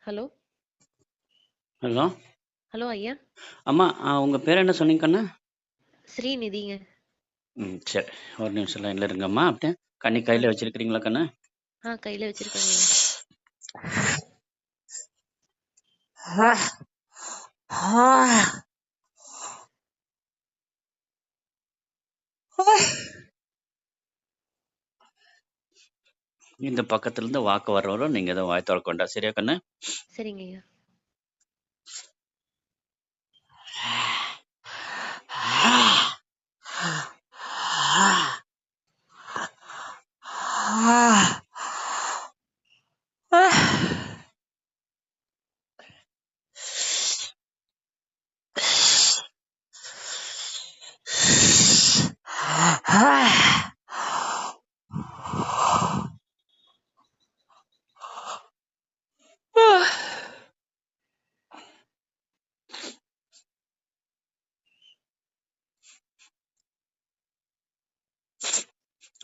Hello. Hello. Hello ஐயா. அம்மா, உங்க பேர் என்ன சொன்னீங்க கண்ணு? ஸ்ரீநிதிங்க. சரி. ஒரு நிமிஷம் லைன்ல இருங்கம்மா. அப்படியே கண்ணி கையில வச்சிருக்கிறீங்களா கண்ணு? கையில வச்சிருக்கேங்க ஐயா. இந்த பக்கத்துல இருந்து வாக்கு வர்றவரும் நீங்க எதுவும் வாய் திறக்கொண்டா, சரியா கண்ணு? சரிங்க ஐயா.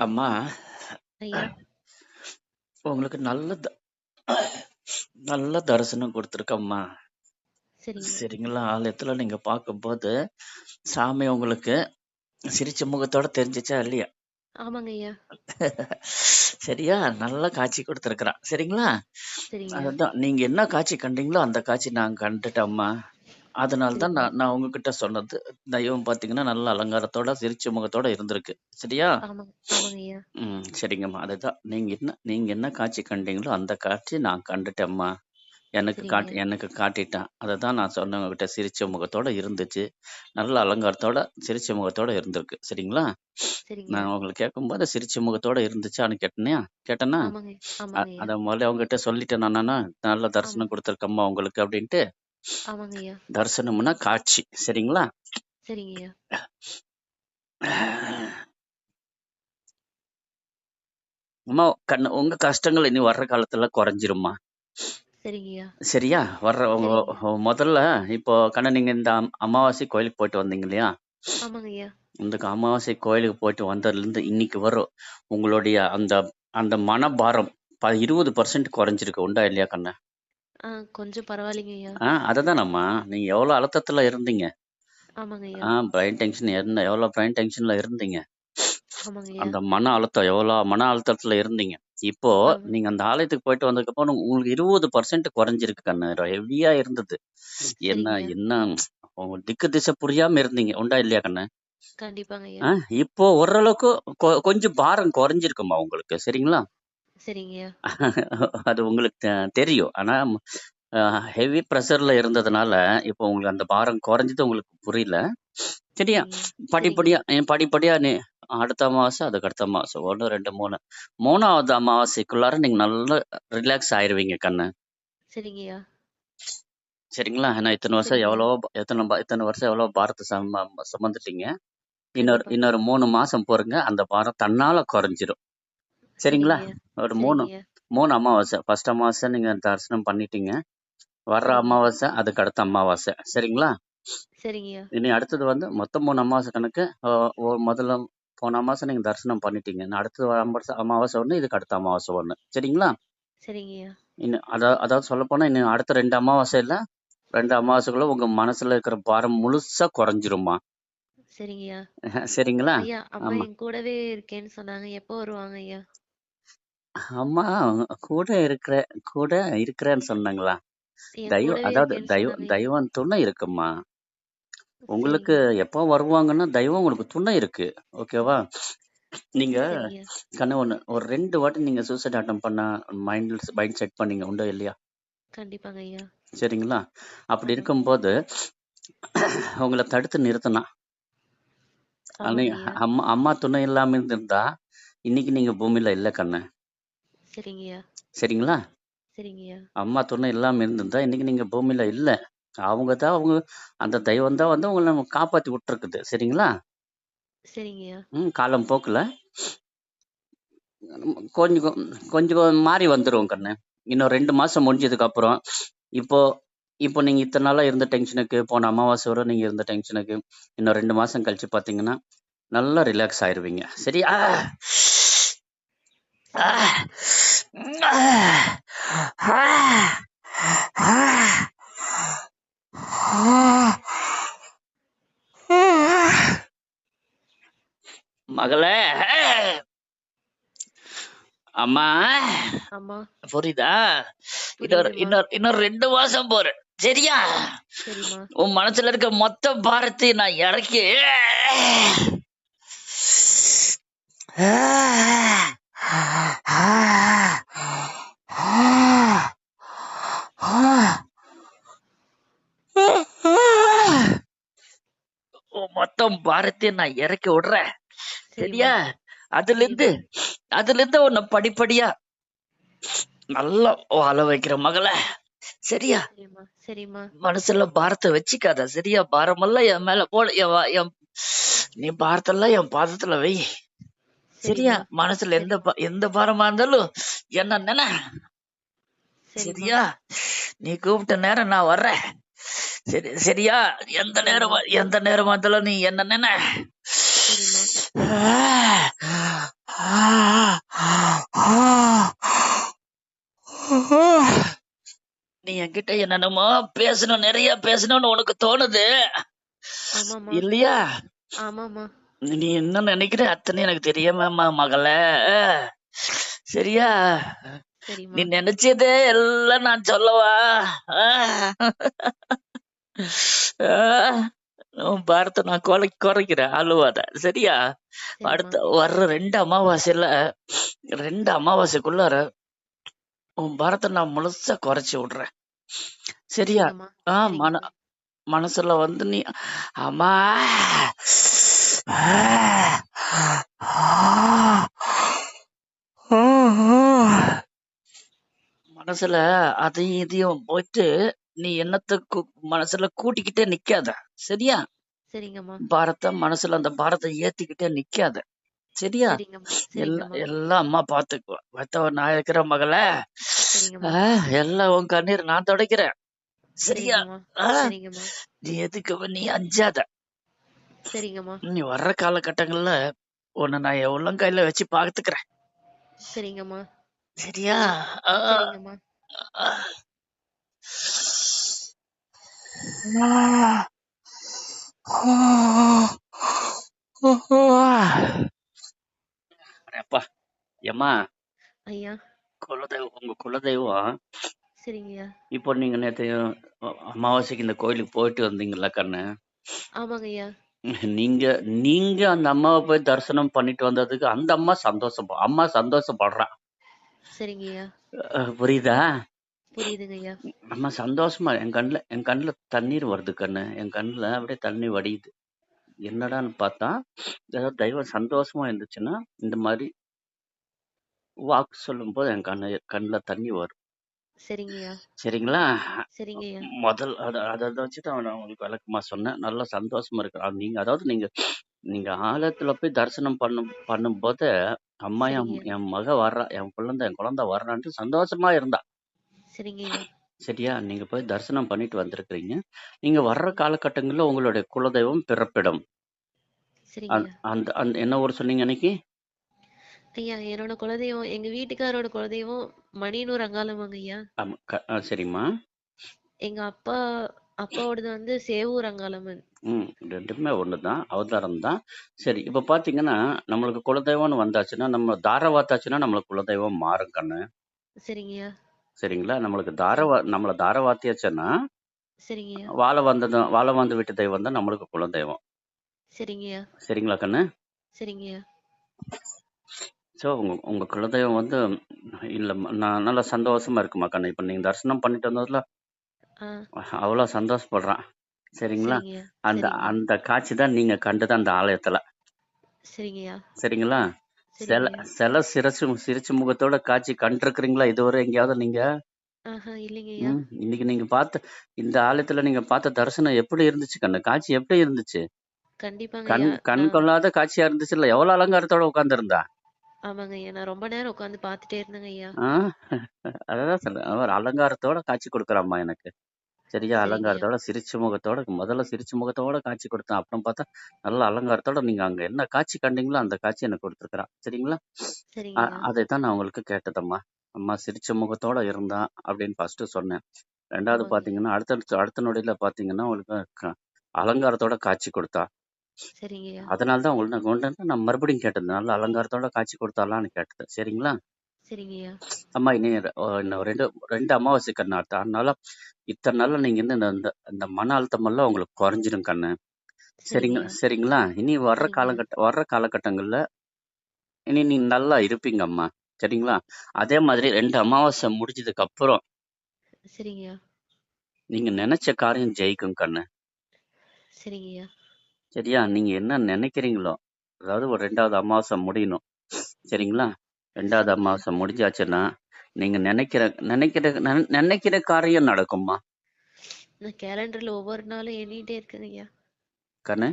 அம்மா, ஐயா. உங்களுக்கு நல்ல தரிசனம் கொடுத்துருக்கம்மா. சரிங்க. சரிங்களா? ஆலயத்துல நீங்க பார்க்கும்போது சாமி உங்களுக்கு சிரிச்ச முகத்தோட தெரிஞ்சிச்சா இல்லையா? ஆமாங்க ஐயா. சரியா? நல்ல காட்சி கொடுத்துருக்குறான். சரிங்களா? சரிங்க. அதுதான் நீங்க என்ன காட்சி கண்டீங்களோ அந்த காட்சி நான் கண்டுட்டேம்மா. அதனால தான் சரிங்க. நான் உங்ககிட்ட சொன்னது. தெய்வம் பார்த்தீங்கன்னா, நல்ல அலங்காரத்தோட, சிரிச்ச முகத்தோட இருந்திருக்கு. சரியா? ஆமாங்க ஐயா. சரிங்கம்மா. அதுதான். நீங்க என்ன காட்சி கண்டீங்களோ, அந்த காட்சி நான் கண்டுட்டேம்மா. சரிங்க. எனக்கு காட்டிட்டான். அததான் நான் சொன்னேன் உங்ககிட்ட. சிரிச்ச முகத்தோட இருந்துச்சு. நல்ல அலங்காரத்தோட, சிரிச்ச முகத்தோட இருந்திருக்கு. சரிங்களா? சரிங்க. நான் உங்களுக்கு கேட்கும்போது சிரிச்ச முகத்தோட இருந்துச்சான்னு கேட்டேனா? ஆமாங்க. ஆமாங்க ஐயா. அத முதல்ல உங்ககிட்ட சொல்லிட்டேனா நானு? நல்ல ஆமா. தரிசனம் குடுத்துருக்கம்மா உங்களுக்கு அப்படின்ட்டு. ஆமாங்க ஐயா. தரிசனம்னா காட்சி. சரிங்களா? சரிங்க ஐயா. அம்மா, உங்க கஷ்டங்கள் இனி வர்ற காலத்துல குறைஞ்சிரும்மா. சரிங்க ஐயா. சரியா? சரிங்க. முதல்ல இப்போ நீங்க இந்த அமாவாசை கோயிலுக்கு போயிட்டு வந்தீங்க இல்லையா? ஆமாங்க ஐயா. இந்த அமாவாசை கோயிலுக்கு போயிட்டு வந்ததுலேருந்து இன்னைக்கு வரும் உங்களுடைய அந்த அந்த மனபாரம் 20% குறைஞ்சிருக்கு. உண்டா இல்லையா கண்ணு? கொஞ்சம் பரவாயில்லைங்க ஐயா. அததானம்மா. நீங்க எவ்வளோ அழுத்தத்துல இருந்தீங்க? ஆமாங்க ஐயா. பிரைன் டென்ஷன் எவ்வளோ பிரைன் டென்ஷன்ல இருந்தீங்க? ஆமாங்க ஐயா. அந்த மன அழுத்தம் எவ்வளோ மன அழுத்தத்துல இருந்தீங்க? இப்போ ஆமா. நீங்க அந்த ஆலயத்துக்கு போயிட்டு வந்ததுக்கப்புறம் உங்களுக்கு 20% குறைஞ்சிருக்கு கண்ணு. ஹெவியா இருந்தது. சரிங்க என்ன ஐயா. என்ன உங்க திக்கு திசை புரியாம இருந்தீங்க. உண்டா இல்லையா கண்ணு? கண்டிப்பாங்க ஐயா. இப்போ ஓரளவுக்கு கொஞ்சம் பாரம் குறைஞ்சிருக்கும்மா உங்களுக்கு. சரிங்களா? சரிங்க ஐயா. அது உங்களுக்கு தெரியும். ஆனா ஹெவி ப்ரெஷர்ல இருந்ததுனால, இப்போ உங்களுக்கு அந்த பாரம் குறைஞ்சது உங்களுக்கு புரியல. சரியா? சரிங்க. சரிங்க. படிப்படியா அடுத்த அமாவாசை, அதுக்கு அடுத்த அமாவாசை. 1, 2, 3. 3வது அமாவாசைக்குள்ளார நீங்க நல்லா ரிலாக்ஸ் ஆயிருவீங்க கண்ணு. சரிங்க ஐயா. சரிங்களா? ஏன்னா இத்தன வருஷம் சரிங்க ஐயா. இத்தன வருஷம் எவ்வளோ பாரத்த சுமந்துட்டீங்க. கண்டிப்பாங்க இன்னொரு ஐயா. 3 மாசம் பொறுங்க. அந்த பாரம் தன்னால குறைஞ்சிரும். சரிங்களா? சரிங்க ஐயா. ஒரு சரிங்க ஐயா. 3 அமாவாசை. ஃபர்ஸ்ட் அமாவாசை நீங்க தரிசனம் பண்ணிட்டீங்க. வர்ற சரிங்க ஐயா. அமாவாசை, அதுக்கு அடுத்த அமாவாசை. சரிங்களா? சரிங்க ஐயா. இனி அடுத்தது வந்து மொத்தம் 3 அமாவாசை கணக்கு. முதல்ல போன அமாவாசை நீங்க தரிசனம் பண்ணிட்டீங்க. இன்னும் அடுத்த அமாவாசை 1, இதுக்கு அடுத்த அமாவாசை 1. சரிங்களா? சரிங்க ஐயா. இன்னும் அதாவது சொல்லப்போனா இன்னும் அடுத்த 2 அமாவாசையில 2 அமாவாசைக்குள்ள உங்க மனசுல இருக்கிற பாரம் முழுசா குறைஞ்சிரும்மா. சரிங்கய்யா. சரிங்களா? ஐயா, அம்மா ஆமா. என் கூடவே இருக்கேன்னு சொன்னாங்க. எப்போ வருவாங்க ஐயா? அம்மா கூட இருக்கிறேன்னு சொன்னாங்களா? என் கூடவே அதாவது இருக்கேன்னு சொன்னாங்க ஐயா. தெய்வம் துணை இருக்குமா. உங்களுக்கு சரிங்கய்யா. எப்போ வருவாங்கன்னா தெய்வம் உங்களுக்கு துணை இருக்கு. ஓகேவா? நீங்க சரிங்கய்யா. ஒரு 2 வாட்டி நீங்க சூசைட் அட்டெம்ப்ட் பண்ண மைண்ட் செட் பண்ணீங்க. உண்டோ இல்லையா? கண்டிப்பாங்க ஐயா. சரிங்களா? அப்படி ஆமா. இருக்கும்போது உங்களை தடுத்து நிறுத்தினா, ஆமாங்க ஐயா. அம்மா துணை இல்லாம இருந்திருந்தா இன்னைக்கு நீங்க பூமியில இல்ல கண்ணு. சரிங்கய்யா. சரிங்களா? சரிங்கய்யா. அம்மா துணை இல்லாம இருந்திருந்தா இன்னைக்கு நீங்க பூமியில இல்ல. அவங்க அந்த தெய்வம் தான் வந்து உங்களை காப்பாத்தி விட்டுருக்குது. சரிங்களா? சரிங்கய்யா. காலம் போக்குல கொஞ்சம் கொஞ்சம் மாறி வந்துரும் கண்ணு. இன்னும் 2 மாசம் முடிஞ்சதுக்கு அப்புறம் இப்போ இப்போ நீங்க இத்தனை நாளா இருந்த டென்ஷனுக்கு, போன அமாவாசை வரை நீங்க இருந்த டென்ஷனுக்கு, இன்னும் 2 மாசம் கழிச்சு பாத்தீங்கன்னா நல்லா ரிலாக்ஸ் ஆயிருவீங்க. சரியா? சரிங்கய்யா. மகளே, அம்மா அம்மா. புரியுதா? புரியுதுமா. இன்னொரு 2 மாசம் போறேன், சரியா? சரிம்மா. உன் மனசுல இருக்க மொத்த பாரத்தையும் நான் இறக்கி உன் மொத்தம் பாரத்தையும் நான் இறக்கி விடுறேன், சரிம்மா. சரியா? அதுல இருந்து உன்னை படிப்படியா நல்லா வாழ வைக்கிற மகளே, சரியா? சரிம்மா. சரிம்மா. மனசுல பாரத்தை வச்சுக்காத, சரியா? பாரமெல்லாம் என் மேல போல, நீ பாரத்தெல்லாம் என் பாதத்துல வை, சரியா? சரிம்மா. மனசுல சரிம்மா. எந்த பாரமா இருந்தாலும் என்ன நினை, சரிம்மா. சரியா? நீ கூப்பிட்ட நேரம் நான் வர்றேன், சரியா? எந்த நேரம் இருந்தாலும் நீ என்ன நினை. சரிம்மா. நீ என்கிட்ட என்னென்னமோ பேசணும், நிறைய பேசணும்னு உனக்கு தோணுது ஆமாம்மா. இல்லையா? ஆமாம்மா. நீ என்ன நினைக்கிற அத்தனை எனக்கு தெரியாம மகளே, சரியா? சரிம்மா. நீ நினைச்சதே எல்லாம் நான் சொல்லவா? உன் பாரத்தை நான் குறைக்கிறேன், அழுவாத, சரியா? சரிம்மா. அடுத்த வர்ற 2 அமாவாசைக்குள்ளார உன் பாரத்தை நான் முழுசா குறைச்சி விடுறேன், சரியா? சரிங்கம்மா. மன சரிங்கம்மா. மனசுல வந்து நீ அம்மா மனசுல அதையும் இதையும் போயிட்டு நீ என்னத்த மனசுல கூட்டிக்கிட்டே நிக்காத, சரியா? சரிங்கம்மா. மனசுல அந்த பாரத்தை ஏத்திக்கிட்டே நிக்காத, சரியா? சரிங்கம்மா. சரிங்கம்மா. எல்லாம் அம்மா பாத்துக்குவா, மத்தவ நான் இருக்கிற மகளே. சரிங்கம்மா. எல்லாம் உன் கண்ணீர் நான் துடைக்கிறேன், சரியா? சரிங்கம்மா. சரிங்கம்மா. நீ எதுக்கு நீ அஞ்சாத, சரிங்கம்மா. நீ வர்ற காலகட்டங்கள்ல உன்னை நான் என் உள்ளங்கையில வச்சு பாத்துக்கிறேன், சரிங்கம்மா. சரியா? சரிங்கம்மா. அப்பா ஏம்மா, ஐயா. உங்க குலதெய்வம் சரிங்கய்யா. இப்போ நீங்க நேத்து அமாவாசைக்கு இந்த கோயிலுக்கு போயிட்டு வந்தீங்கல்ல கண்ணு, ஆமாங்க ஐயா. நீங்க நீங்க அந்த அம்மாவை போய் தரிசனம் பண்ணிட்டு வந்ததுக்கு அந்த அம்மா சந்தோஷப்படுறா, சரிங்கய்யா. புரியுதா? புரியுதுங்க ஐயா. அம்மா சந்தோஷமா, என் கண்ணுல தண்ணீர் வருது கண்ணு, என் கண்ணுல அப்படியே தண்ணி வடியுது. என்னடான்னு பார்த்தா ஏதாவது தெய்வம் சந்தோஷமா இருந்துச்சுன்னா இந்த மாதிரி வாக்கு சொல்லும் போது என் கண்ணுல தண்ணி வரும், சரிங்கய்யா. சரிங்களா? சரிங்கய்யா. முதல் அதை வச்சுதான் நான் உங்களுக்கு விளக்கமா சொன்னேன். நல்லா சந்தோஷமா இருக்கு. நீங்க ஆலயத்துல போய் தரிசனம் பண்ணும்போது அம்மா சரிங்கய்யா. என் மக வர்றா, என் குழந்தை வர்றான்ட்டு சந்தோஷமா இருந்தா, சரிங்கய்யா. சரியா? நீங்க போய் தரிசனம் பண்ணிட்டு வந்திருக்கிறீங்க. நீங்க வர்ற காலகட்டங்கள்ல உங்களுடைய குலதெய்வம் பிறப்பிடம் சரிங்கய்யா. அந்த அந்த என்ன ஊர் சொன்னீங்க அன்னைக்கு? ஐயா, என்னோட குலதெய்வம், எங்க வீட்டுக்காரோட குலதெய்வம் மணியனூர் அங்காளம்மங்க ஐயா. ஆமா, சரிம்மா. எங்க அப்பாவோடது வந்து சேவூர் அங்காளம்மன். ரெண்டுமே ஒண்ணுதான், அவதாரம் தான். சரி, இப்ப பாத்தீங்கன்னா நம்மளுக்கு குலதெய்வம்னு வந்தாச்சுன்னா, நம்ம தாரவாத்தாச்சுன்னா நம்மளுக்கு குலதெய்வம் மாறும் கண்ணு, சரிங்கய்யா. சரிங்களா? சரி. நம்மள தாரவாத்தியாச்சுன்னா சரிங்கய்யா. வாழ வந்து விட்டு தெய்வம் தான் நம்மளுக்கு குலதெய்வம், சரிங்கய்யா. சரிங்களா கண்ணு? சரிங்கய்யா. ஸோ உங்க குலதெய்வம் வந்து இல்லம்மா, நான் நல்லா சந்தோஷமா இருக்குமா கண்ணு. இப்ப நீங்க தரிசனம் பண்ணிட்டு வந்ததுல அவ்வளவு சந்தோஷப்படுறான், சரிங்களா? சரிங்கய்யா. அந்த சரிங்கய்யா. அந்த காட்சி தான் நீங்க கண்டது அந்த ஆலயத்துல, சரிங்கய்யா. சரிங்களா? சரிங்கய்யா. சில சிரிச்சு முகத்தோட காட்சி கண்டிருக்கிறீங்களா இதுவரை எங்கேயாவது நீங்க? இல்லைங்கய்யா. இன்னைக்கு நீங்க இந்த ஆலயத்துல நீங்க பார்த்த தரிசனம் எப்படி இருந்துச்சு கண்ணு? காட்சி எப்படி இருந்துச்சு? கண்டிப்பாங்க கண் ஐயா. கண் கொள்ளாத காட்சியா இருந்துச்சு இல்ல? எவ்வளவு அலங்காரத்தோட உட்கார்ந்து இருந்தா? ஆமாங்க ஐயா. நான் ரொம்ப நேரம் உட்காந்து பார்த்துட்டே இருந்தேங்க ஐயா. அதான் சொல்றேன், அவர் அலங்காரத்தோட காட்சி கொடுக்குறாம்மா எனக்கு, சரியா? சரிங்க ஐயா. அலங்காரத்தோட முதல்ல சிரிச்ச முகத்தோட காட்சி கொடுத்தேன், அப்புறம் பார்த்தா நல்ல அலங்காரத்தோட நீங்க அங்க என்ன காட்சி கண்டீங்களோ அந்த காட்சி எனக்கு கொடுத்துருக்குறான், சரிங்களா? சரிங்க ஐயா. அதைத்தான் நான் உங்களுக்கு கேட்டதம்மா. அம்மா சிரிச்ச முகத்தோட இருந்தான் அப்படின்னு ஃபர்ஸ்ட் சொன்னேன். ரெண்டாவது ஆமாங்க ஐயா. பாத்தீங்கன்னா அடுத்த நொடியில பாத்தீங்கன்னா உங்களுக்கு அலங்காரத்தோட காட்சி கொடுத்தா, சரிங்கய்யா. அதனால தான் உங்கள்ட்ட நான் கொண்டு வந்து நான் மறுபடியும் கேட்டது. நல்ல அலங்காரத்தோட காட்சி கொடுத்தாலான்னு கேட்டது. சரிங்களா? சரிங்கய்யா. அம்மா இனி இன்னும் 2 அமாவாசை கண்ணு அடுத்து. அதனால இத்தனை நாள்ல நீங்க இந்த இந்த இந்த மன அழுத்தம் எல்லாம் உங்களுக்கு குறைஞ்சிரும் கண்ணு. சரிங்களா? சரிங்கய்யா. சரிங்களா? இனி சரிங்கய்யா. வர்ற காலகட்டங்கள்ல இனி நீங்க நல்லா இருப்பீங்க அம்மா. சரிங்களா? அதே மாதிரி 2 அமாவாசை முடிஞ்சதுக்கு அப்புறம் சரிங்கய்யா. நீங்க நினைச்ச காரியம் ஜெயிக்கும் கண்ணு. சரிங்கய்யா. சரியா? நீங்க என்ன நினைக்கிறீங்களோ, அதாவது ஒரு 2வது அமாவாசை முடியணும். சரிங்களா? 2வது சரிங்கய்யா. அமாவாசை முடிஞ்சாச்சுன்னா, நீங்க நினைக்கிற காரியம் நடக்கும்மா. நான் கேலண்டர்ல ஒவ்வொரு நாளும் எண்ணிட்டே இருக்கேங்கய்யா. கண்ணு,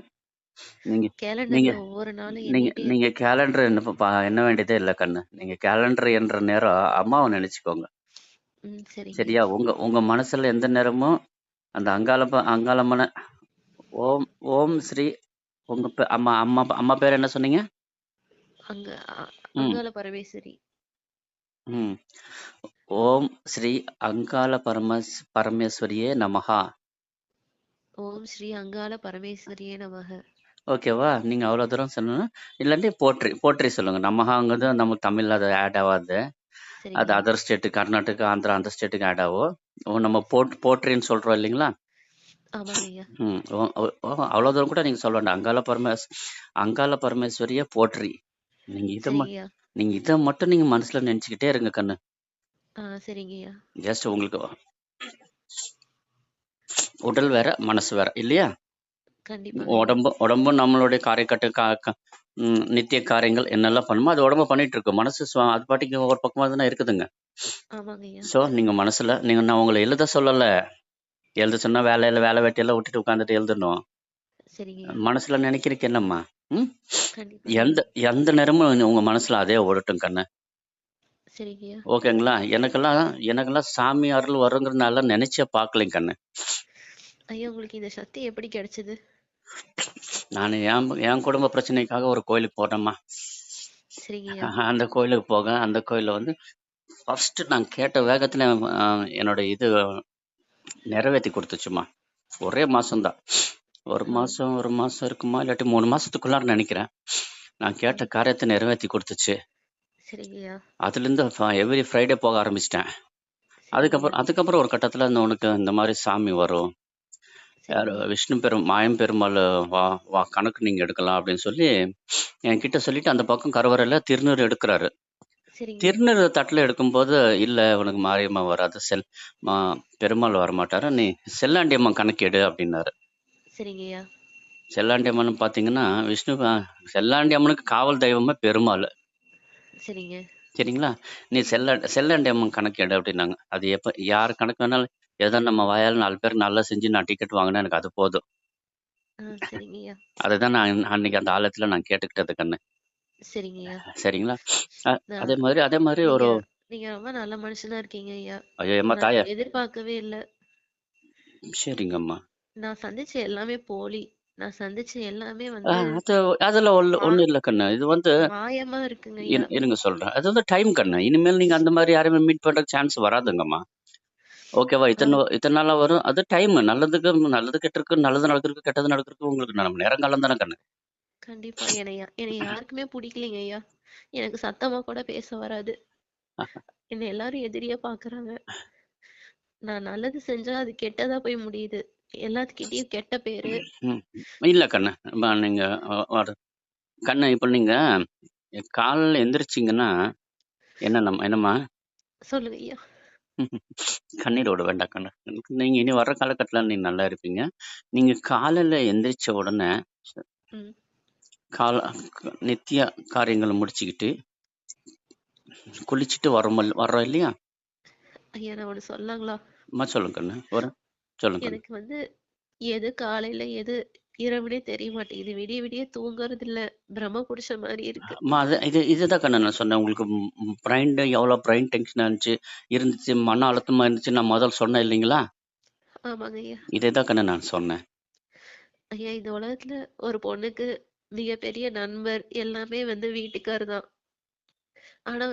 நீங்க நீங்க கேலண்டர்ல ஒவ்வொரு நாளும் நீங்க எண்ணிட்டே நீங்க இருக்கேன். கேலண்டர் எண்ண வேண்டியதே இல்ல கண்ணு. நீங்க கேலண்டர் எண்ற நேரம் அம்மாவ நினைச்சுக்கோங்க. சரிங்கய்யா. சரியா? உங்க உங்க மனசுல எந்த நேரமும் அந்த அங்காளம்மன ஓம் ஓம் ஸ்ரீ உங்க அம்மா அம்மா அம்மா பேர் என்ன சொன்னீங்க? அங்க ம். அங்காள பரமேஸ்வரி. ம். ஓம் ஸ்ரீ அங்காள பரமேஸ்வரியே நமஹா. ஓம் ஸ்ரீ அங்காள பரமேஸ்வரியே நமக. ஓகேவா? நீங்க அவ்வளோ தூரம் சொன்னா, இல்லாட்டி போற்றி சொல்லுங்க. நமஹாங்கிறது நம்ம தமிழ்ல அது ஆட் ஆகாது. அது சரிங்கய்யா. அதர் ஸ்டேட்டு கர்நாடகா, ஆந்திரா அந்த ஸ்டேட்டுக்கு ஆட் ஆகும். நம்ம போற்றின்னு சொல்றோம் இல்லைங்களா? ஆமாங்கய்யா. ம். அவ்வளோ தூரம் கூட நீங்க சொல்ல வேண்டாம். அங்காள பரமேஸ்வரிய போற்றி. நீங்க இத ம சரிங்கய்யா. நீங்க இத மட்டும் நீங்க மனசுல நெனச்சுக்கிட்டே இருங்க கண்ணு. சரிங்கய்யா. ஜஸ்ட் உங்களுக்கு உடல் வேற, மனசு வேற இல்லையா? கண்டிப்பாங்கய்யா. உடம்பும் நம்மளுடைய காரியக்கட்டு நித்திய காரியங்கள் என்னெல்லாம் பண்ணுமோ அது உடம்பு பண்ணிட்டு இருக்கு. மனசு அது பாட்டுக்கு ஒரு பக்கமா தானே இருக்குதுங்க. ஆமாங்கய்யா. ஸோ நீங்க மனசுல நான் உங்களை எழுத சொல்லல. எழுத சொன்னா வேலை வெட்டியெல்லாம் விட்டுட்டு உட்காந்துட்டு எழுதணும். சரிங்கய்யா. மனசுல நினைக்கிறதுக்கு என்னம்மா? ம்? கண்டிப்பாங்கய்யா. எந்த எந்த நேரமும் உங்க மனசுல அதே ஓடட்டும் கண்ணு. சரிங்கய்யா. ஓகேங்களா? எனக்கெல்லாம் சாமி அருள் வருங்கிறதுனால நினைச்சே பார்க்கலைங்க கண்ணு. ஐயா, உங்களுக்கு இந்த சக்தி எப்படி கிடைச்சது? நான் என் குடும்ப பிரச்சனைக்காக ஒரு கோயிலுக்கு போனேம்மா. சரிங்கய்யா. அந்த கோயிலுக்கு அந்த கோயில்ல வந்து ஃபர்ஸ்ட் நான் கேட்ட வேகத்துல என்னோட இது நிறைவேத்தி கொடுத்துச்சுமா. ஒரே மாசம்தான். ஒரு மாசம் இருக்குமா இல்லாட்டி 3 மாசத்துக்குள்ளார நினைக்கிறேன். நான் கேட்ட காரியத்தை நிறைவேத்தி கொடுத்துச்சு. சரிங்கய்யா. அதுல இருந்து எவ்ரி ஃப்ரைடே போக ஆரம்பிச்சிட்டேன். சரிங்கய்யா. அதுக்கப்புறம் ஒரு கட்டத்துல உனக்கு இந்த மாதிரி சாமி வரும். யாரு சரிங்கய்யா. விஷ்ணு மாயம் பெருமாள் வா வா கணக்கு நீங்க எடுக்கலாம் அப்படின்னு சொல்லி என்கிட்ட சொல்லிட்டு அந்த பக்கம் கருவறையில திருநீர் எடுக்கிறாரு. சரிங்கய்யா. திருநீர் தட்டுல எடுக்கும்போது இல்ல உனக்கு மாரியம்மா வராது பெருமாள் வரமாட்டாரு, நீ செல்லாண்டியம்மன் கணக்கு எடு அப்படின்னாரு. சரிங்கய்யா. செல்லாண்டியம்மன் பாத்தீங்கன்னா செல்லாண்டியம்மனுக்கு காவல் தெய்வமே பெருமாள். சரிங்க. சரிங்களா? நீ செல்லாண்டியம்மன் கணக்கு எடு அப்படின்னாங்க. அது யார் கணக்கு வேணாலும் ஏதோ நம்ம வாயால் 4 பேர் நல்லா செஞ்சு நான் டிக்கெட் வாங்கினா எனக்கு அது போதும். சரிங்கய்யா. அதுதான் நான் அன்னைக்கு அந்த ஆலயத்துல நான் கேட்டுக்கிட்டது கண்ணு. சரிங்கய்யா. சரிங்களா? நான் அதே மாதிரி நீங்க ஒரு நீங்க ரொம்ப நல்ல மனுஷனா இருக்கீங்க ஐயா. ஐயோ ஏம்மா நான் தாயே. எதிர்பார்க்கவே இல்ல. சரிங்கம்மா. நான் சந்திச்ச எல்லாமே போலி. நான் சந்திச்ச எல்லாமே அது அதெல்லாம் மா ஒண்ணும் இல்ல கண்ணு. இது வந்து மாயமா இருக்குங்க ஐயா. இருங்க சொல்றேன். அது வந்து டைம் கண்ணு. இனிமேல் நீங்க அந்த மாதிரி யாரையுமே மீட் பண்ற சான்ஸ் வராதுங்கம்மா. ஓகேவா? இத்தனை நாளா வரும். அது டைம். நல்லது கெட்டிருக்கு, நல்லது நடக்கிறதுக்கு, கெட்டது நடக்கிறதுக்கு உங்களுக்கு நம்ம நேரங்காலம் தானே கண்ணு. கண்டிப்பா. என்னை யாருக்குமே பிடிக்கலைங்க ஐயா. எனக்கு சத்தமா கூட பேச வராது. என்னை எல்லாரும் எதிரியா பாக்குறாங்க. நான் நல்லது செஞ்சா அது கெட்டதா போய் முடியுது. எல்லாத்துக்கிட்டயும் கெட்ட பேரு. ம். இல்ல கண்ணு. நீங்க கண்ணு இப்ப நீங்க காலைல எந்திரிச்சீங்கன்னா என்னம்மா? சொல்லுங்க ஐயா. கண்ணீர் விட வேண்டாம் கண்ணு. நீங்க இனி வர்ற காலகட்டத்துல நீங்க நல்லா இருப்பீங்க. நீங்க காலையில எந்திரிச்ச உடனே ம். கால நித்திய காரியங்களை முடிச்சுக்கிட்டு குளிச்சுட்டு வர்றோம் இல்லையா? ஐயா, நான் ஒண்ணு சொல்லலாங்களா? சொல்லுங்க கண்ணு. சொல்லுங்க கண்ணு. எனக்கு எது காலையில எது இரவுனே தெரிய மாட்டேங்குது. விடிய விடிய தூங்குறது இல்ல. பிரம்ம புடிச்ச மாதிரி இருக்கு. இதுதான் கண்ணு நான் சொன்னேன். உங்களுக்கு எவ்வளவு பிரெயின் டென்ஷனா இருந்துச்சு, மன அழுத்தமா இருந்துச்சு நான் முதல்ல சொன்னேன் இல்லைங்களா? ஆமாங்க ஐயா. இதேதான் கண்ணு நான் சொன்னேன். ஐயா, இந்த உலகத்துல ஒரு பொண்ணுக்கு மிகப்பெரிய நண்பர் எல்லாமே வீட்டுக்கார் தான். ஆனா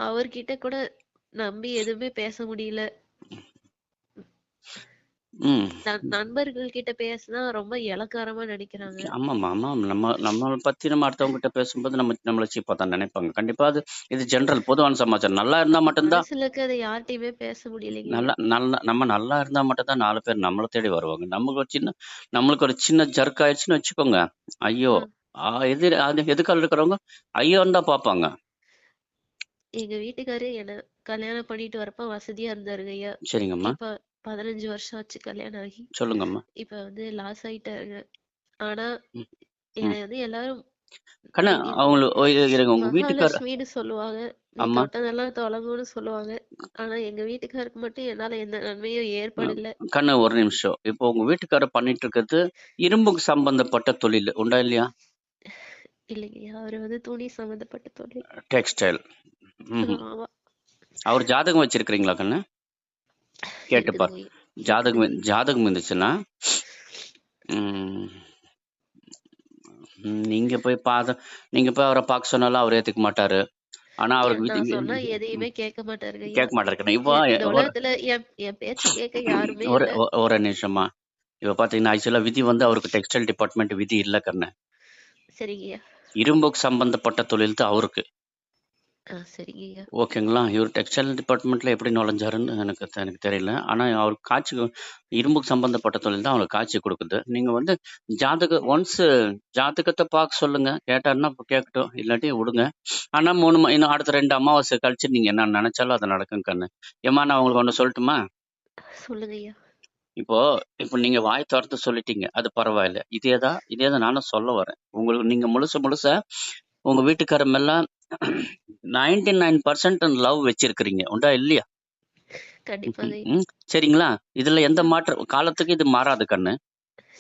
அவர்கிட்ட கூட நம்பி எதுவுமே பேச முடியல. ம். நண்பர்கள் கிட்ட பேசினா ரொம்ப இளக்காரமா நினைக்கிறாங்க. ஆமாம்மா, ஆமாம். நம்மள பத்தி நம்ம அடுத்தவங்ககிட்ட பேசும்போது நம்மள சீப்பா தான் நினைப்பாங்க. கண்டிப்பா இது ஜெனரல் பொதுவான சமாச்சாரம். நல்லா இருந்தா மட்டும் தான் மனசுல இருக்கிறத யார்கிட்டயுமே பேச முடியலைங்க ஐயா. நம்ம நல்லா இருந்தா மட்டும் தான் 4 பேர் நம்மள தேடி வருவாங்க. நம்மளுக்கு ஒரு சின்ன ஜர்க் ஆயிடுச்சுன்னு வச்சுக்கோங்க. ஐயோ! எதிர்கால இருக்கிறவங்க ஐயோன்னு தான் பார்ப்பாங்க. எங்க வீட்டுக்காரு என்ன கல்யாணம் பண்ணிட்டு வரப்ப வசதியா இருந்தாருங்க ஐயா. சரிங்கம்மா. இப்ப 15 வருஷம் ஆச்சு கல்யாணம் ஆகி. சொல்லுங்கம்மா. இப்ப வந்து லாஸ் ஆயிட்டாருங்க. ஆனா ம். என்னை ம். வந்து எல்லாரும் கண்ணு இருங்க உங்க வீட்டுக்கார மகாலட்சுமின்னு சொல்லுவாங்க. நீ அம்மா தொட்டதெல்லாம் தொலங்கும்னு சொல்லுவாங்க. ஆனா எங்க வீட்டுக்காருக்கு மட்டும் என்னால எந்த நன்மையும் ஏற்படல. கண்ணு ஒரு நிமிஷம். இப்போ உங்க வீட்டுக்காரர் பண்ணிட்டு இருக்கிறது இரும்புக்கு சம்பந்தப்பட்ட தொழில் உண்டா இல்லையா? இல்லைங்கய்யா, அவரு வந்து துணி சம்பந்தப்பட்ட தொழில். டெக்ஸ்டைல். ஆமா, அவர் ஜாதகம் வச்சிருக்கிறீங்களா கண்ணு? கேட்டுப்பார். இருக்குதுங்க. ஜாதகம் இருந்துச்சுன்னா ம், நீங்க போய் அவரை பார்க்க சொன்னாலும் அவர் ஏத்துக்க மாட்டாரு. ஆனா அவருக்கு நான் சொன்னா எதையுமே கேட்க மாட்டாருங்க ஐயா. கேட்க மாட்டாரு. இப்போ இந்த உலகத்துல என் பேச்ச கேட்க யாருமே ஒரு இல்ல. ஒரு நிமிஷமா. இப்ப பாத்தீங்கன்னா ஆக்சுவலா விதி வந்து அவருக்கு டெக்ஸ்டைல் டிபார்ட்மெண்ட் விதி இல்ல கண்ணு. சரிங்கய்யா. இரும்புக்கு சம்பந்தப்பட்ட தொழில் தான் அவருக்கு. சரிங்கய்யா. ஓகேங்களா? இவர் டெக்ஸ்டைல் டிபார்ட்மெண்ட்ல எப்படி நுழைஞ்சாருன்னு எனக்கு தெரியல. ஆனா அவருக்கு இரும்புக்கு சம்பந்தப்பட்ட தொழில் தான் அவருக்கு காட்சி கொடுக்குது. நீங்க வந்து ஜாதகத்தை பார்க்க சொல்லுங்க. கேட்டாருன்னா கேட்கட்டும், இல்லாட்டி விடுங்க. ஆனா இன்னும் அடுத்த 2 அமாவாசை கழிச்சு நீங்க என்ன நினைச்சாலும் அது நடக்கும் கண்ணு. ஏம்மா நான் உங்களுக்கு ஒண்ணு சொல்லட்டுமா? சொல்லுங்கய்யா. இப்போ நீங்க வாய் திறந்து சொல்லிட்டீங்க. அது பரவாயில்ல. இதேதான் நானும் சொல்ல வரேன். உங்களுக்கு நீங்க முழுசா உங்க வீட்டுக்காரர் மேல 99% லவ் வச்சிருக்கிறீங்க. உண்டா இல்லையா? கண்டிப்பாங்க. சரிங்களா? இதுல எந்த காலத்துக்கு இது மாறாது கண்ணு.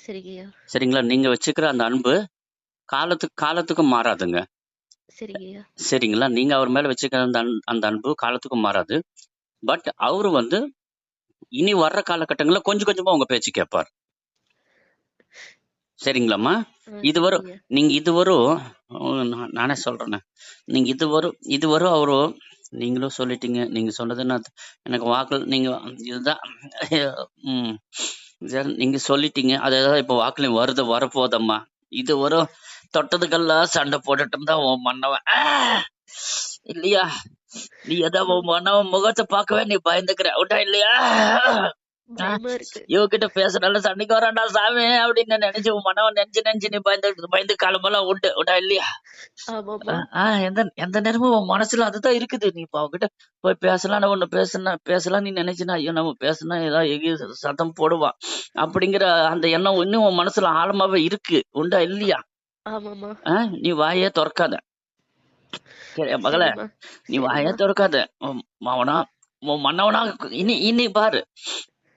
சரிங்கய்யா. சரிங்களா? நீங்க வச்சுக்கிற அந்த அன்பு காலத்துக்கு மாறாதுங்க. சரிங்கய்யா. சரிங்களா? நீங்க அவர் மேல வச்சுக்கிற அந்த அன்பு காலத்துக்கும் மாறாது. பட் அவரு வந்து இனி வர்ற காலகட்டங்கள்ல கொஞ்சம் கொஞ்சமா உங்க பேச்சு கேட்பார். சரிங்களாம்மா? நானே சொல்றேன். நீங்க இதுவரும் அவரு நீங்களும் சொல்லிட்டீங்க. நீங்க சொன்னது எனக்கு வாக்குல நீங்க இதுதான் நீங்க சொல்லிட்டீங்க. அதான் இப்ப வாக்குல வரப்போதம்மா. இதுவரும் தொட்டதுக்கெல்லாம் சண்டை போட்டுட்டு இருந்தா உன் மன்னவன் இல்லையா? நீ ஏதாவது உன் மன்னவன் முகத்தை பார்க்கவே நீ பயந்துக்கிற உண்டா இல்லையா? இவகிட்ட பேசுறால சண்டைக்கு வராண்டா சாமி அப்படின்னு நினைச்சு உன் மனவன் நினைச்சு நீ பயந்து காலமெல்லாம் உண்டா இல்லையா? எந்த நேரமும் உன் மனசுல அதுதான் இருக்குது. நீ இப்ப அவகிட்ட போய் பேசலாம் நீ நினைச்சுனா ஐயோ நம்ம பேசினா ஏதாவது எங்கேயும் சத்தம் போடுவான் அப்படிங்கிற அந்த எண்ணம் இன்னும் உன் மனசுல ஆழமாவே இருக்கு. உண்டா இல்லையா? நீ வாயே திறக்காத மகள, நீ வாயே திறக்காத. உன் மன்னவனா இனி பாரு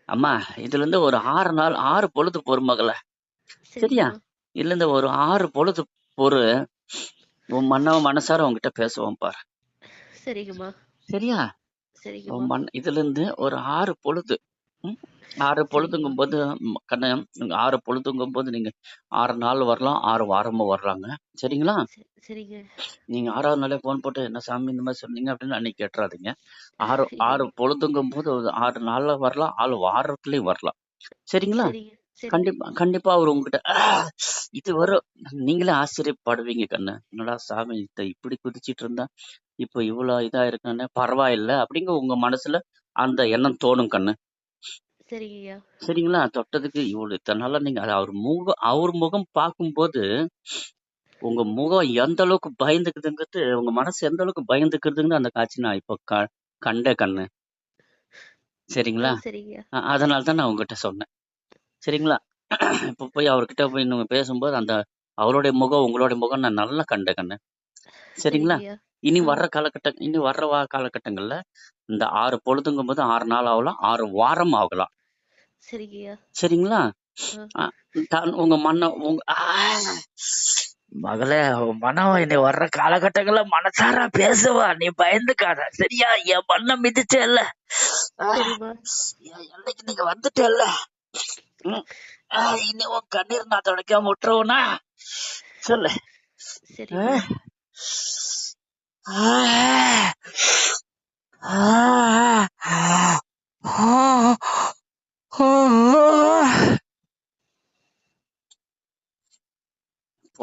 அம்மா. இதுல இருந்து ஒரு 6 பொழுது பொறு மகள. சரியா? இதுல இருந்து ஒரு 6 பொழுது பொறு. உன் மன்னவன் மனசார உன்கிட்ட பேசுவான் பாரு. சரியா? இதுல இருந்து ஒரு 6 பொழுது 6 பொழுதுங்கும் போது கண்ணு 6 பொழுதுங்கும் போது நீங்க 6 நாள் வரலாம், 6 வாரமும் வரலாங்க. சரிங்களா? நீங்க 6வது நாளே போன் போட்டு என்ன சாமி இந்த மாதிரி சொன்னீங்க அப்படின்னு அன்னைக்கு கேட்டுறாதீங்க. 6 பொழுதுங்கும் போது 6 நாள்ல வரலாம், 6 வாரத்துலயும் வரலாம். சரிங்களா? கண்டிப்பா அவர் உங்ககிட்ட இது வரும். நீங்களே ஆச்சரியப்படுவீங்க கண்ணு. என்னடா சாமி இப்படி குதிச்சிட்டு இருந்தா இப்ப இவ்வளவு இதா இருக்கானே பரவாயில்ல அப்படிங்க உங்க மனசுல அந்த எண்ணம் தோணும் கண்ணு. சரிங்களா? தொட்டதுக்கு இவ்வளவு இத்தனால நீங்க அவர் முகம் பார்க்கும்போது உங்க முகம் எந்த அளவுக்கு பயந்துக்குதுங்கிறது உங்க மனசு எந்த அளவுக்கு பயந்துக்குதுன்னு அந்த காட்சி நான் இப்ப கண்ட கண்ணு. சரிங்களா? அதனாலதான் நான் உங்ககிட்ட சொன்னேன். சரிங்களா? இப்ப போய் அவர்கிட்ட போய் நீங்க பேசும்போது அந்த அவருடைய முகம் உங்களுடைய முகம் நான் நல்லா கண்ட கண்ணு. சரிங்களா? இனி வர்ற காலகட்டங்கள்ல இந்த 6 பொழுதுங்கும் போது 6 நாள் ஆகலாம், 6 வாரம் ஆகலாம். சரிங்களா? உங்க மகளே மனம் இனி வர்ற காலகட்டங்கள்ல மனசார பேசுவா. நீ பயந்துக்காத. சரியா? என் மண்ணை மிதிச்சல்ல, என்னைக்கு நீங்க வந்துட்டல்ல, இனி உன் கண்ணீர் நான் தொடக்காம விட்டுருவனா சொல்லு.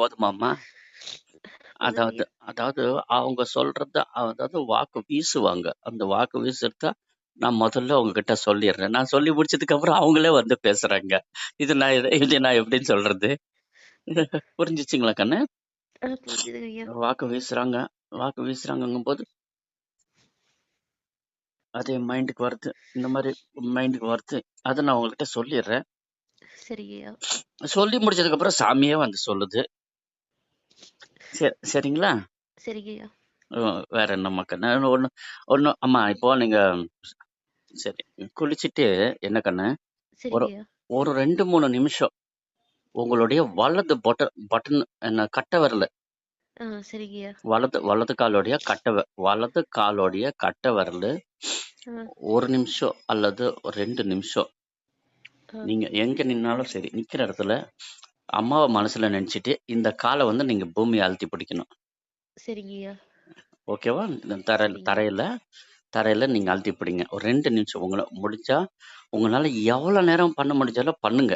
போதுமாம்மா? போதுங்க அதாவது ஐயா. அதாவது அவங்க சொல்றத அதாவது வாக்கு வீசுவாங்க. அந்த வாக்கு வீசுறத நான் முதல்ல உங்ககிட்ட சொல்லிடுறேன். நான் சொல்லி முடிச்சதுக்கு அப்புறம் அவங்களே வந்து பேசுறாங்க. இது நான் எப்படின்னு சொல்றது? புரிஞ்சுச்சுங்களா கண்ணு? புரிஞ்சுதுங்க ஐயா. வாக்கு வீசுறாங்க. வாக்கு வீசுறாங்கங்கும்போது அது என் மைண்டுக்கு வருது. இந்த மாதிரி மைண்டுக்கு வருது. அதை நான் உங்ககிட்ட சொல்லிடுறேன். சரிங்க ஐயா. சொல்லி முடிச்சதுக்கு அப்புறம் சாமியே வந்து சொல்லுது. சரிங்களா? சரிங்க ஐயா. வேற என்னம்மா கண்ணு? ஒண்ணு ஒண்ணு அம்மா இப்போ நீங்க சரி குளிச்சுட்டு என்ன கண்ணு சரிங்க ஒரு ஐயா. ஒரு 2-3 நிமிஷம் உங்களுடைய வலது பட்டன் என்ன கட்டை விரல் சரிங்க ஐயா. வலது காலோடைய வலது காலோடைய கட்டை விரல் ஆ, 1 நிமிஷம் அல்லது 2 நிமிஷம் ஆ, நீங்க எங்க நின்னாலும் சரி நிக்கிற இடத்துல அம்மாவை மனசுல நினைச்சிட்டு இந்த காலை வந்து நீங்க பூமியை அழுத்தி பிடிக்கணும். சரிங்க ஐயா. ஓகேவா? இந்த சரிங்க. தரையில தரையில நீங்க அழுத்தி பிடிங்க. ஒரு 2 நிமிஷம் உங்களை முடிஞ்சா உங்களால எவ்வளவு நேரம் பண்ண முடிஞ்சாலும் பண்ணுங்க.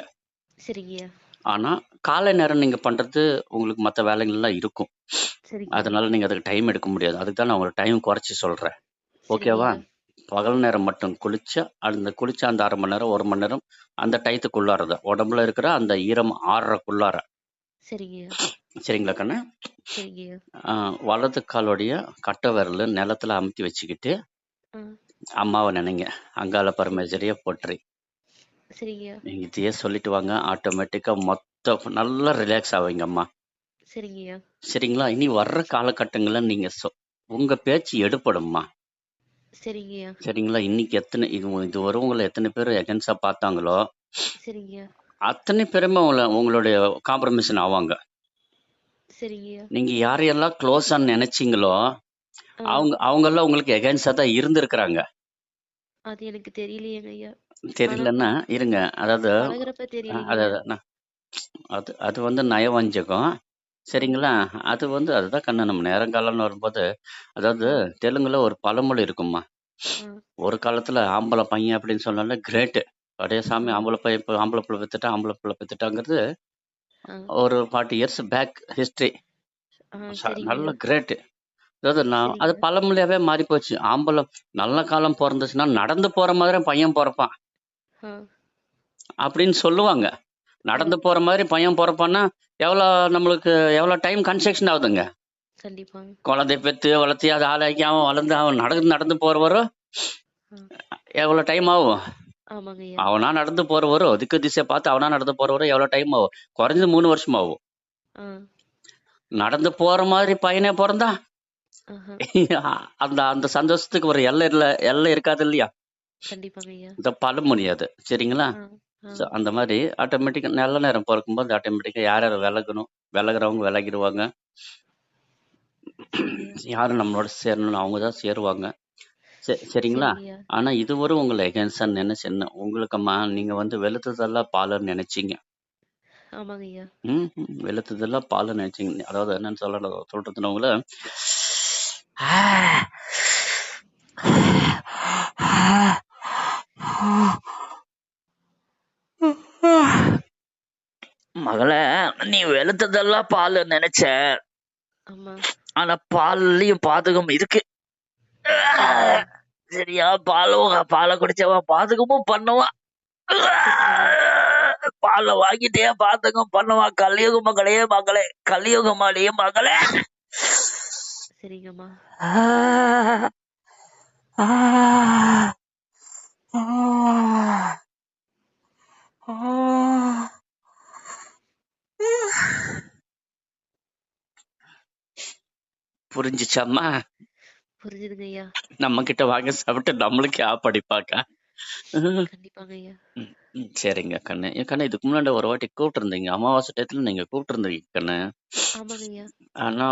சரிங்க ஐயா. ஆனா காலை நேரம் நீங்க பண்றது உங்களுக்கு மத்த வேலைகள் எல்லாம் இருக்கும். சரிங்க ஐயா. அதனால நீங்க அதுக்கு டைம் எடுக்க முடியாது. அதுக்கு தான் நான் உங்களுக்கு டைம் குறைச்சு சொல்றேன். சரிங்க ஓகேவா? ஐயா. பகல் நேரம் மட்டும் குளிச்ச அந்த 1/2 மணி நேரம் 1 மணி நேரம் அந்த டயத்துக்குள்ளாரத உடம்புல இருக்கிற அந்த ஈரம் ஆறுறக்குள்ளார. சரிங்க ஐயா. சரிங்களா கண்ணு? சரிங்க ஐயா. வலது காலோடைய கட்டை விரல் நிலத்துல அமுத்தி வச்சுக்கிட்டு ஆ, அம்மாவை நினைங்க. அங்காள சரி. பரமேஸ்வரிய போற்றி. சரிங்க ஐயா. நீங்க இதையே சொல்லிட்டு வாங்க. ஆட்டோமேட்டிக்கா நல்லா ரிலாக்ஸ் ஆவீங்க அம்மா. சரிங்க ஐயா. சரிங்களா? இனி வர்ற காலகட்டங்கள்ல நீங்க உங்க பேச்சு எடுபடும்மா. சரிங்க ஐயா. சரிங்களா? இன்னைக்கு இது வரவங்கள எத்தனை பேர் எகென்ஸ்டா பார்த்தாங்களோ சரிங்க ஐயா. அத்தனை பேருமே உங்களுடைய காம்ப்ரமைசன் ஆவாங்க. சரிங்க ஐயா. நீங்க யாரையெல்லாம் க்ளோஸா நினைச்சீங்களோ ஆ, அவங்கெல்லாம் உங்களுக்கு எகென்ஸ்டா தான் இருந்திருக்கிறாங்க. அது எனக்கு தெரியலையேங்க ஐயா. ஆனா தெரியலன்னா இருங்க. அதாவது பழகுறப்ப தெரியலைங்க ஐயா. அதாவது அது அது வந்து நயவஞ்சகம். ஆ, சரிங்களா? அதுதான் கண்ணு நம்ம நேரங்காலம்னு வரும்போது அதாவது ஆ, தெலுங்குல ஒரு பழமொழி இருக்கும்மா. ஆ, ஒரு காலத்துல ஆம்பளை பையன் அப்படின்னு சொன்னாலே கிரேட். அடே சாமி ஆ, ஆம்பளை பையன் இப்போ ஆம்பளை பிள்ளை பெத்துட்டாங்கிறது ஆ, ஒரு 40 இயர்ஸ் பேக் ஹிஸ்டரி. சரிங்க நல்ல ஐயா. கிரேட். அதாவது அது சரிங்க. பழமொழியாவே மாறி போச்சு. நல்ல காலம் பொறந்துச்சுன்னா நடந்து போற மாதிரி பையன் பொறப்பான் ஆ, அப்படின்னு சொல்லுவாங்க. ஆ, நடந்து போற மாதிரி பையன் பொறப்பான்னா நம்மளுக்கு எவ்வளவு டைம் கன்ஸ்ட்ரக்ஷன் ஆகுதுங்க. கண்டிப்பாங்க. குழந்தை பெத்து வளர்த்தி அதை ஆளாக்கி அவன் வளர்ந்து அவன் நடந்து நடந்து போறவரும் ஆ, எவ்வளவு டைம் ஆகும்? ஆமாங்க ஐயா. அவனா நடந்து போறவரும் திக்கு திசையை பார்த்து அவனா நடந்து போறவரும் எவ்வளவு டைம் ஆகும்? குறைஞ்சது 3 வருஷம் ஆகும். ஆ, நடந்து போற மாதிரி பையனே பிறந்தா ஆஹா, அந்த அந்த சந்தோஷத்துக்கு ஒரு எல்லை இருக்காது இல்லையா? கண்டிப்பாங்க ஐயா. இந்த பழமொழி அது. சரிங்களா? ஆ, ஆ, அந்த மாதிரி ஆட்டோமேட்டிக்கா நல்ல நேரம் பிறக்கும்போது ஆட்டோமேட்டிக்கா யார் யார் விலகணும் விலகுறவங்க விலகிடுவாங்க. சரிங்க ஐயா. யாரும் நம்மளோட சேரணும்னு அவங்க தான் சேருவாங்க. சரிங்களா? சரிங்க ஐயா. ஆனா இதுவரை உங்களை எகென்ஸ்டா நினைச்சு என்ன உங்களுக்கம்மா நீங்க வெளுத்ததெல்லாம் பாலுன்னு நினைச்சீங்க. ஆமாங்க ஐயா. வெளுத்ததெல்லாம் பாலுன்னு நினைச்சீங்க. அதாவது என்னன்னு சொல்றதுன்னு உங்களை மகளே நீ வெளுத்ததெல்லாம் பால் நினைச்ச. ஆமா. ஆனா பால்லயும் பாதகம் இருக்கு. சரிங்க ஐயா. சரியா? பாலை குடிச்சவன் பாதகமும் பண்ணுவான். சரிங்க ஐயா. பாலை வாங்கிட்டே பாதகம் பண்ணுவான். கலியுக மகளே மகளே கலியுக மாளிகை மகளே. சரிங்கம்மா. புரிஞ்சுச்சாம்மா? புரிஞ்சுதுங்க ஐயா. நம்ம கிட்ட வாங்க சாப்பிட்டு நம்மளுக்கு படிப்பாக்க. கண்டிப்பாங்க ஐயா. சரிங்க கண்ணு. கண்ணு இதுக்கு முன்னாடி ஒரு வாட்டி கூப்பிட்டுருந்தீங்க. அமாவாசை டயத்துல நீங்க கூப்பிட்டுருந்தீங்க கண்ணு. ஆமாங்க ஐயா. ஆனா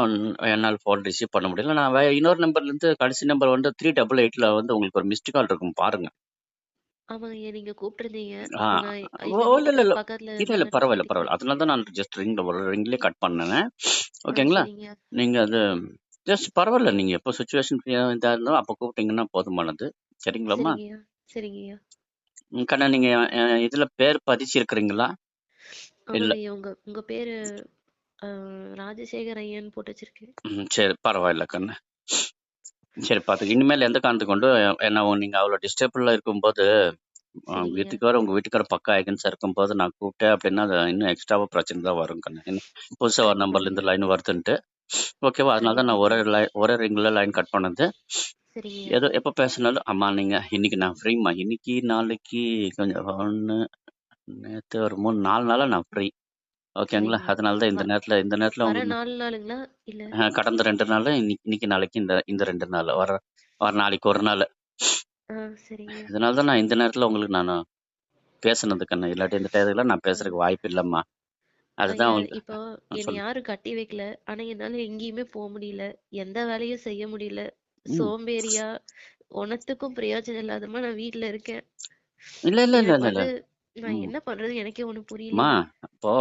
என்னால் ஃபோன் ரிசீவ் பண்ண முடியல. நான் இன்னொரு நம்பர்ல இருந்து கடைசி நம்பர் 388ல உங்களுக்கு ஒரு மிஸ்டு கால் இருக்கும் பாருங்க. ஆமாங்க ஐயா. நீங்க கூப்பிட்டுருந்தீங்க. ஆ. நான் ஓ எங்க இல்ல இல்ல வீட்டுக்கு இல்ல. பக்கத்துல இல்ல இல்ல இருந்தங்காட்டி பரவாயில்ல கண்டிப்பா. பரவாயில்ல. அதனால தான் நான் ஜஸ்ட் ரிங்லயே கட் பண்ணேன். ஓகேங்களா? சரிங்க ஐயா. நீங்க அது ஜஸ்ட் பரவாயில்ல. நீங்க எப்போ சுச்சுவேஷன் இதா இருந்தாலும் அப்போ கூப்பிட்டீங்கன்னா போதுமானது. சரிங்களாம்மா? சரிங்க ஐயா. சரிங்க ஐயா. கண்ணா நீங்க இதுல பேர் பதிச்சிருக்கிறீங்களா? இல்ல. ஆமாங்க ஐயா. உங்க உங்க பேரு ராஜசேகர் ஐயன் போட்டு வச்சிருக்கேன். சரி பரவாயில்ல கண்ணு. சரி பார்த்துக்க. இனிமேல் எந்த காரணத்துக்கு கொண்டு என்ன நீங்கள் அவ்வளோ டிஸ்டர்பில் இருக்கும்போது சரிங்கய்யா. வீட்டுக்கார உங்கள் வீட்டுக்கார பக்கா ஐகன்ஸாக இருக்கும்போது நான் கூப்பிட்டேன் அப்படின்னா அது இன்னும் எக்ஸ்ட்ராவாக பிரச்சனை தான் வரும் கண்ணு. இன்னும் புதுசாக ஒரு நம்பர்லேருந்து கண்டிப்பாங்கய்யா. லைன் வருதுன்ட்டு ஓகேவா? அதனால தான் நான் கண்டிப்பாங்கய்யா. ஒரே ரிங்கில் லைன் கட் பண்ணது. சரிங்கய்யா. ஏதோ எப்போ பேசினாலும் அம்மா நீங்கள் இன்னைக்கு நான் ஃப்ரீம்மா, இன்னைக்கு நாளைக்கு கொஞ்சம் ஒன்று நேற்று ஒரு 3-4 நாளாக நான் ஃப்ரீ. ஓகேங்களா? சரிங்கய்யா. அதனால தான் இந்த நேரத்தில் வர உங்களுக்கு 4 நாளுங்களா இல்ல? கடந்த 2 நாள் இன்னைக்கு நாளைக்கு இந்த 2 நாள் வர நாளைக்கு ஒரு நாள். சரிங்கய்யா. இதனால தான் நான் இந்த நேரத்தில் உங்களுக்கு நான் பேசுனது கண்ணு. இல்லாட்டி இந்த டயத்துல நான் பேசுறதுக்கு வாய்ப்பு இல்லைம்மா. அதுதான் ஐயா, உங்களுக்கு இப்போ என்னை சொல்லு. யாரும் கட்டி வைக்கல. ஆனா என்னால எங்கேயுமே போக முடியல. எந்த வேலையும் செய்ய முடியல. ம். சோம்பேறியா, ஒன்னத்துக்கும் பிரயோஜனம் இல்லாதமா நான் வீட்ல இருக்கேன். இல்ல இல்ல இல்ல எனக்கு இல்ல இல்ல. நான் ம். என்ன பண்றது எனக்கே ஒண்ணும் அம்மா புரியலையே. அப்போ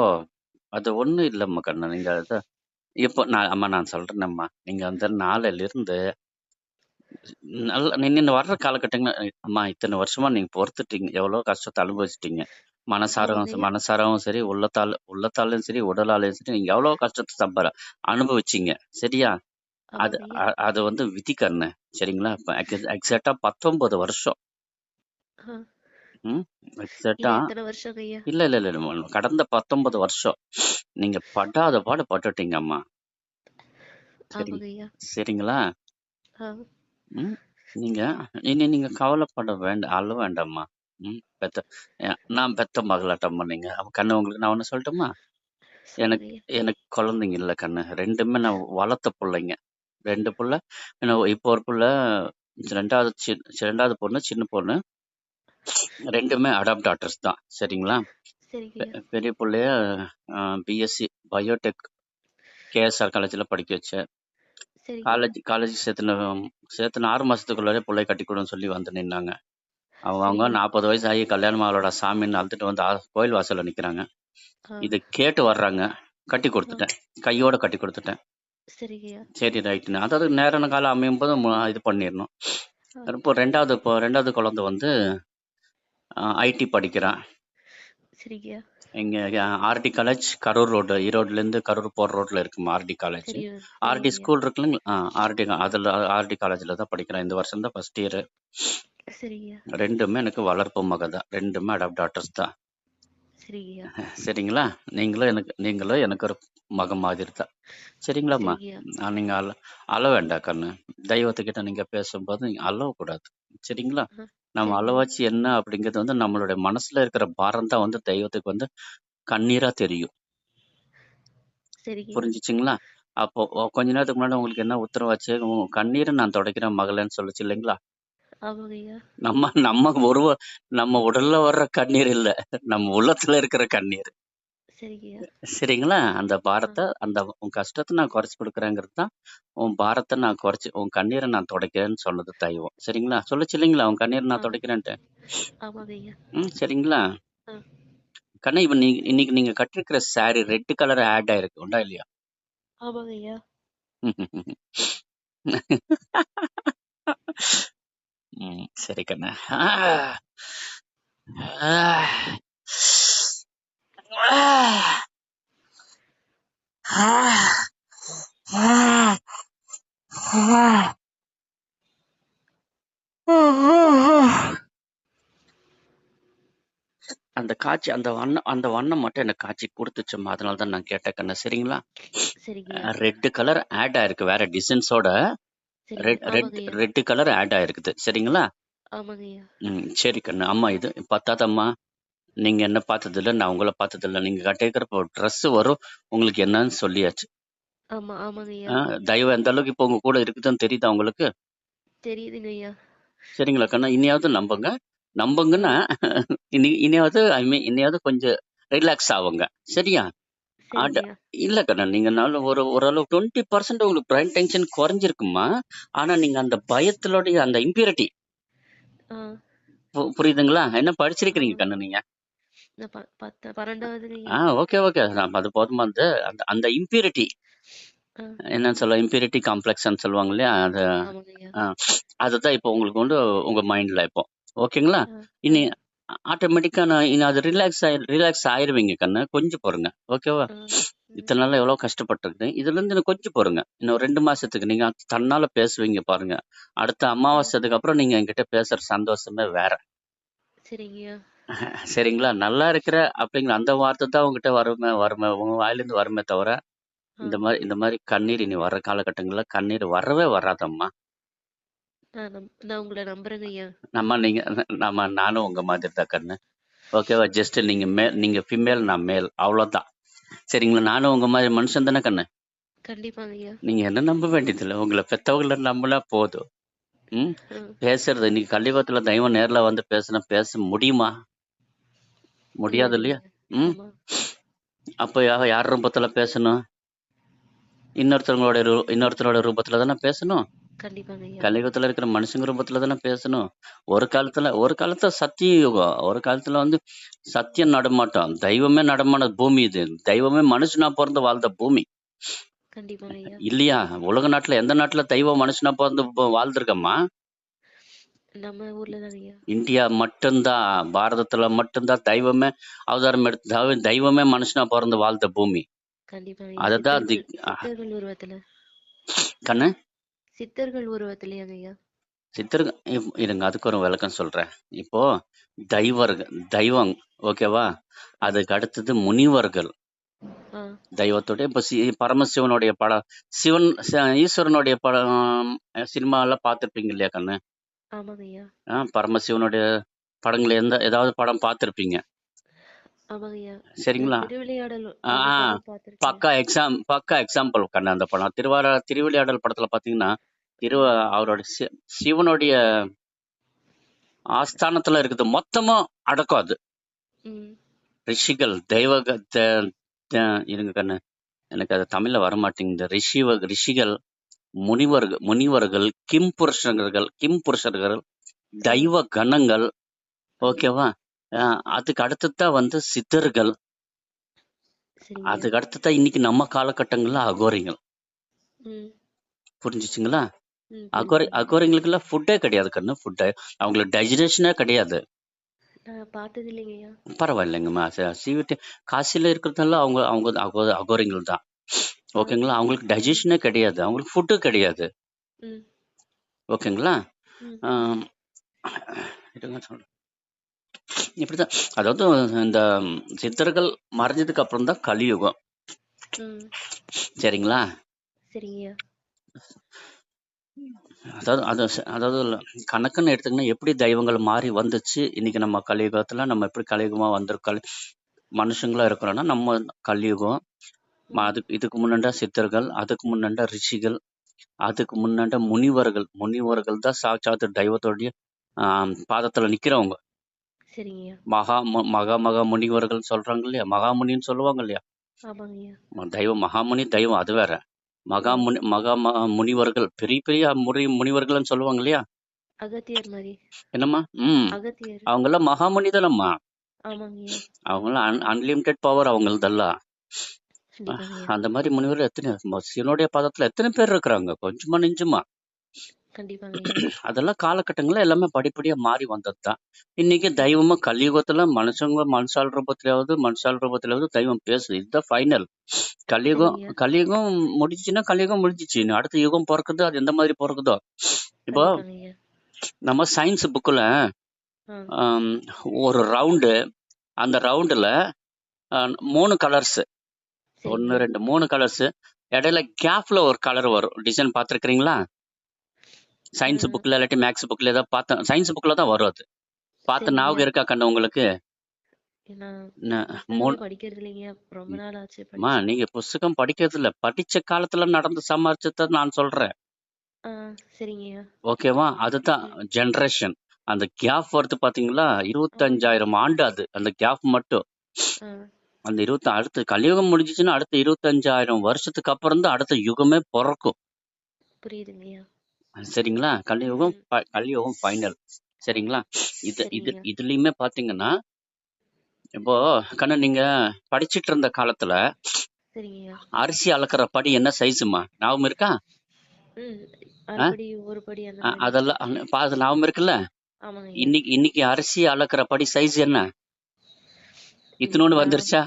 அது ஒண்ணும் இல்லம்மா கண்ணு. நீங்க இப்போ நான் சொல்றேனம்மா. நீங்க அந்த நாளையில இருந்து நீங்க வர்ற காலகட்டங்கள் அம்மா இத்தனை வருஷமா நீங்க பொறுத்துட்டீங்க. எவ்வளவு கஷ்டத்தை அனுபவிச்சிட்டீங்க. ஆமாங்கய்யா. மனசாரவும் சரி, உள்ளத்தாலும் சரி, உடலாலையும் சரி, நீங்க எவ்வளவு கஷ்டத்தை அனுபவிச்சீங்க. சரியா? அது ஆமாங்கய்யா. அது விதி கண்ணு. சரிங்களா? இப்ப எக்ஸாக்டா 19 வருஷம். ஆ, எக்ஸாக்டா இன்னும் எத்தனை வருஷம் ஐயா? இல்ல இல்ல இல்ல இல்ல. கடந்த 19 வருஷம் நீங்க படாத பாடு பட்டுட்டீங்க அம்மா. சரி ஆமாங்கய்யா. சரிங்களா? ஆ, ம். நீங்க இனி நீங்க கவலைப்பட வேண்டாம், அழ வேண்டாம்மா. நான் பெத்த மகளாட்டம்மா நீங்க. கண்ணு உங்களுக்கு நான் ஒண்ணு சொல்லட்டுமா? எனக்கு சொல்லுங்கய்யா. எனக்கு குழந்தைங்க இல்ல கண்ணு. 2மே நான் வளர்த்த புள்ளைங்க. 2 புள்ள. இப்போ ஒரு புள்ள 2வது பொண்ணு, சின்ன பொண்ணு. 2மே அடாப்ட் டாட்டர்ஸ் தான். சரிங்களா? சரிங்கய்யா. பெரிய புள்ளைய பிஎஸ்சி பயோடெக் கேஎஸ்ஆர் காலேஜில் படிக்க வச்சேன். சரிங்கய்யா. காலேஜ் சேர்த்துன 6 மாசத்துக்குள்ளே பிள்ளை கட்டி கொடுன்னு சொல்லி வந்து நின்னாங்க. அவங்க சரிங்கய்யா. 40 வயசு ஆகி கல்யாணம் அவளோட சாமின்னு அழுத்துட்டு வந்து கோயில் வாசல்ல நிக்கிறாங்க. ஆ, இதை கேட்டு வர்றாங்க. கட்டி ஆ, கொடுத்துட்டேன். கையோட கட்டி கொடுத்துட்டேன். சரிங்கய்யா. சரி ரைட்டுன்னு. அதாவது நேர காலம் அமையும் போது இது பண்ணிடணும். ஆ, இப்போ ரெண்டாவது குழந்தை வந்து ஐடி படிக்கிறான். சரிங்கய்யா. இங்க ஆர்டி காலேஜ் கரூர் ரோடு, ஈரோடுலேருந்து கரூர் போகிற ரோட்ல இருக்குமா ஆர்டி காலேஜ். தெரியும் ஆர்டி தெரியுங்கய்யா. ஸ்கூல் இருக்குல்லைங்களா? ஆர்டி காலேஜில் தான் படிக்கிறேன். இந்த வருஷம் தான் ஃபர்ஸ்ட் இயர். சரிங்கய்யா. 2மே எனக்கு வளர்ப்பு மக தான். 2மே அடாப்ட் டாட்டர்ஸ் தான். சரிங்கய்யா. சரிங்களா? நீங்களும் எனக்கு ஒரு மக மாதிரி தான். சரிங்களாம்மா? சரிங்கய்யா. நீங்க அழ வேண்டாம் கண்ணு. தெய்வத்துக்கிட்ட நீங்க பேசும்போது நீங்க அழக்கூடாது. சரிங்களா? ஆ, நம்ம சரிங்கய்யா. அழவாச்சு என்ன அப்படிங்கிறது நம்மளுடைய மனசுல இருக்கிற பாரம் தான் தெய்வத்துக்கு கண்ணீரா தெரியும். சரிங்கய்யா. புரிஞ்சுச்சுங்களா? அப்போ கொஞ்ச நேரத்துக்கு முன்னாடி உங்களுக்கு என்ன உத்தரவாச்சு? உன் கண்ணீரை நான் துடைக்கிறேன் மகளேன்னு சொல்லுச்சு இல்லைங்களா? ஆமாங்கய்யா. நம்ம உடல்ல வர்ற கண்ணீர் இல்ல, நம்ம உள்ளத்துல இருக்கிற கண்ணீர். சரிங்கய்யா. சரிங்களா? அந்த ஆ, பாரத்தை உன் கஷ்டத்தை நான் குறைச்சு கொடுக்குறேங்கிறது தான். உன் பாரத்தை நான் குறைச்சு உன் கண்ணீரை நான் துடைக்கிறேன்னு சொன்னது தெய்வம். சரிங்களா? சொல்லுச்சு இல்லைங்களா உன் கண்ணீரை ஆ, நான் துடைக்கிறேன்ட்டு. ஆமாங்கய்யா. சரிங்களா? ஆ, கண்ணா இப்ப இன்னைக்கு நீங்க கட்டிருக்கிற சாரி ரெட் கலர் ஆட் ஆயிருக்கு உண்டா இல்லையா? ஆமாங்கய்யா. சரி கண்ணா. ஆ, ஆ, ஆ, ஆ, ஆ. அந்த காட்சி அந்த வண்ணம் மட்டும் எனக்கு காட்சி கொடுத்துச்சும்மா. அதனால தான் நான் கேட்டேன் கண்ணு. சரிங்களா? சரிங்கய்யா. ரெட் கலர் ஆட் ஆயிருக்கு வேற டிசைன்ஸோட. சரிங்க. ரெட் ரெட் ஆமாங்கய்யா. ரெட் கலர் ஆட் ஆயிருக்குது. சரிங்களா? ஆமாங்கய்யா. சரி கண்ணு. அம்மா இது பத்தாதம்மா. நீங்க என்ன பார்த்ததில்ல, நான் உங்களை பார்த்ததில்ல. நீங்க கட்டிருக்கிற ட்ரெஸ் வரும் உங்களுக்கு என்னன்னு சொல்லியாச்சு. ஆமாங்கய்யா. தயவு எந்த அளவுக்கு இப்போ உங்க கூட இருக்குதுன்னு தெரியுதா உங்களுக்கு? தெரியுதுங்கய்யா. சரிங்களா கண்ணா? இனியாவது நம்புங்க. நம்புங்கன்னா இனியாவது கொஞ்சம் ரிலாக்ஸ் ஆகுங்க. சரியா? சரிங்கய்யா. இல்ல கண்ணா, நீங்க ஓரளவு 20% உங்களுக்கு பிரைன் டென்ஷன் குறைஞ்சிருக்குமா. ஆனா நீங்க அந்த பயத்திலோடைய அந்த இம்பியூரிட்டி ஆ, புரியுதுங்களா? என்ன ஆ. படிச்சிருக்கிறீங்க கண்ணு நீங்க? நான் 12வதுங்கய்யா. Okay okay. அது போதுமா? அந்த அந்த அந்த இம்பியூரிட்டி ஆ, என்னன்னு சொல்ல, இம்பியூரிட்டி காம்ப்ளெக்ஸ்ன்னு சொல்லுவாங்க இல்லையா? ஆமாங்கய்யா. ஆ, அதுதான் இப்போ உங்களுக்கு உங்க மைண்ட்ல இப்போ. ஓகேங்களா? ஆ, ஆ, இனி ஆட்டோமேட்டிக்கா நான் அது ரிலாக்ஸ் ஆயிருவீங்க கண்ணு. கொஞ்சம் பொறுங்க. ஓகேவா? ஆ. ம். இத்தனை நாள் எவ்வளவு கஷ்டப்பட்டிருக்கேன். இதுல இருந்து எனக்கு கொஞ்சம் பொறுங்க. இன்னும் 2 மாசத்துக்கு நீங்க தன்னால பேசுவீங்க பாருங்க. அடுத்த ம். அமாவாசைக்கு அப்புறம் நீங்க என்கிட்ட பேசுற சந்தோஷமே வேற. சரிங்கய்யா. சரிங்களா? நல்லா இருக்கிற அப்படிங்கிற அந்த வார்த்தை தான் உங்ககிட்ட வருமே உங்க வாயிலிருந்து வருமே தவிர, ஆ. இந்த மாதிரி கண்ணீர் இனி வர்ற காலகட்டங்கள்ல கண்ணீர் வரவே வராதம்மா. நான் உங்களை நம்புறேங்கய்யா. நானும் உங்க மாதிரி தான் கண்ணு. ஓகேவா? ஜஸ்ட் நீங்க ஃபீமேல், நான் மேல், அவ்வளவுதான். சரிங்களா? நானும் உங்க மாதிரி மனுஷன் தானே கண்ணு. கண்டிப்பாங்கய்யா. நீங்க என்ன நம்ப வேண்டியதில்லை. உங்களை பெத்தவங்களை நம்பினா போதும். ம் ம். பேசுறது இன்னைக்கு கலியுகத்துல தெய்வம் நேர்ல வந்து பேச முடியுமா? முடியாது இல்லையா? முடியாதுங்கய்யா. ம் ஆமா. அப்ப யார் ரூபத்துல பேசணும்? இன்னொருத்தரோட ரூபத்துல தானே பேசணும். கண்டிப்பாங்கய்யா. கலியுகத்துல இருக்கிற மனுஷங்க ரூபத்துல தானே பேசணும். ஒரு காலத்துல சத்திய யுகம், ஒரு காலத்துல வந்து சத்தியம் நடமாட்டம், தெய்வமே நடமான பூமி இது. தெய்வமே மனுஷனா பிறந்து வாழ்ந்த பூமி கண்டிப்பாங்கய்யா. இல்லையா? உலக நாட்டுல எந்த நாட்டுல தெய்வம் மனுஷனா பிறந்து வாழ்ந்திருக்கம்மா? நம்ம ஊர்ல தாங்கய்யா. இந்தியா மட்டும்தான், பாரதத்துல மட்டும்தான் தெய்வமே அவதாரம் எடுத்து தெய்வமே மனுஷனா பிறந்து வாழ்ந்த பூமி. கண்டிப்பாங்கய்யா. அததான் சித்தர்கள் உருவத்துல. கண்ணு சித்தர்கள் உருவத்திலேயாங்கய்யா. சித்தர்கள் இருங்க, அதுக்கு ஒரு விளக்கம் சொல்றேன். இப்போ தெய்வம், ஓகேவா? அதுக்கு அடுத்தது முனிவர்கள். ஆ. தெய்வத்தோட இப்ப பரமசிவனுடைய படம், ஈஸ்வரனுடைய படம் சினிமா எல்லாம் பார்த்திருப்பீங்க இல்லையா கண்ணு? ஆமாங்கய்யா. பரமசிவனுடைய படங்கள் ஏதாவது படம் பார்த்திருப்பீங்க. ஆமாங்கய்யா. சரிங்களா? திருவிளையாடல் ஆ, அந்த ஆ, படம் பார்த்திருக்கேன். பக்கா எக்ஸாம்பிள் கண்ணு. அந்த படம் திருவிளையாடல் படத்துல பாத்தீங்கன்னா, அவரோட சிவனுடைய ஆஸ்தானத்துல இருக்குது மொத்தமும் அடக்கம் அது. ம். ரிஷிகள் இருங்க கண்ணு, எனக்கு அது தமிழ்ல வரமாட்டேங்குது. ரிஷிகள், முனிவர்கள், கிம் புருஷர்கள், தெய்வ கணங்கள், ஓகேவா? அதுக்கு அடுத்துதான் வந்து சித்தர்கள். சரிங்கய்யா. அதுக்கு அடுத்துதான் இன்னைக்கு நம்ம காலகட்டங்கள்ல அகோரிகள். ம். புரிஞ்சுச்சுங்களா? ம். புரியுதுங்கய்யா. அகோரிங்களுக்கு எல்லாம் ஃபுட்டே கிடையாது கண்ணு. அவங்களுக்கு டைஜஷனே கிடையாது. நான் பார்த்தது இல்லைங்கய்யா. பரவாயில்லைங்கம்மா. சிவிட்டு காசில இருக்கிறதெல்லாம் அவங்க அவங்க அகோரிங்கள் தான். ஓகேங்களா? அவங்களுக்கு டைஜஷனே கிடையாது, அவங்களுக்கு ஃபுட்டு கிடையாது. ம். ஓகேங்களா? ம். ஆம், இருங்க சொல்றேன். இப்படிதான். அதாவது இந்த சித்தர்கள் மறைஞ்சதுக்கு அப்புறம் தான் கலியுகம். ம். சரிங்களா? சரிங்கய்யா. அதாவது கணக்குன்னு எடுத்துக்கினா எப்படி தெய்வங்கள் மாறி வந்துச்சு. இன்னைக்கு நம்ம கலியுகத்துல நம்ம எப்படி கலியுகமா வந்திருக்கோம், மனுஷங்களா இருக்கிறோம்னா நம்ம கலியுகம். இதுக்கு முன்னாடி சித்தர்கள், அதுக்கு முன்னாடி ரிஷிகள், அதுக்கு முன்னாடி முனிவர்கள் தான் சாட்சாத்து தெய்வத்தோடைய பாதத்துல நிக்கிறவங்க. சரிங்கய்யா. மகா முனிவர்கள் சொல்றாங்க இல்லையா? மகாமுனின்னு சொல்லுவாங்க இல்லையா? ஆமாங்கய்யா. தெய்வம், மகாமுனி தெய்வம் அது வேற. முனிவர்கள், பெரிய முனிவர்கள்னு சொல்லுவாங்க இல்லையா? அகத்தியர் மாதிரி. என்னம்மா? அகத்தியர். அவங்கெல்லாம் மகாமுனி தானம்மா. ஆமாங்கய்யா. அவங்கெல்லாம் அன்லிமிட்டெட் பவர் அவங்களதெல்லாம். கண்டிப்பாங்கய்யா. அந்த மாதிரி முனிவர்கள் சிவனுடைய பாதத்துல எத்தனை பேர் இருக்கிறாங்க? கொஞ்சமா நெஞ்சுமா. கண்டிப்பாங்கய்யா. அதெல்லாம் காலகட்டங்கள்ல எல்லாமே படிப்படியா மாறி வந்ததுதான். இன்னைக்கு தெய்வமா கலியுகத்துல மனுஷால் ரூபத்திலாவது தெய்வம் பேசுது. இதுதான் ஃபைனல். சரிங்கய்யா. கலியுகம் முடிஞ்சுச்சுன்னா கலியுகம் முடிஞ்சிச்சு. இன்னும் அடுத்த யுகம் பிறக்குது, அது எந்த மாதிரி பிறக்குதோ. இப்போ கண்டிப்பாங்கய்யா. நம்ம சயின்ஸ் புக்ல ஆ. ஒரு ரவுண்டு, அந்த ரவுண்டுல 3 கலர்ஸ், 1 சரிங்கய்யா. 2 3 கலர்ஸ், இடையில கேப்ல ஒரு கலர் வரும். டிசைன் பார்த்திருக்கிறீங்களா? சயின்ஸ் புக்ல இல்லாட்டி மேக்ஸ் புக்ல ஏதாவது பார்த்தேன். சயின்ஸ் புக்ல தான் வரும் அது. பார்த்த ஞாபகம் இருக்கா கண்ணு உங்களுக்கு? படிக்கிறது இல்லைங்கய்யா. ரொம்ப நாள் ஆச்சு அம்மா, படிச்சு. நீங்க புஸ்தகம் படிக்கிறது இல்ல, படிச்ச காலத்துல நடந்து சமாளிச்சத நான் சொல்றேன். சரிங்கய்யா. ஓகேவா? அதுதான் ஜெனரேஷன். அந்த கேப் வருது பாத்தீங்களா? 25,000 ஆண்டு அது, அந்த கேப் மட்டும். அந்த அடுத்த கலியுகம் முடிஞ்சிச்சுன்னா அடுத்த 25,000 வருஷத்துக்கு அப்புறம் தான் அடுத்த யுகமே பிறக்கும். புரியுதுங்கய்யா. சரிங்களா? கலியுகம் ஃபைனல். சரிங்களா? இதுலயுமே பாத்தீங்கன்னா, இப்போ கண்ணு, நீங்க படிச்சிட்டு இருந்த காலத்துல சரிங்கய்யா. அரிசி அளக்குற படி என்ன சைஸ்மா ஞாபகம் இருக்கா? அதெல்லாம் ஞாபகம் இருக்குல்ல? இன்னைக்கு அரிசி அளக்குற படி சைஸ் என்ன? இத்தனோடு வந்துருச்சா?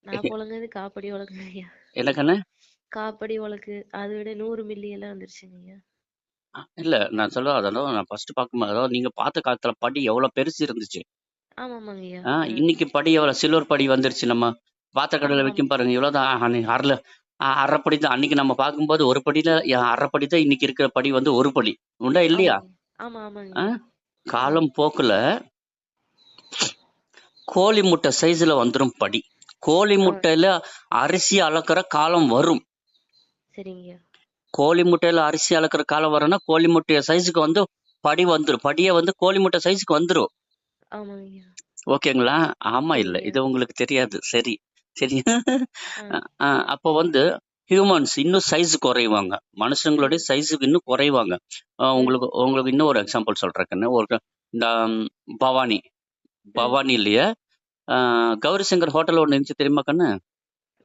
நான் புழங்குனது காப்படி உலக்குங்க ஐயா. என்ன கண்ணு? காப்படி உலக்கு அதை விட 100 மில்லி எல்லாம் வந்துருச்சுங்க ஐயா. இல்ல நான் சொல்ல அதெல்லாம் நான் ஃபர்ஸ்ட் பார்க்கும்போது அதாவது நீங்க பார்த்த காலத்துல படி எவ்வளவு பெருசு இருந்துச்சு. ஆமாமாங்க ஐயா. இன்னைக்கு படி எவ்வளவு சில்வர் படி வந்துருச்சு. நம்ம பாத்திர கடையில ஆமா விற்கும் பாருங்க இவ்வளவுதான் அன்னைக்கு அரைப்படி தான். அன்னைக்கு நம்ம பார்க்கும்போது ஒரு படியில அரைப்படி தான். இன்னைக்கு இருக்கிற படி வந்து ஒரு படி உண்டா இல்லையா? ஆமாங்க ஆமாங்க ஆ? ஐயா. காலம் போக்குல கோழி முட்டை சைஸ்ல வந்துரும் படி. கோழி முட்டையில அரிசி அளக்குற காலம் வரும். சரிங்க ஐயா. கோழி முட்டையில அரிசி அளக்குற காலம் வரும்னா கோழி முட்டைய சைஸுக்கு வந்து படி வந்துரும். படியே வந்து கோழி முட்டை சைஸுக்கு வந்துரும். ஆமாங்க ஐயா. ஓகேங்களா? ஆமா இல்ல சரிங்க. இது உங்களுக்கு தெரியாது. சரி சரி. ஆ, அப்போ வந்து ஹியூமன்ஸ் இன்னும் சைஸ் குறைவாங்க. மனுஷங்களுடைய சைஸுக்கு இன்னும் குறைவாங்க. உங்களுக்கு உங்களுக்கு இன்னும் ஒரு எக்ஸாம்பிள் சொல்றேன் கண்ணு. இந்த பவானி பவானிலேயே கௌரி சங்கர் ஹோட்டல் ஒன்று இருந்துச்சு தெரியுமா கண்ணு?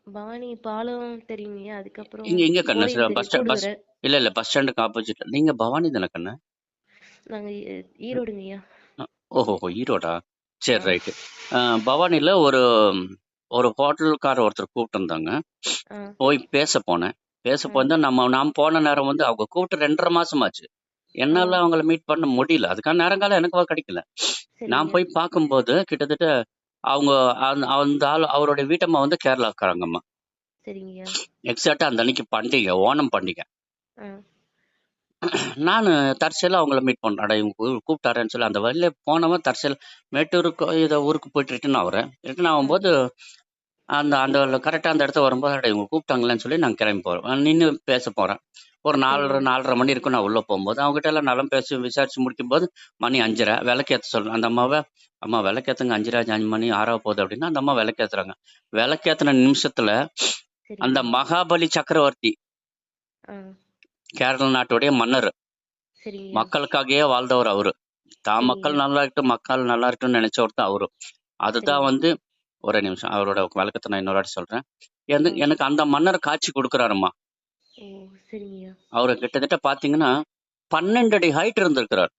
பவானி பாலம் தெரியுங்க ஐயா. அதுக்கப்புறம் இங்க கண்ணு கோயில் பஸ் தெரியும், பஸ் கூடுதுறை. இல்ல பஸ் ஸ்டாண்டுக்கு ஆப்போசிட். நீங்க பவானி தானே கண்ணு? நாங்க ஈரோடுங்க ஐயா. ஓஹோ ஈரோடா? சரி ரைட்டு. பவானில ஒரு ஒரு ஹோட்டல்கார ஒருத்தர் கூப்பிட்டு இருந்தாங்க. போய் பேச போனேன். பேச போயிருந்தா நாம் போன நேரம் வந்து அவங்க கூப்பிட்டு 2.5 மாசம் ஆச்சு. என்னால அவங்கள மீட் பண்ண முடியல. அதுக்கான நேரங்காலம் எனக்கு கிடைக்கல. நான் போய் பார்க்கும்போது கிட்டத்தட்ட அவங்க அந்த ஆள் அவருடைய வீட்டம்மா வந்து கேரளாக்காரங்கம்மா. சரிங்க. எக்ஸாக்டா அந்த அன்னைக்கு பண்டிகை, ஓணம் பண்டிகை. நான் தற்செயலா அவங்கள மீட் பண்ணேன். அட இவங்க கூப்பிட்டாருன்னு சொல்லி அந்த வழியில போனவன் தற்செயல் மேட்டூருக்கு இதை ஊருக்கு போயிட்டு ரிட்டர்ன் ஆகுறேன். ரிட்டர்ன் ஆகும்போது அந்த அந்த கரெக்டாக அந்த இடத்த வரும்போது அட இவங்க கூப்பிட்டாங்களேன்னு சொல்லி நான் கிளம்பி போகிறேன். நின்று பேச போகிறேன். ஒரு 4:30 மணி இருக்கும் நான் உள்ளே போகும்போது. அவங்ககிட்ட எல்லாம் நலம் பேசி விசாரிச்சு முடிக்கும்போது மணி 5:30. விளக்கேற்ற சொல்கிறேன் அந்த அம்மாவை. அம்மா விளக்கேற்றுங்க 5:30 மணி 6 போகுது அப்படின்னா அந்த அம்மா விளக்கேற்றுறாங்க. விளக்கேற்றின நிமிஷத்துல அந்த மகாபலி சக்கரவர்த்தி கேரள நாட்டுடைய மன்னர், மக்களுக்காகவே வாழ்ந்தவர் அவரு. தான் மக்கள் நல்லா இருக்கட்டும், மக்கள் நல்லா இருக்கட்டும்னு நினைச்ச ஒருத்தர் அவரு. அதுதான் வந்து ஒரே நிமிஷம் அவரோட வழக்கத்தை நான் இன்னொரு வாட்டி சொல்றேன். எனக்கு அந்த மன்னர் காட்சி கொடுக்குறாருமா. அவரு கிட்டத்தட்ட பாத்தீங்கன்னா 12 அடி ஹைட் இருந்திருக்கிறார்.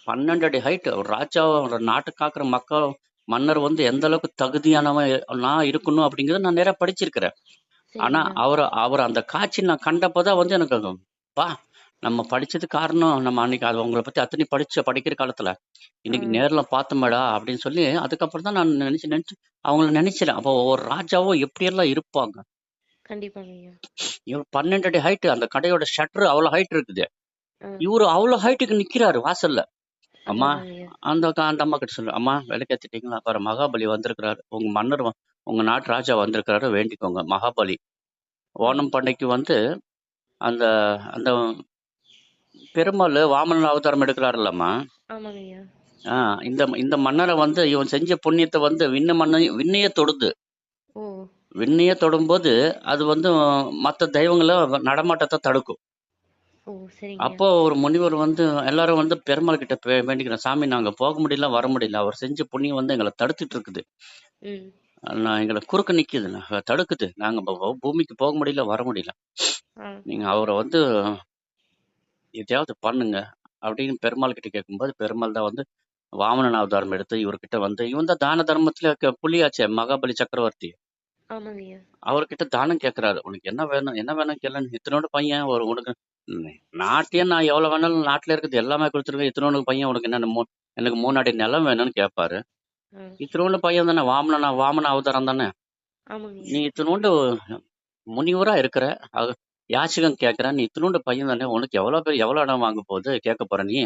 12 அடி ஹைட். ஒரு ராஜா, ஒரு நாட்டு காக்குற மக்கள் மன்னர் வந்து எந்த அளவுக்கு தகுதியானவன் நான் இருக்கணும் அப்படிங்கறத நான் நிறைய படிச்சிருக்கிறேன். ஆனா அவர் அந்த காட்சி நான் கண்டப்பதான் வந்து எனக்கு பா நம்ம படிச்சது காரணம் நம்ம அன்னைக்கு அது அவங்கள பத்தி அத்தனை படிக்கிற காலத்துல இன்னைக்கு நேர்ல பார்த்தோமேடா அப்படின்னு சொல்லி அதுக்கப்புறம் தான் நான் நினைச்சு அவங்கள நினைச்சிட்டேன். அப்போ ஒரு ராஜாவோ எப்படியெல்லாம் இருப்பாங்க. இவர் 12 அடி ஹைட். அந்த கடையோட ஷட்டர் அவ்வளவு ஹைட் இருக்குது. இவரு அவ்வளவு ஹைட்டுக்கு நிக்கிறாரு வாசல்ல. அம்மா அந்த அம்மா கிட்ட சொல்லு, அம்மா விளக்கேத்திட்டீங்களா? அப்புறம் மகாபலி வந்திருக்கிறாரு, உங்க மன்னர் உங்க நாட்டு ராஜா வந்திருக்கிறாரு, வேண்டிக்கோங்க. மகாபலி ஓணம் பண்டிகைக்கு வந்து அந்த அந்த பெருமாள் வாமன அவதாரம் எடுக்கிறாருல்லம்மா. இந்த இந்த மன்னரை வந்து இவன் செஞ்ச புண்ணியத்தை வந்து விண்ணையே தொடுது. விண்ணையே தொடும்போது அது வந்து மற்ற தெய்வங்களை நடமாட்டத்தை தடுக்கும். அப்போ ஒரு முனிவர் வந்து எல்லாரும் வந்து பெருமாள் கிட்ட வேண்டிக்கிறோம், சாமி நாங்க போக முடியல வர முடியல, அவர் செஞ்ச புண்ணியம் வந்து எங்களை தடுத்துட்டு இருக்குது, எங்களை குறுக்க நிக்குது, தடுக்குது, நாங்க பூமிக்கு போக முடியல வர முடியல, நீங்க அவரை வந்து எதையாவது பண்ணுங்க அப்படின்னு பெருமாள் கிட்ட கேட்கும்போது பெருமாள் தான் வந்து வாமனன் அவதாரம் எடுத்து இவர்கிட்ட வந்து இவன் தான் தான தர்மத்துல புலியாச்சே மகாபலி சக்கரவர்த்தி. அவர்கிட்ட தானம் கேட்கிறாரு. உனக்கு என்ன வேணும் என்ன வேணும் கேளுன்னு. இத்தனோட பையன் ஒரு உனக்கு நாட்டையே நான் எவ்வளவு வேணாலும் நாட்டுல இருக்குது எல்லாமே கொடுத்துருக்கேன், இத்தனோட பையன் உனக்கு என்ன எனக்கு 3 அடி நிலம் வேணும்னு கேட்பாரு. இத்தனோண்டு பையன் தானே, வாமன அவதாரம் தானே, நீ இத்தனோண்டு முனிவரா இருக்கிற யாச்சிகம் கேட்கிற, நீ இத்தனோண்டு பையன் தானே, உனக்கு எவ்வளவு இடம் வாங்க போகுது கேட்க போற, நீ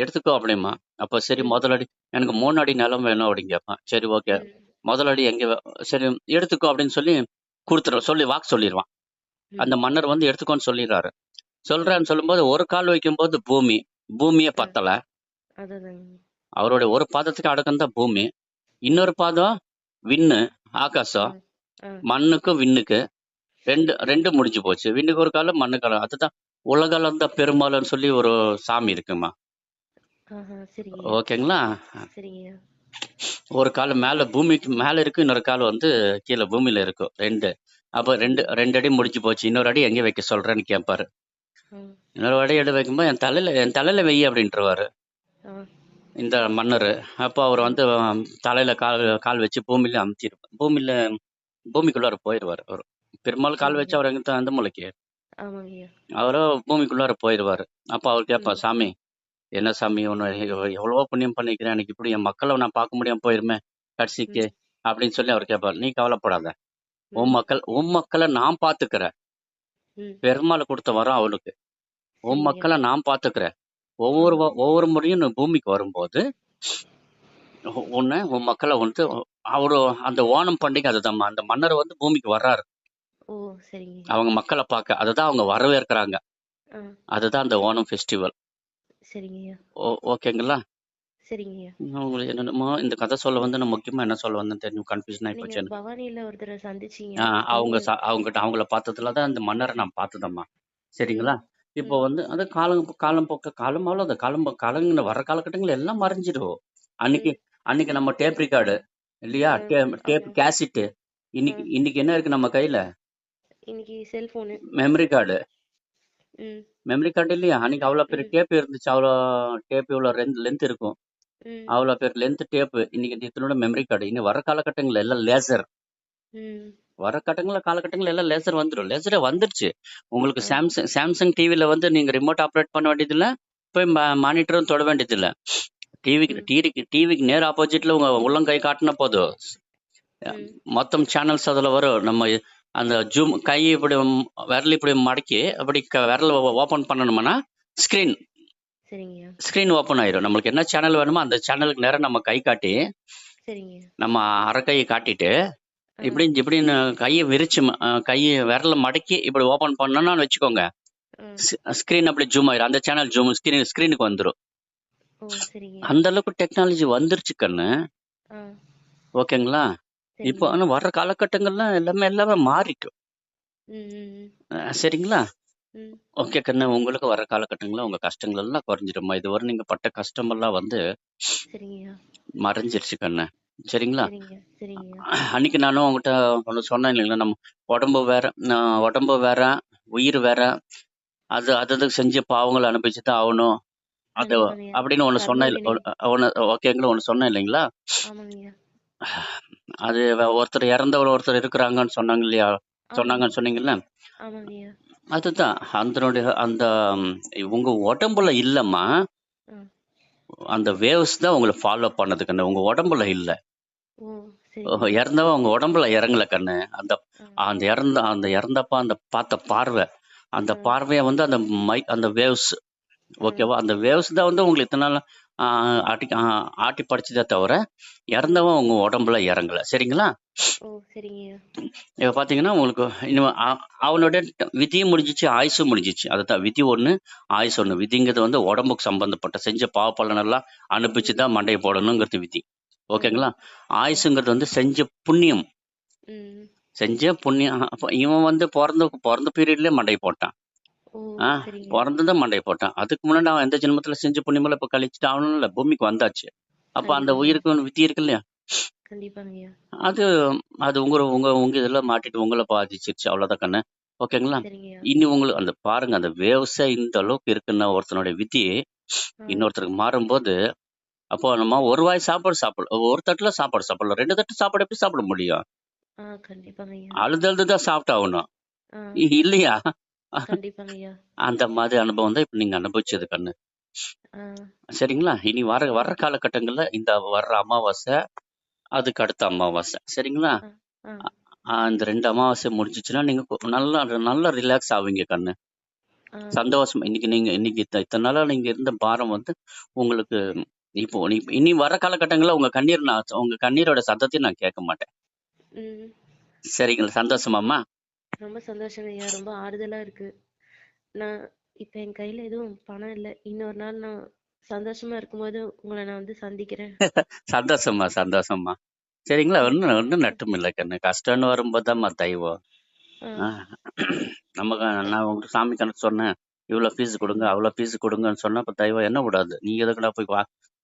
எடுத்துக்கோ அப்படிமா. அப்ப சரி முதலடி எனக்கு 3 அடி நிலம் வேணும் அப்படின்னு கேட்பான். சரி ஓகே முதலடி எங்க, சரி எடுத்துக்கோ அப்படின்னு சொல்லி சொல்லி வாக்கு சொல்லிடுவான். அந்த மன்னர் வந்து எடுத்துக்கோன்னு சொல்லிடுறாரு. சொல்றேன்னு சொல்லும்போது ஒரு கால் வைக்கும் போது பூமியே பத்தல. அவருடைய ஒரு பாதத்துக்கு அடக்கம் தான் பூமி, இன்னொரு பாதம் விண்ணு ஆகாசம், மண்ணுக்கு விண்ணுக்கு ரெண்டு முடிஞ்சு போச்சு. விண்ணுக்கு ஒரு காலம் மண்ணு காலம். அதுதான் உலகளந்த பெருமாள்னு சொல்லி ஒரு சாமி இருக்குமா. ஓகேங்களா? ஒரு காலம் மேல பூமிக்கு மேல இருக்கு, இன்னொரு காலம் வந்து கீழே பூமியில இருக்கும். அப்ப ரெண்டு அடி முடிச்சு போச்சு. இன்னொரு அடி எங்க வைக்க சொல்றேன்னு கேட்பாரு. இன்னொரு அடி எடு வைக்கும்போது என் தலையில வெய்ய அப்படின்ட்டுருவாரு. இந்த மன்னர். அப்போ அவர் ம். வந்து தலையில கால் கால் வச்சு பூமியில அமுத்திருப்பார். பூமிக்குள்ளார போயிடுவார் அவர். பெரும்பாலும் கால் வச்சு சரிங்க. அவர் எங்க அந்த மூலைக்கு ஆமாங்கய்யா. அவரோ பூமிக்குள்ளார போயிடுவார். அப்போ அவர் கேட்பார், ம். சாமி என்ன சாமி ஒன்று எவ்வளவோ புண்ணியம் பண்ணிக்கிறேன், எனக்கு இப்படி என் மக்களை நான் பார்க்க முடியாம போயிருமே கடைசிக்கு ம். அப்படின்னு சொல்லி அவர் கேட்பார். நீ கவலைப்படாத, ம். உன் மக்களை நான் பார்த்துக்கிறேன். ம். பெருமாள் கொடுத்த வரம் அவனுக்கு. உன் சரிங்கய்யா. மக்களை நான் பார்த்துக்கிறேன். ஆ. ஒவ்வொரு முறையும் நீ பூமிக்கு வரும்போது உன் மக்களை வந்து அவரு அந்த ஓணம் பண்டிகை அதுதான். அந்த மன்னர் வந்து பூமிக்கு வர்றாரு ஓ! சரிங்க. அவங்க மக்களை பார்க்க. அதுதான் அவங்க வரவேற்கிறாங்க. ஆ. அதுதான் அந்த ஓணம் ஃபெஸ்டிவல். சரிங்கய்யா. ஓகேங்களா? சரிங்கய்யா. உங்களுக்கு என்னென்னமோ இந்த கதை சொல்ல வந்து நான் முக்கியமா என்ன சொல்ல வந்தேன்னு தெரியும், கன்ஃபியூஷன் ஆகி நீங்க போச்சு எனக்கு. பவானில ஒருத்தர சந்திச்சீங்க. அவங்க அவங்க அவங்கள பார்த்ததுல தான் அந்த மன்னரை நான் பார்த்ததம்மா. ம். சரிங்களா? இப்போ ம். வந்து அது காலம் போக்க காலம் அவ்வளோ காலங்க வர காலகட்டங்கள் எல்லாம் மறைஞ்சிடும். அன்னைக்கு ம். அன்னைக்கு நம்ம டேப் ரெக்கார்டு இல்லையா, ஆ. டேப் ஆமா. கேசட்டு. ஆ. இன்னைக்கு என்ன இருக்கு நம்ம கையில? இன்னைக்கு செல்போனு. Memory card. ம். மெமரி கார்டு இல்லையா? அன்னைக்கு அவ்வளோ பெரிய ம். டேப் இருந்துச்சு. அவ்வளோ டேப் இவ்வளோ லென்த் இருக்கும். ம். அவ்வளோ பெரிய லென்த் டேப். இன்னைக்கு இதனோட மெமரி கார்டு. இனி வர காலகட்டங்கள் எல்லாம் லேசர். ம். வர காலகட்டங்கள் எல்லாம் லேசர் வந்துடும். லேசரே வந்துருச்சு. உங்களுக்கு ஆ. சாம்சங் டிவில வந்து நீங்க ரிமோட் ஆப்ரேட் பண்ண வேண்டியதில்ல. போய் மானிட்டரும் தொட வேண்டியதில்ல. ம். டிவிக்கு நேர் ஆப்போசிட்ல உங்க உள்ளங்கை காட்டின போதும் ம். மொத்தம் சேனல்ஸ் அதுல வரும். நம்ம அந்த ஜூம் கை இப்படி விரல் இப்படி மடக்கி அப்படி விரல் ஓபன் பண்ணணும்னா ஸ்கிரீன் சரிங்கய்யா. ஸ்கிரீன் ஓபன் ஆயிரும். நம்மளுக்கு என்ன சேனல் வேணுமோ அந்த சேனலுக்கு நேரம் நம்ம கை காட்டி, சரிங்கய்யா. நம்ம அரைக்கையை காட்டிட்டு ஆ. இப்படின்னு கையை விரிச்சு கையை விரல மடக்கி இப்படி ஓபன் பண்ணோம்னு வச்சுக்கோங்க. ஆ. ஸ்கிரீன் அப்படி ஜூம் ஆயிரும். அந்த சேனல் ஸ்கிரீனுக்கு வந்துடும். ஓ! சரிங்கய்யா. அந்த அளவுக்கு டெக்னாலஜி வந்துருச்சு கண்ணு. ஆ. ஓகேங்களா? இப்போ சரிங்கய்யா. ஆனா வர்ற காலகட்டங்கள்ல எல்லாமே மாறிக்கும். ம். ம். சரிங்களா? ம். ஓகே கண்ணு, உங்களுக்கு வர காலகட்டங்கள்ல உங்க கஷ்டங்கள் எல்லாம் குறைஞ்சிரும்மா. இதுவரை நீங்க பட்ட கஷ்டமெல்லாம் வந்து சரிங்கய்யா. மறைஞ்சிருச்சு கண்ணு. சரிங்களா? சரிங்கய்யா. சரிங்கய்யா. அன்னைக்கு நானும் உங்ககிட்ட ஒன்று சொன்னேன் இல்லைங்களா, நம்ம உடம்பு வேற உயிர் வேற. அது செஞ்ச பாவங்களை அனுபவிச்சு தான் ஆகணும். அது கண்டிப்பாங்கய்யா. அப்படின்னு ஒன்று கர்ம சொன்னேன். வினை. ஒன்று ஓகேங்களா, ஒன்று சொன்னேன் இல்லைங்களா? ஆமாங்கய்யா. அது ஒருத்தர் இறந்தவர் ஒருத்தர் இருக்கிறாங்கன்னு சொன்னாங்க இல்லையா, ஆமா. சொன்னாங்கன்னு சொன்னீங்கல்ல. ஆமாங்கய்யா. அதுதான் அந்த உங்க உடம்புல இல்லம்மா. ஆ. அந்த வேவ்ஸ் தான் உங்களை ஃபாலோ பண்ணது கண்ணு, உங்க உடம்புல இல்ல. ஓ! சரிங்கய்யா. இறந்தவன் உங்க உடம்புல இறங்கல கண்ணு. அந்த ஆ. அந்த இறந்தப்ப அந்த பார்த்த பார்வை, அந்த ஆ. பார்வைய வந்து அந்த வேவ்ஸ். ஆ. ஓகேவா? அந்த வேவ்ஸ் தான் வந்து உங்களுக்கு இத்தனை நாள் ஆட்டி படிச்சதே தவிர ம். இறந்தவன் உங்க உடம்புல இறங்கல. சரிங்களா? ஓ! சரிங்கய்யா. இப்ப பாத்தீங்கன்னா உங்களுக்கு இனிமே அவனுடைய விதியும் முடிஞ்சிச்சு, ஆயுசும் முடிஞ்சிச்சு. அதுதான் விதி ஒண்ணு, ஆயுசு ஒண்ணு. விதிங்கிறது வந்து உடம்புக்கு சம்பந்தப்பட்ட செஞ்ச பாவ பலனெல்லாம் அனுப்பிச்சு ம். தான் மண்டையை போடணுங்கிறது விதி. ஆமா. ஓகேங்களா? ஆ. ஆயுசுங்கிறது வந்து செஞ்ச புண்ணியம். ம். செஞ்ச புண்ணியம். அப்ப இவன் வந்து பிறந்த பீரியட்லயே மண்டையை போட்டான். ஓ! ஆ சரிங்கய்யா. பொறந்ததும் மண்டைய போட்டான். அதுக்கு முன்னாடி அவன் எந்த ஜென்மத்துல செஞ்ச புண்ணியமெல்லாம் இப்ப கழிச்சுட்டு அவனும் பூமிக்கு வந்தாச்சு. அப்ப அந்த கண்டிப்பாங்கய்யா. உயிருக்கு ஒரு விதி இருக்கு இல்லையா? கண்டிப்பாங்கய்யா. அது அது உங்க உங்க உங்க இதுல மாட்டிட்டு உங்களை பாதிச்சிருச்சு. அவ்வளவுதான் கண்ணு. ஓகேங்களா? சரிங்கய்யா. இனி உங்களுக்கு அந்த பாருங்க, அந்த வேவ்ஸே இந்த அளவுக்கு இருக்குன்னா ஒருத்தனுடைய விதி ஆ. இன்னொருத்தருக்கு மாறும்போது, அப்போ நம்ம ஒரு வாய் சாப்பாடு சாப்பிடலாம், ஒரு தட்டுல சாப்பாடு சாப்பிடலாம், 2 தட்டு சாப்பாடு எப்படி சாப்பிட முடியும்? ஆ. கண்டிப்பாங்கய்யா. அழுது அழுது தான் சாப்பிட்டாகணும். ஆ. இல்லையா? கண்டிப்பாங்கய்யா. அந்த மாதிரி அனுபவம் தான் இப்ப நீங்க அனுபவிச்சது கண்ணு. ஆ. சரிங்களா? இனி வர்ற காலகட்டங்கள்ல இந்த வர்ற அமாவாசை, அதுக்கு அடுத்த அமாவாசை. சரிங்களா? ஆ. ஆ. இந்த 2 அமாவாசை முடிஞ்சிச்சுன்னா நீங்க நல்லா நல்லா ரிலாக்ஸ் ஆவீங்க கண்ணு. ஆ. சந்தோஷமா இன்னைக்கு இத்தனை நாளா நீங்க இருந்த பாரம் வந்து உங்களுக்கு இப்போ இனி வர காலகட்டங்கள்ல உங்க கண்ணீரோட சத்தத்தையும் நான் கேட்க மாட்டேன். ம். சரிங்களா? சந்தோஷமாம்மா? ரொம்ப சந்தோஷங்கய்யா. ரொம்ப ஆறுதலா இருக்கு. நான் இப்ப என் கையில எதுவும் பணம் இல்ல. இன்னொரு நாள் நான் சந்தோஷமா இருக்கும்போது உங்கள நான் வந்து சந்திக்கிறேன். சந்தோஷம்மா. சரிங்களா? ம். ஒண்ணும் ஒண்ணும் நட்டும் இல்ல கண்ணு. கஷ்டம்னு வரும்போதுதாம்மா தெய்வம். ஆ. ஆ. நமக்கு நான் உங்களுக்கு சாமி கணக்கு சொன்னேன். இவ்வளோ ஃபீஸ் கொடுங்க, சரிங்க. அவ்வளோ ஃபீஸ் கொடுங்கன்னு சொன்னா அப்ப தெய்வம் என்ன விடாது. நீ எதுக்குடா போய்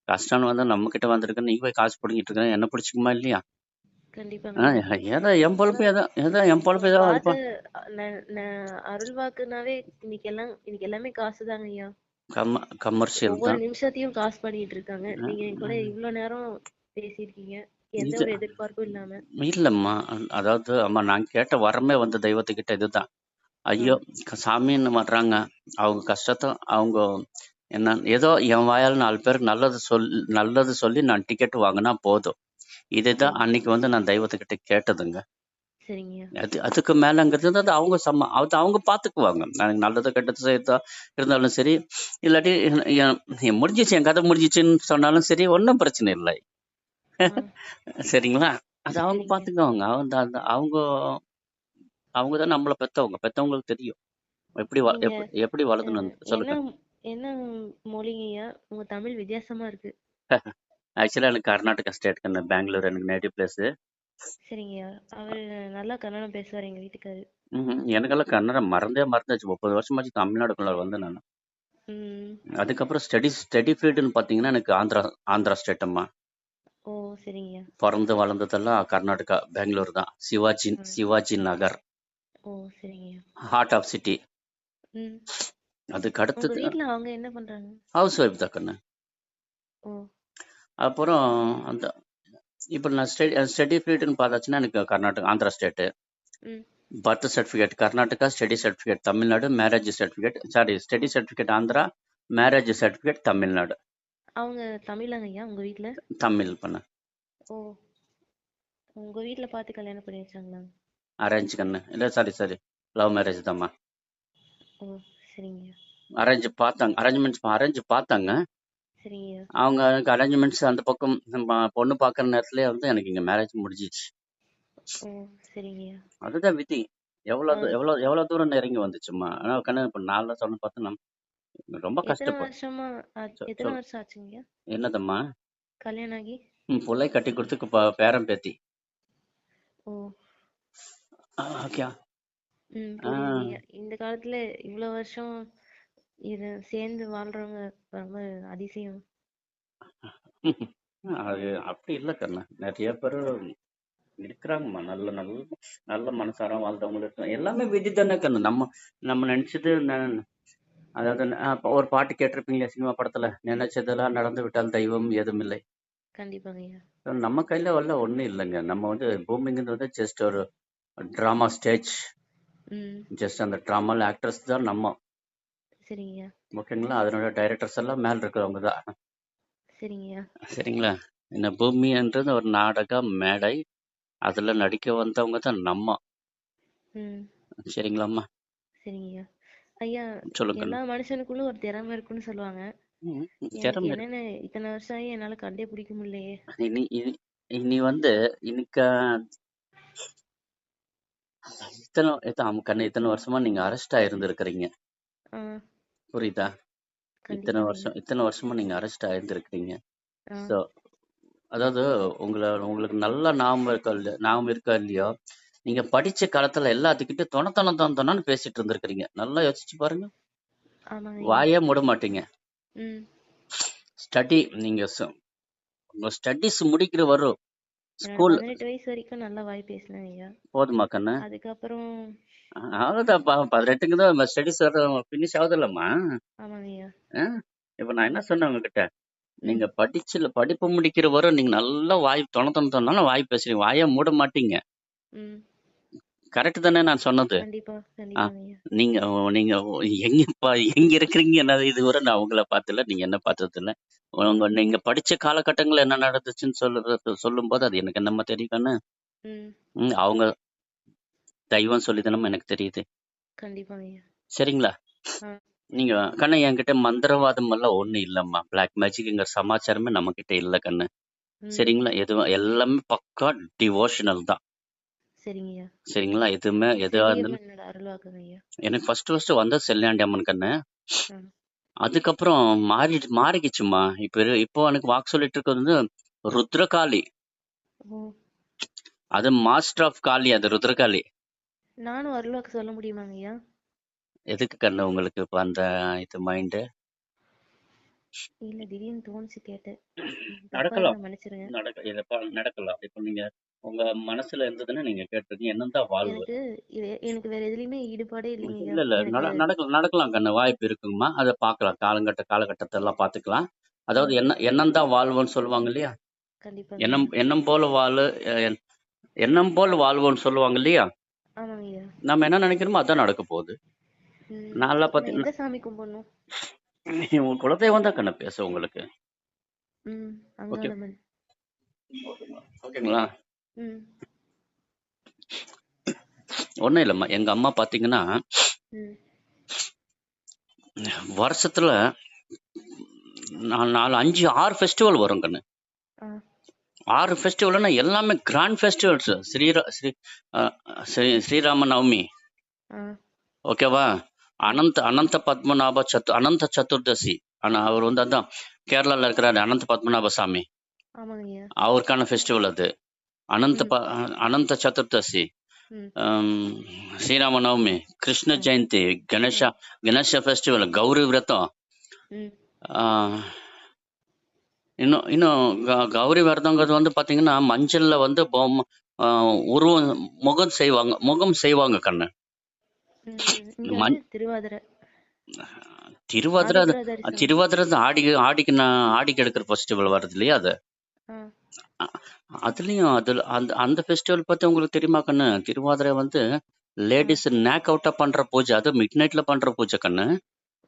கஷ்டம்னு வந்து நம்ம கிட்ட வந்திருக்க, நீ போய் காசு புடுங்கிட்டு இருக்க, என்ன பிடிச்சிக்குமா இல்லையா? கண்டிப்பாங்கய்யா. ஏதோ என் ஆனா பொழப்பு ஏதோ என் பொழப்பு நீங்க ஏதோ பார்த்த நான் அருள் வாக்குனாவே இன்னைக்கு எல்லாமே காசுதாங்கய்யா. கமர்ஷியல் ஒவ்வொரு தான். நிமிஷத்தையும் காசு பண்ணிட்டு இருக்காங்க. நீங்க என் கூட இவ்வளவு நேரம் பேசியிருக்கீங்க. எந்த இது ஒரு எதிர்பார்ப்பும் இல்லாம. இல்லம்மா. அதாவது அம்மா நான் கேட்ட வரமே வந்து தெய்வத்துக்கிட்ட இதுதான். ஆ, ஐயோ! சாமின்னு வர்றாங்க. அவங்க கஷ்டத்த அவங்க என்ன ஏதோ என் வாயால 4 பேருக்கு நல்லது சொல்லி நான் டிக்கெட் வாங்குனா போதும். ஓ, இதுதான் அன்னைக்கு வந்து நான் தெய்வத்துக்கிட்ட கேட்டதுங்க. சரிங்கய்யா. அதுக்கு மேலங்கிறது அது அவங்க அது அவங்க பார்த்துக்குவாங்க. எனக்கு நல்லது கெட்டது செய்யறதா இருந்தாலும் சரி, இல்லாட்டி முடிஞ்சிச்சு என் கதை முடிஞ்சிச்சுன்னு சொன்னாலும் சரி, ஒன்றும் பிரச்சனை இல்லை. ஆ, சரிங்களா? அது அவங்க சரிங்கய்யா. பார்த்துக்குவாங்க. அவங்க அவங்க தான் நம்மள பெத்தவங்க. பெத்தவங்களுக்கு தெரியும். எப்படி நீங்க எப்படி வளர்க்கணும் என்ன சொல்லுங்க. என்ன மொழிங்கய்யா? உங்க தமிழ் வித்தியாசமா இருக்கு. ஆக்சுவலா எனக்கு கர்நாடகா ஸ்டேட் பெங்களூர் எனக்கு நேட்டிவ் பிளேஸ். சரிங்கய்யா. அவரு நல்லா கன்னடம் பேசுவார் எங்க வீட்டுக்காரு. எனக்கெல்லாம் கன்னடம் மறந்தாச்சு. 30 வருஷமாச்சு தமிழ்நாடுக்குள்ள வந்து நான். ம். அதுக்கப்புறம் ஸ்டடி ஃபீல்டுன்னு பார்த்தீங்கன்னா எனக்கு ஆந்திரா ஸ்டேட் அம்மா. ஓ, சரிங்கய்யா. பிறந்து வளர்ந்ததெல்லாம் கர்நாடகா பெங்களூர் தான். ஆ, சிவாஜி நகர், ஓ, சரிங்கய்யா. Heart of city. ம். அதுக்கு உங்க அடுத்தது வீட்ல அவங்க என்ன பண்றாங்க? ஹவுஸ் ஒய்ஃப் தான் கண்ணு. ஓ, அப்புறம் அந்த இப்போ நான் ஸ்டடி ஃபீல்டுன்னு பார்த்தாச்சுன்னா எனக்கு கர்நாடகா ஆந்திரா ஸ்டேட்டு. ம். Birth certificate Karnataka, study certificate Tamil Nadu, marriage certificate study certificate Andhra, marriage certificate Tamil Nadu. அவங்க தமிழாங்கய்யா உங்க வீட்ல? தமிழ் பண்ண ஓ, உங்க வீட்ல பார்த்து கல்யாணம் பண்ணி வச்சாங்களா? அரேஞ்ச் கண்ணு இல்லை சாரி லவ் மேரேஜ் தாம்மா. ஓ, சரிங்கய்யா. அரேஞ்ச் பார்த்தாங்க. சரிங்கய்யா. அவங்க எனக்கு அரேஞ்ச்மெண்ட்ஸ் அந்த பக்கம் நம்ம பொண்ணு பார்க்குற நேரத்துலேயே வந்து எனக்கு இங்கே மேரேஜ் முடிஞ்சிச்சு. ஓ, சரிங்கய்யா. அதுதான் விதி. ஆ, எவ்வளோ தூரம் நெருங்கி வந்துச்சுமா. ஆனால் கண்ணு இப்போ நான்லாம் சொன்ன பார்த்து நான் ரொம்ப எத்தனை கஷ்டப்படும். வருஷமா எத்தனை சொல் வருஷம் ஆச்சுங்கய்யா என்னதம்மா. கல்யாணம் ஆகி? புள்ளை கட்டி கொடுத்து பேரன் பேத்தி. ஓ, ஓகே. புரியுதுங்கய்யா. இந்த காலத்துல இவ்வளவு வருஷம் இது சேர்ந்து வாழ்றவங்க ரொம்ப அதிசயம். அது அப்படி இல்லை கண்ணு. நிறைய பேர் இருக்கிறாங்கம்மா. நல்ல நல்ல நல்ல மனசார வாழ்ந்தவங்களும் இருக்காங்க. எல்லாமே விதி தானே கண்ணு. நம்ம நம்ம நினைச்சது அதாவது ஒரு பாட்டு கேட்டிருப்பீங்களா சினிமா படத்துல, நினைச்சதெல்லாம் நடந்து விட்டால் தெய்வம் ஏதும் இல்லை. கண்டிப்பாங்கய்யா. நம்ம கையில ஒண்ணும் இல்லைங்க. நம்ம வந்து பூமிங்கிறது ஜஸ்ட் ஒரு டிராமா ஸ்டேஜ். ம், ஜஸ்ட் அந்த டிராமால ஆக்டர்ஸ் தான் நம்ம. சரிங்கய்யா. ஓகேங்களா? அதனோட டைரக்டர்ஸ் எல்லாம் மேல இருக்கிறவங்க தான். சரிங்கய்யா. சரிங்களா? இந்த பூமின்றது ஒரு நாடக மேடை. அதுல நடிக்க வந்தவங்க தான் நம்ம. ம், சரிங்களாம்மா? சரிங்கய்யா. ஐயா, சொல்லுங்க. எல்லா மனுஷனுக்குள்ள ஒரு திறமை இருக்குன்னு சொல்லுவாங்க. எனக்கு திறமை இருக்கு. என்னன்னு இத்தனை வருஷம் ஆகி என்னால கண்டே பிடிக்க முடியலையே. இனி இனி இனி வந்து இன்னைக்கு இத்தனை வருஷமா நீங்க அரெஸ்ட் ஆயிருந்திருக்கிறீங்க. ஆ, புரியுதா? கண்டிப்பாங்கய்யா. இத்தனை வருஷமா நீங்க அரெஸ்ட் ஆயிருந்திருக்கிறீங்க. ஆ, ஸோ அதாவது உங்களுக்கு நல்லா ஞாபகம் இருக்கா இல்லையோ, நீங்க படிச்ச காலத்துல எல்லாத்துக்கிட்ட தொணன்னு பேசிட்டு இருந்திருக்கிறீங்க. நல்லா யோசிச்சு பாருங்க. ஆமாங்கய்யா. வாயே மூட மாட்டீங்க. ம், ஸ்டடி நீங்க உங்க ஸ்டடிஸ் முடிக்கிற வரும் என்னோட ஸ்கூல் 18 வயசு வரைக்கும் நல்லா வாய் பேசினேன் ஐயா. போதுமா கண்ணு? அதுக்கப்புறம் அவ்வளவுதான் 18க்கு தான் ஸ்டடிஸ் ஃபினிஷ் ஆகுது இல்லம்மா. ஆமாங்கய்யா. இப்ப நான் என்ன சொன்னேன் உங்ககிட்ட, ம், நீங்க படிப்பு முடிக்கிற வரை நீங்க நல்லா வாய் தொண வாய் பேசுறீங்க. வாயை மூட மாட்டீங்க. ம், கரெக்ட் தானே நான் சொன்னது? கண்டிப்பா ஆ, கண்டிப்பாங்கய்யா. நீங்க நீங்க எங்க இருக்கிறீங்க என்ன இதுவரை நான் உங்களை பார்த்ததில்ல, நீங்க என்ன பார்த்தது இல்ல. நீங்க படிச்ச காலகட்டங்கள்ல என்ன நடந்துச்சுன்னு சொல்லும்போது அது எனக்கு என்னம்மா தெரியும் கண்ணு. ம், அவங்க தெய்வம் சொல்லிதானம்மா எனக்கு தெரியுது. கண்டிப்பாங்கய்யா. சரிங்களா? ஆ, நீங்க கண்ணு என்கிட்ட மந்திரவாதம் எல்லாம் ஒண்ணு இல்லம்மா. பிளாக் மேஜிக்ங்கிற சமாச்சாரமே நம்ம கிட்ட இல்ல கண்ணு. ம், சரிங்களா? எதுவும் எல்லாமே பக்கா டிவோஷனல் தான். சரிங்கய்யா. சரிங்களா? எதுவா இருந்தாலும் என்னோட அருள்வாக்குங்கய்யா. எனக்கு ஃபர்ஸ்ட் வந்தது செல்லாண்டி அம்மன் கண்ணு. ஆ, அதுக்கப்புறம் மாறிக்கிச்சுமா. இப்போ எனக்கு வாக்கு சொல்லிட்டு இருக்கிறது வந்து ருத்ரகாளி. ஓ, அது மாஸ்டர் ஆஃப் காளி. அது ருத்ரகாளி. நானும் அருள்வாக்கு சொல்ல முடியுமாங்கய்யா? எதுக்கு கண்ணு உங்களுக்கு இப்போ அந்த இது மைண்டு? இல்ல, திடீர்னு தோணுச்சு கேட்டேன். தப்பா நடக்கலாம். இருந்தா மன்னிச்சிருங்க. நடக்கலாம். இப்போ நீங்க உங்க மனசுல இருந்ததுன்னு நீங்க கேட்டிருக்கீங்க. என்னதான் வாழ்வு? எனக்கு எனக்கு வேற எதுலயுமே ஈடுபாடே இல்லைங்கய்யா. இல்ல எனக்கு நடக்கலாம் கண்ணு, வாய்ப்பு இருக்குங்கம்மா. அதை பார்க்கலாம், காலகட்டத்தை எல்லாம் பார்த்துக்கலாம். அதாவது ம், எண்ணம் தான் வாழ்வுன்னு சொல்லுவாங்க இல்லையா? கண்டிப்பாங்கய்யா. எண்ணம் எண்ணம் போல வாழு, எண்ணம் போல் வாழ்வோன்னு சொல்லுவாங்க இல்லையா? ஆமாங்கய்யா. நம்ம என்ன நினைக்கிறோமோ அதான் நடக்க போகுது. ம். நல்லா நான் பத்தி எந்த சாமி கும்பிடணும்? உங்க குலதெய்வம் தான் கண்ணு பேச உங்களுக்கு. ம். ஓகே, அங்காளம்மன். ஓகேங்களா? ம். ஒன்றும் இல்லைம்மா, எங்க அம்மா பார்த்தீங்கன்னா ம். வருஷத்துல 4, 5, 6 ஃபெஸ்டிவல் வரும் கண்ணு. ஆ. 6 ஃபெஸ்டிவல்னா எல்லாமே கிராண்ட் ஃபெஸ்டிவல்ஸ். ஸ்ரீராம நவமி, ஆ. ஓகேவா? அனந்த பத்மநாப அனந்த சதுர்தசி. ஆனா அவர் வந்து அதான் கேரளால இருக்கிறாரு, அனந்த பத்மநாப சாமி. ஆமாங்கய்யா. அவருக்கான ஃபெஸ்டிவல் அது. அனந்த சதுர்தசி, ம். ஸ்ரீராம நவமி, கிருஷ்ண ஜெயந்தி, கணேஷ ஃபெஸ்டிவல், கௌரி விரதம். ம். இன்னும் கௌரி விரதங்கிறது வந்து பாத்தீங்கன்னா மஞ்சள்ல வந்து உருவம் முகம் செய்வாங்க கண்ணு. ம். இங்க மண் வந்து திருவாதிரை. திருவாதிரை ஆருத்ரா தரிசனம். திருவாதிரை ஆடிக்கு எடுக்கிற ஃபெஸ்டிவல் வருது இல்லையா? அது ஆ. அதுலயும் அந்த ஃபெஸ்டிவல் பத்தி உங்களுக்கு தெரியுமா கண்ணு? திருவாதிரை வந்து லேடிஸ் நேக் அவுட்டா பண்ற பூஜை, அது மிட் நைட்ல பண்ற பூஜை கண்ணு.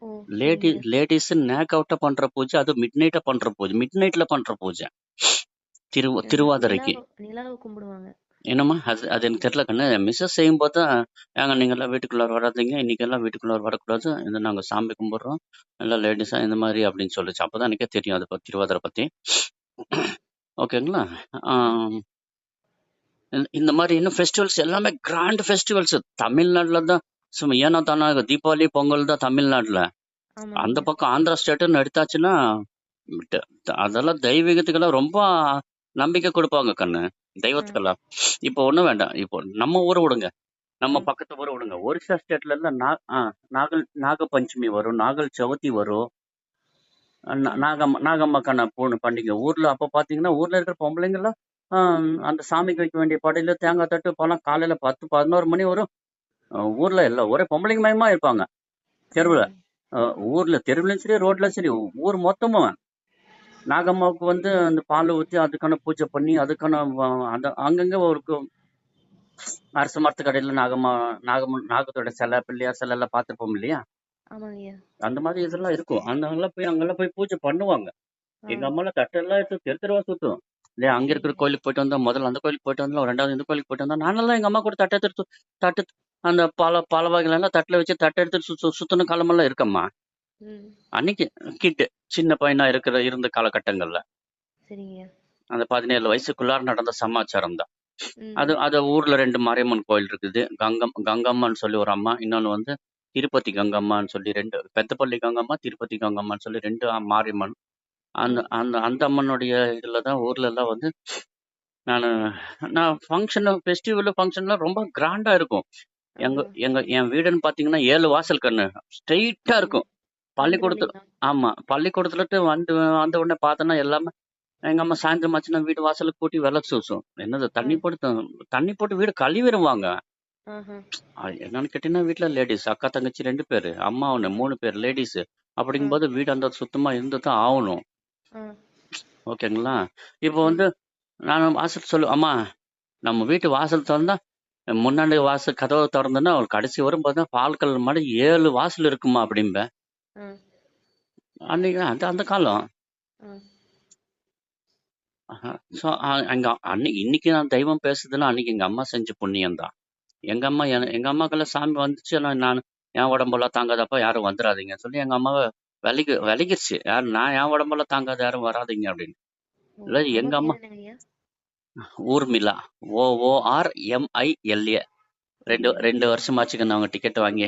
ஓ, சரிங்கய்யா. லேடிஸ் நேக் அவுட்டா பண்ற பூஜை, அது மிட் நைட்ல பண்ற பூஜை திருவாதிரைக்கு. நிலாவை கும்பிடுவாங்க. என்னம்மா? அது எனக்கு தெரியல கண்ணு. மிஸ்ஸஸ் செய்யும்போது தான், ஏங்க நீங்கெல்லாம் வீட்டுக்குள்ளார வராதீங்க, இன்னைக்கெல்லாம் வீட்டுக்குள்ளார வரக்கூடாது, இது நாங்க சாமி கும்பிடுறோம், எல்லாம் லேடிஸா இந்த மாதிரி அப்படின்னு சொல்லிச்சு. அப்பதான் எனக்கே தெரியும் அதை பத்தி, திருவாதிரை பத்தி. ஓகேங்களா? இந்த மாதிரி இன்னும் ஃபெஸ்டிவல்ஸ் எல்லாமே கிராண்ட் ஃபெஸ்டிவல்ஸ். தமிழ்நாட்டுல தான் சும்மா ஏனோ தானே தீபாவளி, பொங்கல் தான் தமிழ்நாட்டுல. அந்த பக்கம் ஆந்திரா ஸ்டேட்டுன்னு எடுத்தாச்சுன்னா அதெல்லாம் தெய்வீகத்துக்கெல்லாம் ரொம்ப நம்பிக்கை கொடுப்பாங்க கண்ணு, தெய்வத்துக்கெல்லாம். இப்போ ஒண்ணும் வேண்டாம், இப்போ நம்ம ஊரை விடுங்க, நம்ம பக்கத்து ஊரை விடுங்க. ஒரிசா ஸ்டேட்ல எல்லாம் நாக பஞ்சமி வரும், நாகல் சவுத்தி வரும், நாகம்மக்கான பூணு பண்டிகை ஊர்ல. அப்ப பாத்தீங்கன்னா ஊர்ல இருக்கிற பொம்பளைங்க எல்லாம் அந்த சாமிக்கு வைக்க வேண்டிய படையில தேங்காய் தட்டு பழம் காலையில 10, 11 மணி வரும். ஊர்ல எல்லாம் ஒரே பொம்பளைங்க மயமா இருப்பாங்க தெருவுல. ஊர்ல தெருவுலயும் சரி, ரோட்லயும் சரி, ஊர் மொத்தமும் நாகம்மாவுக்கு வந்து அந்த பால் ஊற்றி அதுக்கான பூஜை பண்ணி அதுக்கான அங்கங்க ஒரு அரசு மரத்து கடையில நாகத்தோட சிலை, பிள்ளையார் சிலை எல்லாம் பார்த்துருப்போம் இல்லையா? அந்த மாதிரி இதெல்லாம் இருக்கும். அங்கெல்லாம் போய் பூஜை பண்ணுவாங்க. எங்க அம்மாலாம் தட்டெல்லாம் எடுத்து தெருவா சுத்தும் இல்லையா? அங்க இருக்கிற கோயிலுக்கு போயிட்டு வந்தா, முதல்ல அந்த கோயிலுக்கு போயிட்டு வந்தோம், 2வது இந்த கோயிலுக்கு போயிட்டு வந்தா. நானெல்லாம் எங்க அம்மா கூட தட்டு அந்த பல வகைகள் எல்லாம் தட்டுல வச்சு தட்டை எடுத்து சுத்தின காலமெல்லாம் இருக்கம்மா. அன்னைக்கு சின்ன பையனா இருந்த காலகட்டங்கள்ல அந்த 17 வயசுக்குள்ளார நடந்த சமாச்சாரம் தான் அது. ஊர்ல 2 மாரியம்மன் கோயில் இருக்குது. கங்கம்மான்னு சொல்லி ஒரு அம்மா, இன்னொன்னு வந்து திருப்பதி கங்கம்மான்னு சொல்லி 2, பெத்தப்பள்ளி கங்கம்மா, திருப்பதி கங்கம்மான்னு சொல்லி 2 மாரியம்மன். அந்த அம்மனுடைய இதுலதான் ஊர்ல எல்லாம் வந்து நான் ஃபெஸ்டிவல் ரொம்ப கிராண்டா இருக்கும். என் வீடுன்னு பாத்தீங்கன்னா 7 வாசல் கண்ணு, ஸ்ட்ரெயிட்டா இருக்கும். பள்ளிக்கூடத்துல வந்த உடனே பார்த்தோன்னா எல்லாமே எங்க அம்மா சாயந்தரம் ஆச்சுன்னா வீடு வாசலுக்கு கூட்டி விளக்கு சூசும். என்னது தண்ணி போட்டு வீடு கழுவிடுவாங்க. என்னன்னு கேட்டீங்கன்னா வீட்டுல லேடிஸ், அக்கா தங்கச்சி 2 பேரு, அம்மா 1, 3 பேர் லேடிஸ். அப்படிங்கும்போது வீடு அந்த சுத்தமா இருந்துதான் ஆகணும். ஓகேங்களா? இப்போ வந்து நான் வாசல் அம்மா நம்ம வீட்டு வாசல் திறந்தா முன்னாடி வாசல் கதவை திறந்தோன்னா ஒரு கடைசி வரும் பார்த்தா பால்கல் மாதிரி 7 வாசல் இருக்குமா அப்படிம்ப. அன்னைக்கு அந்த காலம். இன்னைக்கு நான் தெய்வம் பேசுதுன்னா அன்னைக்கு எங்க அம்மா செஞ்ச புண்ணியம் தான். எங்க அம்மாக்கெல்லாம் சாமி வந்துச்சு, நான் என் உடம்பெல்லாம் தாங்காதப்பா யாரும் வந்துடாதீங்க சொல்லி எங்க அம்மாவை விலகிருச்சு. நான் என் உடம்பெல்லாம் தாங்காத யாரும் வராதிங்க அப்படின்னு. இல்ல எங்க அம்மா ஊர்மிளா, OORMILA. 2 வருஷமாச்சுக்கு அவங்க டிக்கெட் வாங்கி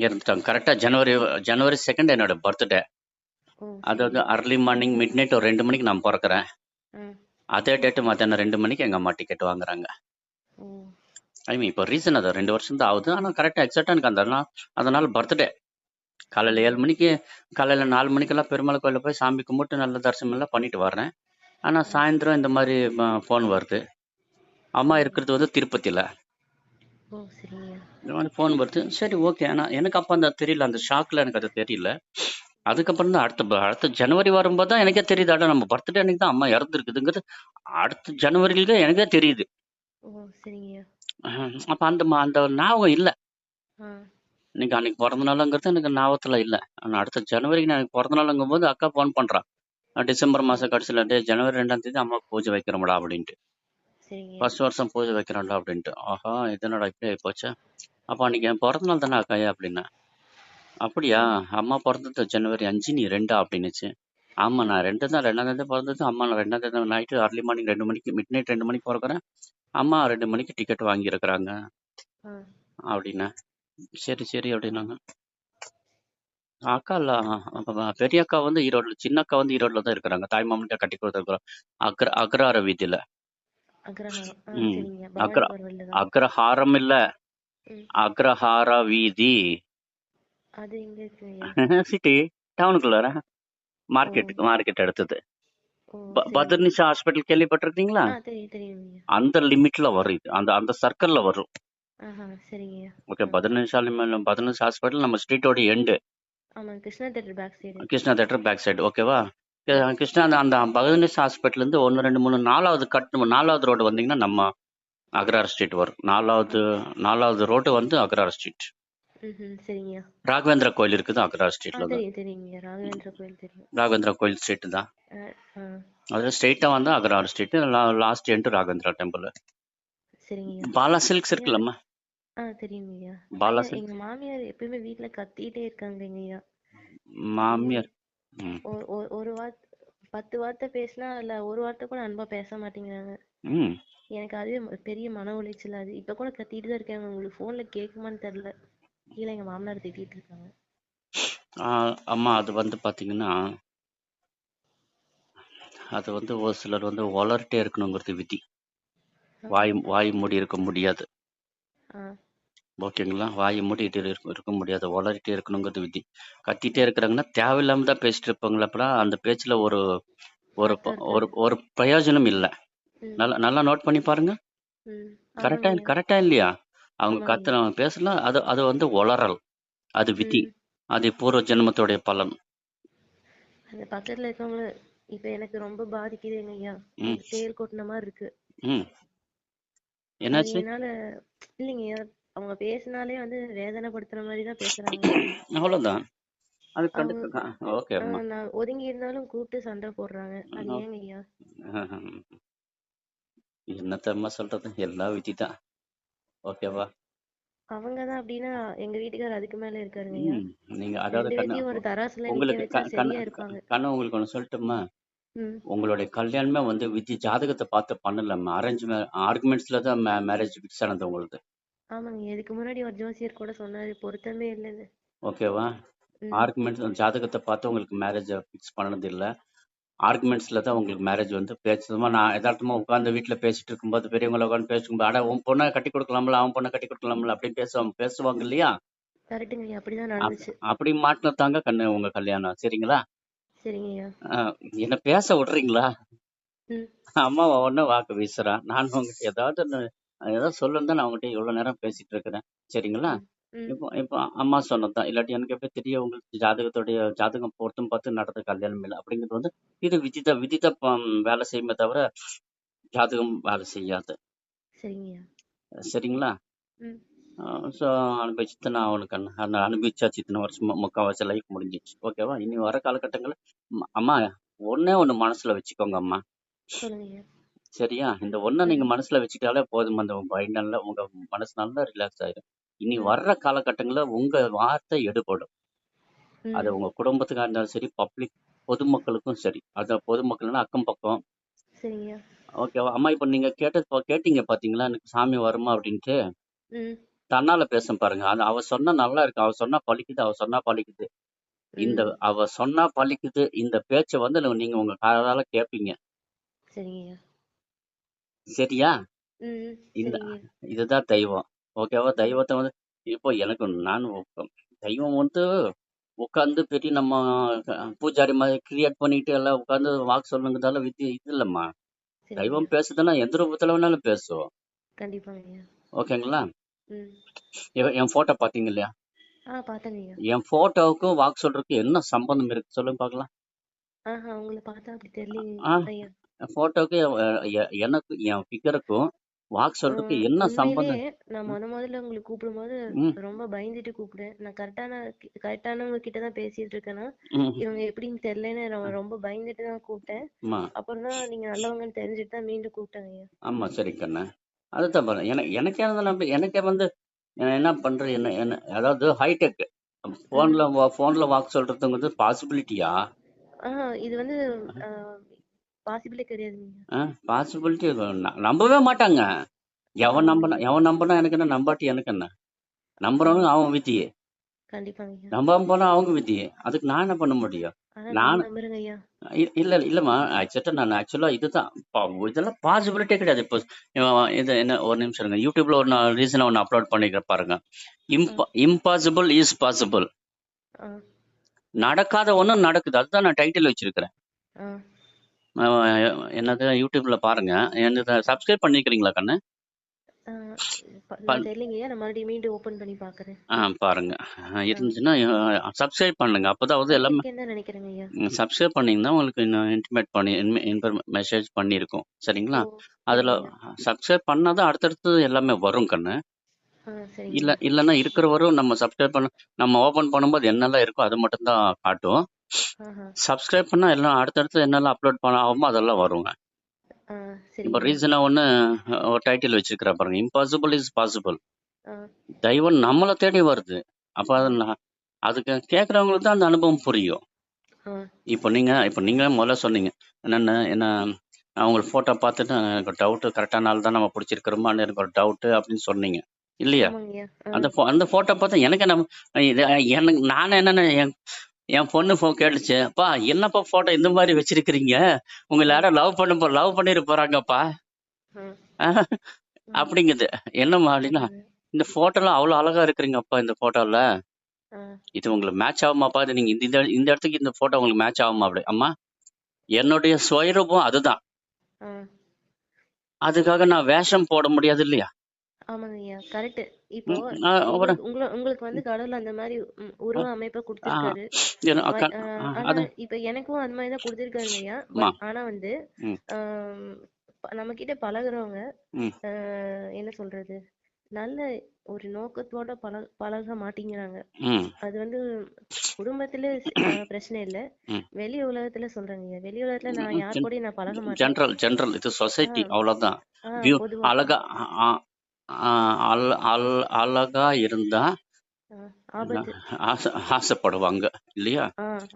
இறந்துட்டாங்க. கரெக்டா ஜனவரி 2 என்னோட பர்த்டே. அதாவது அர்லி மார்னிங் மிட் நைட் ஒரு 2 மணிக்கு நான் பிறக்கிறேன். அதே டேட்டு மத்தியானம் 2 மணிக்கு எங்க அம்மா டிக்கெட் வாங்குறாங்க. இப்போ ரீசன் அது 2 வருஷம் தான் ஆகுது. ஆனா கரெக்டா எக்ஸாக்டா எனக்கு அதனால பர்த்டே காலையில 7 மணிக்கு, காலையில 4 மணிக்கெல்லாம் பெருமாள் கோயில போய் சாமி கும்பிட்டு நல்ல தரிசனம் எல்லாம் பண்ணிட்டு வர்றேன். ஆனா ஆ. சாயந்தரம் இந்த மாதிரி ஃபோன் வருது. அம்மா ஓ. இருக்கிறது வந்து திருப்பதியில. ஓ சரிங்கய்யா. இந்த மாதிரி ஃபோன் வருது. சரி ஓகே. ஆனா எனக்கு அப்ப அந்த தெரியல. அந்த ஷாக்ல எனக்கு அது தெரியல. அதுக்கப்புறம் தான் அடுத்த ஜனவரி வரும்போது தான் எனக்கே தெரியுது. அட நம்ம பர்த்டே அன்னைக்கு தான் அம்மா இறந்துருக்குதுங்கிறது அடுத்த ஜனவரியில தான் எனக்கே தெரியுது. ஓ சரிங்கய்யா. அப்ப அந்த ஞாபகம் இல்ல. ஆ. இன்னைக்கு அன்னைக்கு பிறந்த நாளுங்கிறது எனக்கு ஞாபகத்துல இல்ல. ஆனா அடுத்த ஜனவரிக்கு எனக்கு பிறந்த நாளுங்கும் போது அக்கா ஃபோன் பண்றா. டிசம்பர் ம். மாசம் கடைசியில ஜனவரி 2ஆம் தேதி அம்மா பூஜை வைக்கிறோம்டா அப்படின்ட்டு. சரிங்கய்யா. ஃபர்ஸ்ட் வருஷம் பூஜை வைக்கிறோம்டா அப்படின்ட்டு. ஆஹா இது என்னடா இப்படி ஆயிப்போச்சு. அப்ப அன்னைக்கு என் பிறந்த நாள் தானே அக்கா அப்படின்னேன். அப்படியா? ம். அம்மா பொறந்தது ஜனவரி 5 நீ 2 அப்படின்னுச்சு. ஆமா ம். நான் 2 தான் 2ஆம் தேதி பொறந்தது. அம்மா நான் 2ஆம் தேதி நைட்டு அர்லி மார்னிங் 2 மணிக்கு மிட் நைட் 2 மணிக்கு பொறக்குறேன். அம்மா 2 மணிக்கு டிக்கெட் வாங்கியிருக்கிறாங்க ஆ. அப்படின்னேன். சரி சரி அப்படின்னாங்க. அக்கா இல்ல பெரிய அக்கா வந்து ஈரோட்ல, சின்ன அக்கா வந்து ஈரோட்ல தான் இருக்கிறாங்க. தாய் மாமன்கிட்ட கட்டி கொடுத்துருக்குறோம். அக்ரஹார வீதியில. அக்ரஹாரம். ஆ ம். சரிங்கய்யா. அக்ர பவானி பரவல்ல தான். அக்ரஹாரம் இல்ல, ம். அக்ரஹார வீதி. அது எங்க இருக்குங்கய்யா? சிட்டி டவுனுக்குள்ளார ஓ. மார்க்கெட் எடுத்தது. ஓ சரிங்கய்யா. பதர்னிஷா ஹாஸ்பிட்டல் கேள்விப்பட்டிருக்கீங்களா? ஆ தெரியும் தெரியுங்கய்யா. அந்த லிமிட்ல வரும் இது. அந்த அந்த சர்க்கிள்ல வரும். ஆஹா சரிங்கய்யா. ஓகே. ஆ. பதர்னிஷா ஹாஸ்பிட்டல் நம்ம ஸ்ட்ரீட்டோட எண்டு. ஆமாங்க, Krishna theatre back side. Krishna theatre back side. ஓகேவா? ம். கிருஷ்ணா அந்த அந்த பதர்னிஷா ஹாஸ்பிட்டல் இருந்து 1 2 3 4வது ரோடு வந்தீங்கன்னா நம்ம அக்ரார் ஸ்ட்ரீட் வரும். ஆ. 4வது ரோடு வந்து அக்ரார் ஸ்ட்ரீட். ம் சரிங்கய்யா. ராகவேந்திர கோயில் இருக்குது அக்ரார் ஆ ஸ்ட்ரீட்ல தான். தெரியும் தெரியுங்கய்யா. ராகவேந்திர கோயில் தெரியும். ராகவேந்திர கோயில் ஸ்ட்ரீட் தான். ஆ. ஆ அது ஸ்ட்ரெயிட்டா வந்து அக்ரார் street. Last end Raghavendra temple. சரிங்கய்யா. பாலா சில்க்ஸ் ஐயா. இருக்குல்லம்மா. ஆ தெரியுங்கய்யா. பாலா ஐயா எங்க சில்க்ஸ் மாமியார் எப்பயுமே வீட்ல கத்திட்டே இருக்காங்கங்கய்யா. ஐயா மாமியார். ம். ஒரு வார்த்தை 10 வார்த்தை பேசினா இல்ல ஒரு வார்த்தை கூட அன்பா பேச மாட்டேங்கிறாங்க. ம். எனக்கு அதுவே பெரிய மன உளைச்சல். அது இப்ப கூட கத்திட்டு தான் இருக்காங்க. உங்களுக்கு போன்ல கேக்குமான்னு தெரியல. கீழே எங்க மாமனார் திட்டிட்டு இருக்காங்க. அம்மா அது வந்து பாத்தீங்கன்னா, அது வந்து ஒரு சிலர் வந்து வளர்ட்டே இருக்கணுங்கிறது விதி. ஆ. வாய் மூடி இருக்க முடியாது. ஆ. ஓகேங்களா? வாய் மூடிட்டு இருக்க முடியாது. வளரிட்டே இருக்கணுங்கிறது விதி. கத்திட்டே இருக்கிறாங்கன்னா, தேவையில்லாம தான் பேசிட்டு இருப்பாங்களே அப்பலாம் அந்த பேச்சுல ஒரு ஒரு அர்த்தம் ஒரு இருக்காது. ஒரு பிரயோஜனம் இல்ல. ம். நல்லா நல்லா நோட் பண்ணி பாருங்க. ம். கரெக்ட்டா ஆமாங்கய்யா. கரெக்ட்டா இல்லையா? அவங்க ஆமாங்கய்யா. அவங்க பேசலாம். அது அது வந்து உளறல். அது விதி. ம். அது பூர்வ ஜென்மத்துடைய பலன். அந்த பக்கத்துல இருக்கவங்கள இப்ப எனக்கு ரொம்ப பாதிக்குதுங்கய்யா. ம். தேள் கொட்டின மாதிரி இருக்கு. ம். அது என்னாச்சு? என்னால இல்லைங்கய்யா. அவங்க பேசினாலே வந்து வேதனைப்படுத்துற மாதிரி தான் பேசுறாங்க. அவ்வளவுதான். அது அவங்க கண்டுக்க ஓகே அம்மா. நான் ஒதுங்கி இருந்தாலும் கூப்பிட்டு சண்டை போடுறாங்க. அது ஓ. ஏங்கய்யா? என்னத்தம்மா சொல்றது? எல்லாம் விதி தான். ஓகேவா? அவங்கதான் அப்படின்னா எங்க வீட்டுக்காரர் அதுக்கு மேல இருக்காருங்கய்யா. ம். நீங்க அதாவது 2 பேத்தையும் ஒரு தராசுல நிக்க உங்களுக்கு வச்சா சரியா இருப்பாங்க. உங்களுக்கு ஒண்ணு சொல்லட்டுமா? ம். உங்களுடைய கல்யாணமே வந்து விதி ஜாதகத்தை பார்த்து பண்ணலம்மா. ஆர்குமெண்ட்ஸ்ல தான் மேரேஜ் ஃபிக்ஸ் ஆனது உங்களுது. ஆமாங்க. இதுக்கு முன்னாடி ஒரு ஜோசியர் கூட சொன்னாரு பொருத்தமே இல்லைன்னு. ஓகேவா? ம். ஆர்குமெண்ட்ஸ் ஜாதகத்தை பார்த்து உங்களுக்கு மேரேஜ் ஃபிக்ஸ் பண்ணது இல்ல. ஆர்குமெண்ட்ஸ்ல தான் உங்களுக்கு மேரேஜ் வந்து பேசுமா நான் யதார்த்தமா உட்கார்ந்து வீட்டுல பேசிட்டு இருக்கும்போது பெரியவங்கள உட்காந்து பேசும்போது அட உன் பொண்ணை கட்டி கொடுக்கலாம்ல அவன் பொண்ணை கட்டி கொடுக்கலாம்ல அப்படின்னு பேசுவாங்க இல்லையா? கரெக்ட்டுங்கய்யா. அப்படிதான் நடந்துச்சு. அப்படி மாட்டினதாங்க கண்ணு உங்க கல்யாணம். சரிங்களா? சரிங்கய்யா. என்ன பேச விடுறீங்களா? ம். அம்மா ஒன்னும் வாக்கு வீசுறா. நான் உங்ககிட்ட ஏதாவது சொல்லணும் தான் நான் உங்ககிட்ட இவ்வளவு நேரம் பேசிட்டு இருக்கிறேன். சரிங்களா? ம். ம். இப்போ இப்போ அம்மா சொன்னதுதான். இல்லாட்டி எனக்கு எப்படி தெரியும் உங்களுக்கு ஜாதகம் பொருத்தம் பார்த்து நடந்த கல்யாணம் இல்லை அப்படிங்கிறது வந்து இது விதித்த வேலை செய்யுமே தவிர ஜாதகம் வேலை செய்யாது. சரிங்கய்யா. சரிங்களா? ம். ஸோ அனுபவிச்சுட்டு நான் அவனுக்கு அனுபவிச்சாச்சு இத்தனை வருஷமா முக்கால்வாசி லைஃப் முடிஞ்சிச்சு. ஓகேவா? இனி வர காலகட்டங்களில் அம்மா ஒன்னே ஒண்ணு மனசுல வச்சுக்கோங்க அம்மா. சொல்லுங்கய்யா. சரியா? இந்த ஒண்ண நீங்க ம். மனசுல வச்சுக்கிட்டாலே போதும். அந்த உங்க மனசு நல்லா ரிலாக்ஸ் ஆயிடும். இனி ம். வர்ற காலகட்டங்கள்ல உங்க வார்த்தை எடுபடும். அது ம். உங்க குடும்பத்துக்கா இருந்தாலும் சரி, பொதுமக்களுக்கும் சரி. அது பொதுமக்கள்னா அக்கம் பக்கம். சரிங்கய்யா. ஓகேவா? அம்மா இப்ப நீங்க கேட்டீங்க பாத்தீங்களா? எனக்கு சாமி வருமா அப்படின்ட்டு. ம். தன்னால பேசும் பாருங்க. அது அவ சொன்னா நல்லா இருக்கு. அவ சொன்னா பலிக்குது. அவ சொன்னா பலிக்குது. ம். அவ சொன்னா பலிக்குது. இந்த பேச்ச வந்து நீங்க உங்க காதால கேட்பீங்க. சரிங்கய்யா. சரியா? ம். இந்த சரிங்கய்யா. இதுதான் தெய்வம். ஓகேவா? ம். தெய்வத்த வந்து இப்போ எனக்கு தெய்வம் வந்து உட்காந்து பெரிய நம்ம பூஜாரி மாதிரி கிரியேட் பண்ணிட்டு எல்லாம் உட்காந்து வாக்கு சொல்லுங்கிறதால இது இல்லம்மா. சரிங்க ஐயா. தெய்வம் பேசுதுன்னா எந்த ரூபத்துல வேணாலும் பேசும். கண்டிப்பாங்க ஐயா. ஓகேங்களா? ம். என் போட்டோ பாத்தீங்க இல்லையா? பார்த்தேங்க ஐயா. என் போட்டோவுக்கும் வாக்கு சொல்றதுக்கு என்ன சம்பந்தம் இருக்கு சொல்லுங்க பார்க்கலாம். உங்கள பார்த்தா அப்படி தெரியலைங்க ஆ ஐயா. போட்டோக்கு எனக்கு என் ஃபிகருக்கும் வாக்கு சொல்றதுக்கு என்ன உண்மையிலே சம்பந்தம்? நான் முதல்ல உங்களுக்கு கூப்பிடும்போது ம் ரொம்ப பயந்துட்டு கூப்பிட்டேன். நான் கரெக்டானவங்க கிட்ட தான் பேசிட்டு இருக்கேன்னா, ம் இவங்க எப்படின்னு தெரியலன்னு நான் ரொம்ப பயந்துட்டு தான் கூப்பிட்டேன். ஆமா அப்புறம் தான் நீங்க நல்லவங்கன்னு தெரிஞ்சுட்டு தான் மீண்டும் கூப்பிட்டேங்க ஐயா. ஆமா சரி கண்ணு. அதுதான் பாருங்க எனக்கே எனக்கே என்ன பண்றது என்ன என்ன அதாவது ஹைடெக் ம். போன்ல வாக்கு சொல்றதுங்கிறது பாசிபிலிட்டியா? இது வந்து பாசிபிளே கிடையாதுங்க. பாசிபிலிட்டி நம்பவே மாட்டாங்க. ஆமாங்க. எவன் நம்பினா எனக்கு என்ன, நம்பாட்டி எனக்கு என்ன? நம்புறவங்க அவன் விதியே, கண்டிப்பாங்க. நம்பாம போனா அவங்க விதியே. அதுக்கு நான் என்ன பண்ண முடியும்? ஆனா நான் நான் நம்புறேங்க ஐயா. இல்லம்மா நான் ஆக்சுவலா இதுதான் இதெல்லாம் பாசிபிலிட்டியே கிடையாது. இப்போ இது என்ன ஒரு நிமிஷம் இருங்க. யூடியூப்ல ஒரு ரீசனா ஒன்று அப்லோட் பண்ணிக்கிற பாருங்க. ஆ, இம்பாசிபிள் இஸ் பாசிபிள். ஆ, நடக்காத ஒன்றும் நடக்குது. அதுதான் நான் டைட்டில் வச்சிருக்கிறேன். ஆ. என்னது யூடியூப்ல பாருங்க. என்னது சப்ஸ்கிரைப் பண்ணிக்கிறீங்களா கண்ணு? ஆ, நான் தெரியலைங்க ஐயா. நான் மறுபடியும் மீண்டும் ஓபன் பண்ணி பாக்குறேன். பாருங்க. ஆ, இருந்துச்சுன்னா சப்ஸ்கிரைப் பண்ணுங்க. அப்பதான் எல்லாமே பண்ணிருக்கேன்னு தான் நினைக்கிறேங்க ஐயா. சப்ஸ்கிரைப் பண்ணீங்கன்னா உங்களுக்கு இன்னும் இன்டிமேட் பண்ணி மெசேஜ் பண்ணியிருக்கோம். சரிங்களா? ஓ, அதில் சரிங்க ஐயா. சப்ஸ்கிரைப் பண்ணாதான் அடுத்தடுத்து எல்லாமே வரும் கண்ணு. சரிங்க ஐயா. இல்லைன்னா இருக்கிற வரும் நம்ம சப்ஸ்கிரைப் நம்ம ஓப்பன் பண்ணும்போது என்னெல்லாம் இருக்கோ அது மட்டும்தான் காட்டும். ஆஹா. சப்ஸ்கிரைப் பண்ணால் எல்லாம் அடுத்தடுத்து என்னெல்லாம் அப்லோட் பண்ண ஆகுமோ அதெல்லாம் வருங்க. ஆ, இப்போ சரிங்க ஐயா. ரீசனாக ஒரு டைட்டில் வச்சிருக்கிற பாருங்க. Impossible is possible. ஆ, தெய்வம் நம்மளை தேடி வருது. அப்போ ஆ, அதுக்கு கேட்குறவங்களுக்கு தான் அந்த அனுபவம் புரியும். ஆ, இப்போ நீங்களே முதல்ல சொன்னீங்க என்ன நான் உங்களுக்கு ஃபோட்டோ பார்த்துட்டு எனக்கு ஒரு டவுட்டு, கரெக்டான ஆள் தான் நம்ம பிடிச்சிருக்கிறோமான்னு எனக்கு ஒரு டவுட்டு அப்படின்னு சொன்னீங்க இல்லையா? ஆமாங்க ஐயா. அந்த ஃபோட்டோ பார்த்தா எனக்கு நான் என்னென்ன என் பொண்ணு கேட்டுச்சு, அப்பா என்னப்பா ஃபோட்டோ இந்த மாதிரி வச்சிருக்கிறீங்க, உங்களை ஆ, யாரோ லவ் பண்ணிட்டு போறாங்கப்பா ஆ, ம். அப்படிங்குது. என்னம்மா அப்படின்னா, சரிங்க. இந்த ஃபோட்டோலாம் அவ்வளோ அழகா இருக்கிறீங்கப்பா இந்த ஃபோட்டோவில், ஆ, இது உங்களுக்கு மேட்ச் ஆகுமாப்பா, இது நீங்கள் இந்த இந்த இடத்துக்கு இந்த ஃபோட்டோ உங்களுக்கு மேட்ச் ஆகுமா அப்படி? அம்மா என்னுடைய சுயரூபம் அதுதான். ஆ. அதுக்காக நான் வேஷம் போட முடியாது இல்லையா? ஆமாங்க ஐயா. கரெக்ட். இப்போ ஒரு உங்களுக்கு வந்து கடவுள் அந்த மாதிரி உருவ அமைப்பை ஆ, கொடுத்திருக்காரு. அக்கா ஆனா அது இப்ப எனக்கும் அது மாதிரி தான் கொடுத்திருக்காருங்க ஐயா. அம்மா ஆனா வந்து ம் ஆம், நம்ம கிட்ட பழகுறவங்க ம் என்ன சொல்றது, நல்ல ஒரு நோக்கத்தோட பழக மாட்டேங்கிறாங்க. ம் அது வந்து குடும்பத்துல பிரச்சனை இல்ல. ம் வெளி உலகத்துல சொல்றேங்க. வெளி உலகத்துல நான் யார் கூடயும் நான் பழக மாட்டேன். ஜென்ரல் இது சொசைட்டி ஆஹ் அவ்வளவுதான். பொதுவா. அழகா அழகா இருந்தா ஆபத்து. ஆசைப்படுவாங்க இல்லையா?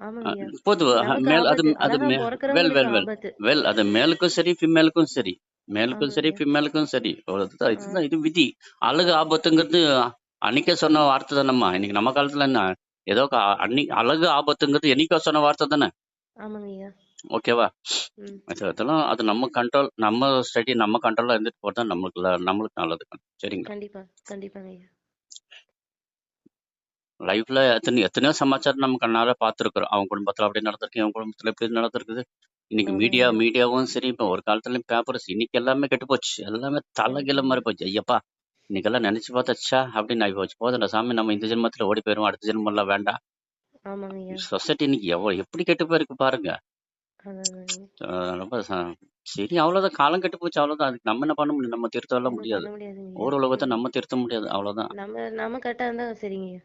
ஆமாங்கய்யா. பொதுவா நமக்கு மேல் அது ஆபத்து. அது அழகா வெல் பொறக்கறவங்களுக்கு வெல் வெல் ஆபத்து. வெல் அது மேலுக்கும் சரி ஃபீமேலுக்கும் சரி ஆமாங்கய்யா. ஃபீமேலுக்கும் சரி ஆ, இதுதான் இது விதி. அழகு ஆபத்துங்கிறது அன்னைக்கே சொன்ன வார்த்தை தானம்மா. இன்னைக்கு நம்ம காலத்துல என்ன ஏதோ அழகு ஆபத்துங்கிறது என்னைக்கோ சொன்ன வார்த்தை தானே. ஆமாங்கய்யா. ஓகேவா? ம். அதெல்லாம் அது நம்ம கண்ட்ரோல், நம்ம ஸ்டடி நம்ம கண்ட்ரோல்ல இருந்துட்டு போறது தான் நம்மளுக்கு நல்லது. சரிங்களா? கண்டிப்பா. கண்டிப்பாங்கய்யா. லைஃப்ல எத்தனையோ சமாச்சாரம் நம்ம கண்ணால பார்த்துருக்குறோம். அவங்க குடும்பத்துல அப்படி நடந்திருக்கு, இவங்க குடும்பத்துல இப்படி நடந்திருக்குது. இன்னைக்கு ஆமாங்கய்யா. மீடியாவும் சரி, இப்போ ஒரு காலத்துலயும் பேப்பர்ஸ், இன்னைக்கு எல்லாமே கெட்டு போச்சு. எல்லாமே தலைகீழ கண்டிப்பாங்கய்யா. மாறி போச்சு. ஐயப்பா இன்னைக்கெல்லாம் நினைச்சு பார்த்தா அப்படின்னு ஆகி போச்சு. போதும்டா சாமி, நம்ம இந்த ஜென்மத்துல ஓடி போயிரும், அடுத்த ஜென்மம் எல்லாம் வேண்டாம். ஆமாங்கய்யா. சொசைட்டி இன்னைக்கு எப்படி கெட்டு போயிருக்கு பாருங்க. அதான். ரொம்ப சரி, அவ்வளவுதான். காலம் கெட்டு போச்சு, அவ்வளவுதான். அதுக்கு நம்ம என்ன பண்ண முடியும்? நம்ம திருத்த எல்லாம் ஒண்ணும் முடியாது. பண்ண முடியாதுங்கய்யா. ஊர் உலகத்தை ம். நம்ம திருத்த முடியாது, அவ்வளவுதான். நம்ம கரெக்டா இருந்தா சரிங்கய்யா.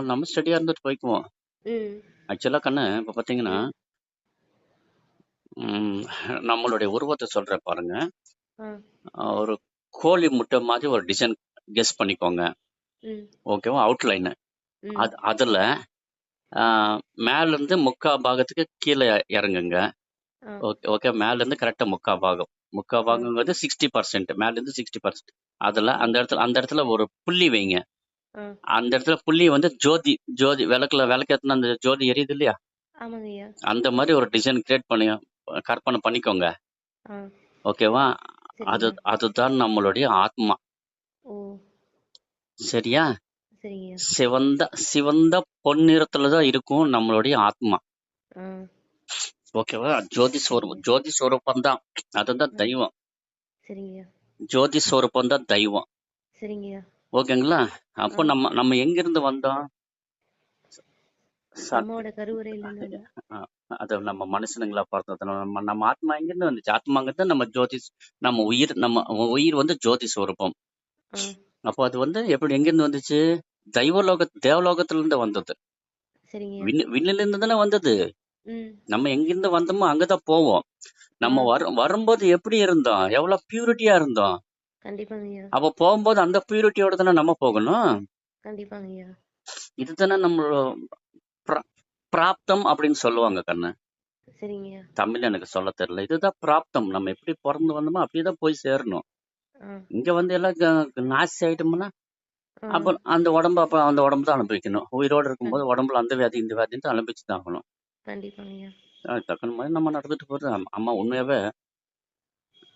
நம்ம ஸ்டடியா இருந்துட்டு போய்க்குவோம். ம். ஆக்சுவலா கண்ணு இப்ப பாத்தீங்கன்னா, ம். ம், நம்மளுடைய உருவத்தை சொல்றேன் பாருங்க. ஆ. ஒரு கோழி முட்டை மாதிரி ஒரு டிசைன் கெஸ் பண்ணிக்கோங்க. ம். ஓகேவா? அவுட்லைன் ம். அதுல மேல இருந்து முக்கா பாகத்துக்கு கீழே இறங்குங்க. ஆ. ஓகே, மேல இருந்து கரெக்டா முக்கா ஆ. பாகங்கிறது 60%, மேல இருந்து 60%. அதுல ஆ. அந்த இடத்துல ஒரு புள்ளி வைங்க. ஆ. அந்த இடத்துல புள்ளி ஜோதி ஜோதி விளக்கேத்துனா அந்த ஜோதி எரியுது இல்லையா? ஆமாங்கய்யா. அந்த மாதிரி ஒரு டிசைன் கிரியேட் பண்ணி கற்பனை பண்ணிக்கோங்க. ஆ. ஓகேவா? சரிங்கய்யா. அதுதான் நம்மளுடைய ஆத்மா. ஓ, சரியா? சரிங்கய்யா. சிவந்த சிவந்த பொன்னிறத்துலதான் இருக்கும் நம்மளுடைய ஆத்மா. ஆ, ஓகேவா? ஜோதி சரிங்க. ஜோதி ஸ்வரூபம் தான். அதுதான் ஆ, தெய்வம். சரிங்கய்யா. ஜோதி ஸ்வரூபம் தான் தெய்வம். சரிங்கய்யா. ஓகேங்களா? ஆ, அப்போ நம்ம எங்கிருந்து வந்தோம்? சத் அம்மாவோட கருவறையில இருந்து வந்தோம். அது நம்ம மனுஷனுங்களா பார்த்தது. நம்ம ஆத்மா எங்கிருந்து வந்துச்சு? ஆத்மாங்கிறது நம்ம ஜோதி, நம்ம உயிர் வந்து ஜோதி ஸ்வரூபம். ஆ, அப்போ அது வந்து எப்படி எங்கிருந்து வந்துச்சு? தேவலோகத்துல இருந்து வந்தது. சரிங்கய்யா. விண்ணில இருந்து தானே வந்தது. ம். நம்ம எங்கிருந்து வந்தோமோ அங்கதான் போவோம். ஆ, நம்ம வரும்போது எப்படி இருந்தோம்? எவ்வளவு பியூரிட்டியா இருந்தோம். கண்டிப்பாங்கய்யா. அப்ப போகும்போது அந்த பியூரிட்டியோட தானே நம்ம போகணும். கண்டிப்பாங்கய்யா. இதுதானே நம்ம பிராப்தம் அப்படின்னு சொல்லுவாங்க கண்ணு. சரிங்கய்யா. தமிழ் எனக்கு சொல்ல தெரியல. இதுதான் பிராப்தம். நம்ம எப்படி பிறந்து வந்தோமோ அப்படியேதான் போய் சேரணும். ஆ, இங்க வந்து எல்லாம் நாசி ஆயிட்டோம்னா ஆ, அப்ப அந்த உடம்பு தான் அனுபவிக்கணும். உயிரோடு இருக்கும்போது உடம்புல அந்த வியாதி இந்த வியாதின்னு அனுபவிச்சு தான் ஆகணும். கண்டிப்பாங்கய்யா. டக்குனு மாதிரி நம்ம நடந்துட்டு போறது. அம்மா உண்மையாவே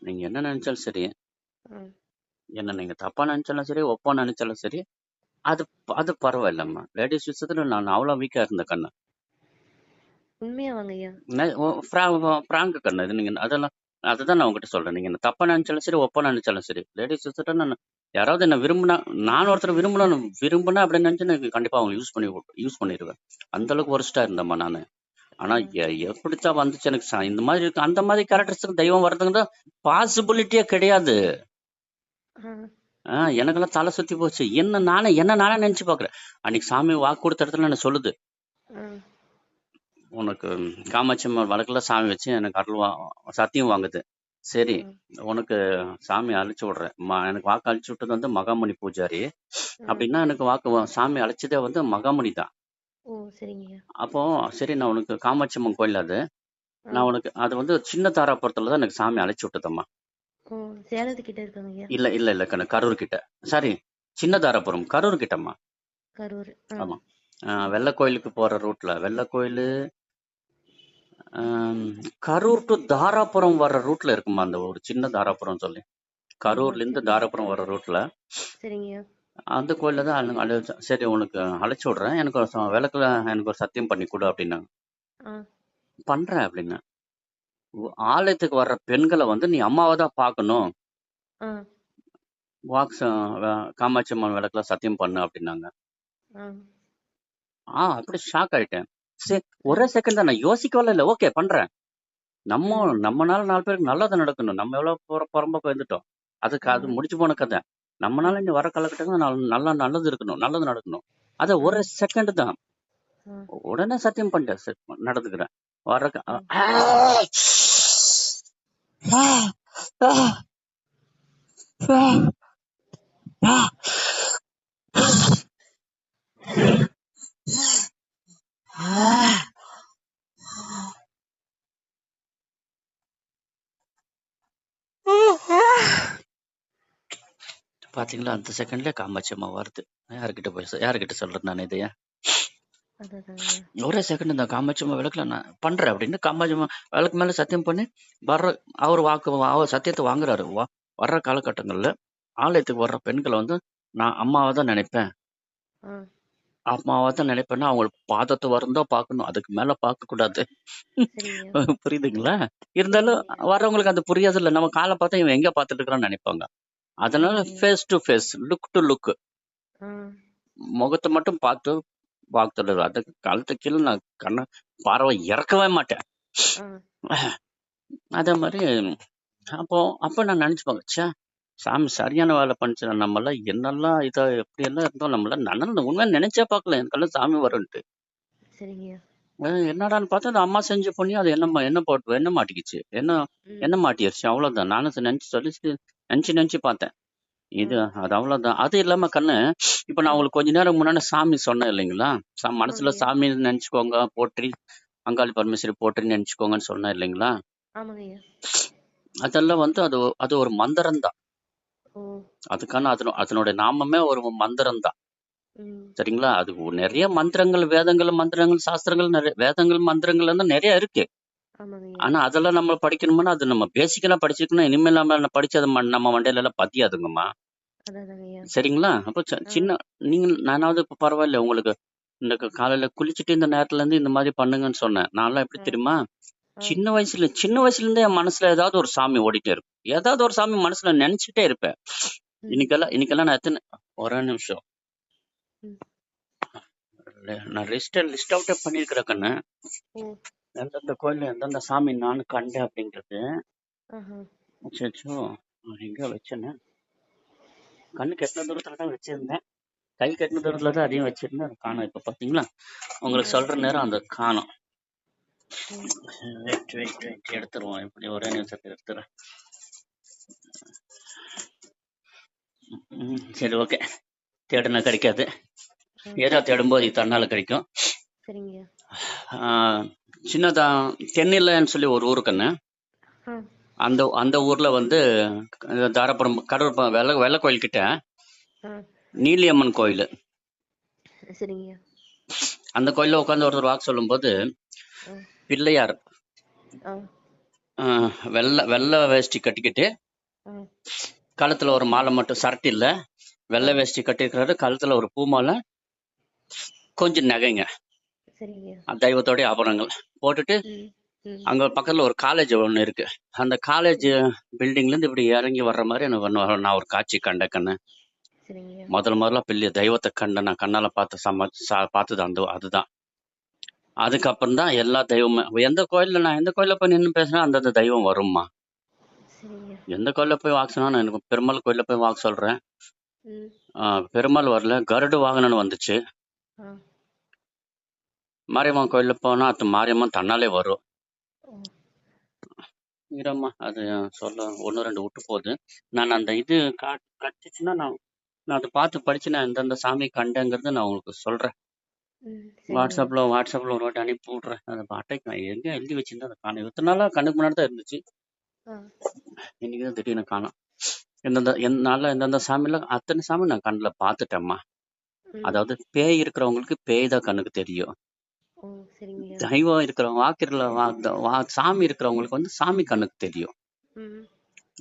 நீங்க என்ன நினைச்சாலும் சரி, ஆ, என்ன நீங்க தப்பா நினைச்சாலும் சரி, ஒப்பா நினைச்சாலும் சரி, அது அது பரவாயில்லம்மா. லேடிஸ் விஷயத்துல நான் அவ்வளவு வீக்கா இருந்த கண்ணு. உண்மையா வாங்கய்யா. பிராங்க் கண்ணு இது. நீங்க அதெல்லாம் அதுதான் நான் உங்ககிட்ட சொல்றேன். நீங்க என்ன தப்பா நினைச்சாலும் சரி, ஒப்பா நினைச்சாலும் சரி, லேடிஸ் விஷயத்துல நான் யாராவது என்ன நான் ஒருத்தர் விரும்பினா அப்படின்னு நினைச்சு எனக்கு கண்டிப்பா அவங்க யூஸ் பண்ணிடுவேன். அந்த அளவுக்கு ஒர்ஸ்டா இருந்தேம்மா நானு. ஆனா ஆ, எப்படித்தான் வந்துச்சு எனக்கு இந்த மாதிரி இருக்கு. அந்த மாதிரி கேரக்டர்ஸ்க்கு தெய்வம் வர்றதுங்க பாசிபிலிட்டியே கிடையாது. ஆ, எனக்கெல்லாம் தலை சுத்தி போச்சு. என்ன நானே நினைச்சு பாக்குறேன். அன்னைக்கு சாமி வாக்கு கொடுத்த இடத்துல என்ன சொல்லுது, ஆ, உனக்கு காமாட்சி அம்மன் வழக்குல சாமி வச்சு எனக்கு சத்தியம் வாங்குது. சரி, ஆ, உனக்கு சாமி அழைச்சு விடுறேன். எனக்கு வாக்கு அழைச்சு விட்டது வந்து மகாமணி பூஜாரி. ஆ. அப்படின்னா எனக்கு சாமி அழைச்சதே வந்து மகாமணி தான். ஓ, சரிங்கய்யா. அப்போ சரி, நான் உனக்கு காமாட்சி அம்மன் கோயில் அது, ஆ, நான் உனக்கு அது வந்து சின்ன தாராபுரத்துல தான் எனக்கு சாமி அழைச்சு விட்டதம்மா. ஓ, சேலத்துக்கிட்ட இருக்காங்கய்யா. இல்ல கண்ணு, கரூர் கிட்ட. சாரி, சின்ன தாராபுரம் கரூர் கிட்டம்மா. கரூர். ஆ, ஆமா. வெள்ளை கோயிலுக்கு போற ரூட்ல, வெள்ளை கோயிலு கரூர் டு தாராபுரம் வர்ற ரூட்ல இருக்குமா அந்த ஒரு சின்ன தாராபுரம் சொல்லி. கரூர்ல இருந்து சரிங்க. தாராபுரம் வர்ற ரூட்ல சரிங்கய்யா. அந்த கோயில்ல தான் சரி உனக்கு அழைச்சு விடுறேன். எனக்கு ஒரு விளக்குல எனக்கு ஒரு சத்தியம் பண்ணி கொடு அப்படின்னாங்க. ஆ, பண்றேன் அப்படின்னு. ஆலயத்துக்கு வர்ற பெண்களை வந்து நீ அம்மாவை தான் பார்க்கணும். ஆ, காமாட்சி அம்மன் விளக்குல சத்தியம் பண்ணு அப்படின்னாங்க. ஆ, அப்படி ஷாக் ஆயிட்டேன். சரி, ஆ, ஒரே செகண்ட் தான், நான் யோசிக்கவே இல்லை. ஓகே பண்றேன். ம், நம்மனால 4 பேருக்கு நல்லது நடக்கணும். நம்ம எவ்வளவு புறம்போக்கு வந்துட்டோம். ஆ, அது முடிச்சு போன கதை. நம்மனால ம், இனி வர காலகட்டங்கள் நல்லது இருக்கணும், நல்லது நடக்கணும். அத ஆ, ஒரு செகண்ட் தான். ஆ, உடனே சத்தியம் பண்ணிட்டேன். நடந்துக்கிறேன். வர ஆ. பாத்தீங்களா, அந்த செகண்ட்ல காமாட்சி அம்மா வருது. யாருக்கிட்ட சொல்றேன் நான் இதைய? அதாதாங்கய்யா. ஒரே செகண்ட் இந்த காமாட்சி அம்மா விளக்குல நான் பண்றேன் அப்படின்னு காமாட்சி அம்மா விளக்கு மேல சத்தியம் பண்ணி வர்ற அவர் சத்தியத்தை வாங்குறாரு. வர்ற காலகட்டங்கள்ல ஆலயத்துக்கு வர்ற பெண்களை வந்து நான் அம்மாவை தான் நினைப்பேன். ஆ, அம்மாவை தான் நினைப்பேன்னா அவங்களுக்கு பாதத்தை வருந்தா பார்க்கணும், அதுக்கு மேல பார்க்க கூடாது. சரிங்கய்யா. புரியுதுங்களா? இருந்தாலும் புரியுதுங்கய்யா. வர்றவங்களுக்கு அது புரியாது இல்ல. நம்ம காலை பார்த்தா இவன் எங்க பார்த்துட்டு இருக்கிறான்னு நினைப்பாங்க. அதனால ஆமாங்கய்யா. Face to face, look to look, ஆ, முகத்தை மட்டும் பார்த்து வாக்குறது. அதுக்கு கழுத்து கீழே நான் பார்வை இறக்கவே மாட்டேன். ஆ, அதே மாதிரி அப்போ நான் நினைச்சுப்பாங்க, ச்சே, சாமி சரியான வேலை பண்ணுச்சு. நம்மளாம் என்னெல்லாம் எப்படி எல்லாம் இருந்தோம். நம்மளாம் உண்மையா நினைச்சே பார்க்கல எனக்கெல்லாம் சாமி வரும்ன்ட்டு. சரிங்கய்யா. என்னடான்னு பார்த்தா அந்த அம்மா செஞ்ச புண்ணியம் அது என்ன மாட்டிக்கிச்சு, ம், என்ன மாட்டிடுச்சு, அவ்வளவுதான். நானும் நினைச்சு பார்த்தேன். ஆ, அது அவ்வளவுதான். அது இல்லாம கண்ணு, இப்ப நான் ம். உங்களுக்கு கொஞ்ச நேரம் முன்னாடி சாமி சொன்னேன் இல்லைங்களா? மனசுல ஆமாங்கய்யா. சாமி நினைச்சுக்கோங்க, போற்றி அங்காளி பரமேஸ்வரி போற்றின்னு நினைச்சுக்கோங்கன்னு சொன்னேன் இல்லைங்களா? ஆமாங்கய்யா. அதெல்லாம் வந்து அது ஒரு மந்திரம் தான். ஓ, அதுக்கான அதனுடைய நாமமே ஒரு மந்திரம் தான். ம். சரிங்களா? அது நிறைய மந்திரங்கள், மந்திரங்கள், சாஸ்திரங்கள், நிறைய வேதங்கள், மந்திரங்கள் வந்து நிறைய இருக்கு. ஆமாங்கய்யா. ஆனா அதெல்லாம் நம்ம படிக்கணும்னா அது நம்ம பேசிக்கலா படிச்சுக்கணும். இனிமேல் நம்ம படிச்சு அது நம்ம மண்டையில எல்லாம் பதியாதுங்கம்மா. அதாதாங்க ஐயா. சரிங்களா? அப்போ ஆ, சின்ன நீங்க நானாவது இப்ப பரவாயில்ல உங்களுக்கு இந்த காலையில குளிச்சுட்டு இந்த நேரத்துல இருந்து இந்த மாதிரி பண்ணுங்கன்னு சொன்னேன். நான்லாம் எப்படி ஆ, தெரியுமா? ஆ. சின்ன வயசுல இருந்தே என் மனசுல ஏதாவது ஒரு சாமி ஓடிட்டே இருக்கும். ஏதாவது ஒரு சாமி மனசுல நினைச்சுட்டே இருப்பேன். ம், இன்னைக்கெல்லாம் நான் ஒரே நிமிஷம். ம். நான் லிஸ்ட் அவுட்டே பண்ணியிருக்கிறேன் கண்ணு. ஓ, எந்தெந்த கோயில்ல எந்தெந்த சாமி நான் கண்டேன் அப்படின்றது. ஆஹா. அச்சோ, எங்க வச்சேன்னு கண்ணு கெட்டின தூரத்துல தான் வச்சிருந்தேன். கை கெட்டின தூரத்துல தான் அதையும் வச்சிருந்தேன். அது காணோம். இப்ப பாத்தீங்களா? உங்களுக்கு ஆ, சொல்ற நேரம் அந்த காணோம். ம். வெயிட் எடுத்துருவோம். இப்படி ஒரே நிமிஷத்துல எடுத்துறேன். சரி, ஓகே. தேடுனா கிடைக்காது. ஆ, ஏதோ தேடும்போது இது தன்னால கிடைக்கும். சரிங்கய்யா. சின்னதா தென்னிலன்னு சொல்லி ஒரு ஊரு கண்ணு. ஆ, அந்த அந்த ஊர்ல வந்து தாராபுரம் கடவுள் வெள்ள கோயில் கிட்ட ஆ, நீலியம்மன் கோயில். சரிங்கய்யா. அந்த கோயில்ல உட்காந்து ஒருத்தர் வாக்கு சொல்லும்போது ஆ, பிள்ளையார் ஆ, வெள்ளை வெள்ளை வேஷ்டி கட்டிக்கிட்டு ஆ, கழுத்துல ஒரு மாலை மட்டும் சரட்டு இல்ல, ஆ, வெள்ளை வேஷ்டி கட்டிருக்கிறாரு. கழுத்துல ஒரு பூ மாலை, கொஞ்சம் நகைங்க, சரிங்கய்யா. தெய்வத்தோடைய ஆபரணங்கள் போட்டுட்டு ம், ம், அங்க பக்கத்துல ஒரு காலேஜ் ஒண்ணு இருக்கு. அந்த காலேஜ் ம், பில்டிங்ல இருந்து இப்படி இறங்கி வர்ற மாதிரி நான் ஒரு காட்சி கண்டேன் கண்ணு. சரிங்கய்யா. முதல்ல பெரிய தெய்வத்தை கண்டேன். நான் கண்ணால பார்த்தது அதுதான். அதுக்கப்புறம் தான் எல்லா தெய்வமும். நான் எந்த கோயில்ல போய் நின்று பேசினா அந்தந்த தெய்வம் வரும்மா. சரிங்கய்யா. எந்த கோயில்ல போய் வாக்கு சொன்னா நான் எனக்கு பெருமாள் கோயில்ல போய் வாக்கு சொல்றேன். ம், பெருமாள் வரல, கருடு வாகனம்னு வந்துச்சு. ஆ, மாரியம்மன் கோயில்ல போனா அது மாரியம்மன் தன்னாலே வரும். ஓ, இரம்மா அது சொல்ல ஒன்று ரெண்டு விட்டு போகுது. நான் அந்த இது கட்டுச்சுன்னா நான் நான் அதை பார்த்து படிச்சு நான் எந்தெந்த சாமி கண்டேங்கிறத நான் உங்களுக்கு சொல்றேன். ம், சரிங்கய்யா. வாட்ஸ்அப்ல ஒரு வாட்டி அனுப்பி விட்றேன். அதை அட்டைக்கு நான் எங்க எழுதி வச்சிருந்தேன், அதை காணும். இத்தனை நாளா கண்ணுக்கு முன்னாடி தான் இருந்துச்சு. ஆ, இன்னைக்கு தான் திடீர்னு காணும். எந்தெந்த சாமியில அத்தனை சாமி நான் கண்ணில் பார்த்துட்டேம்மா. ம், அதாவது பேய் இருக்கிறவங்களுக்கு பேய் தான் கண்ணுக்கு தெரியும். ஓ, சரிங்கய்யா. தெய்வம் இருக்கிறவங்க சாமி இருக்கிறவங்களுக்கு வந்து சாமி கண்ணுக்கு தெரியும். ம்,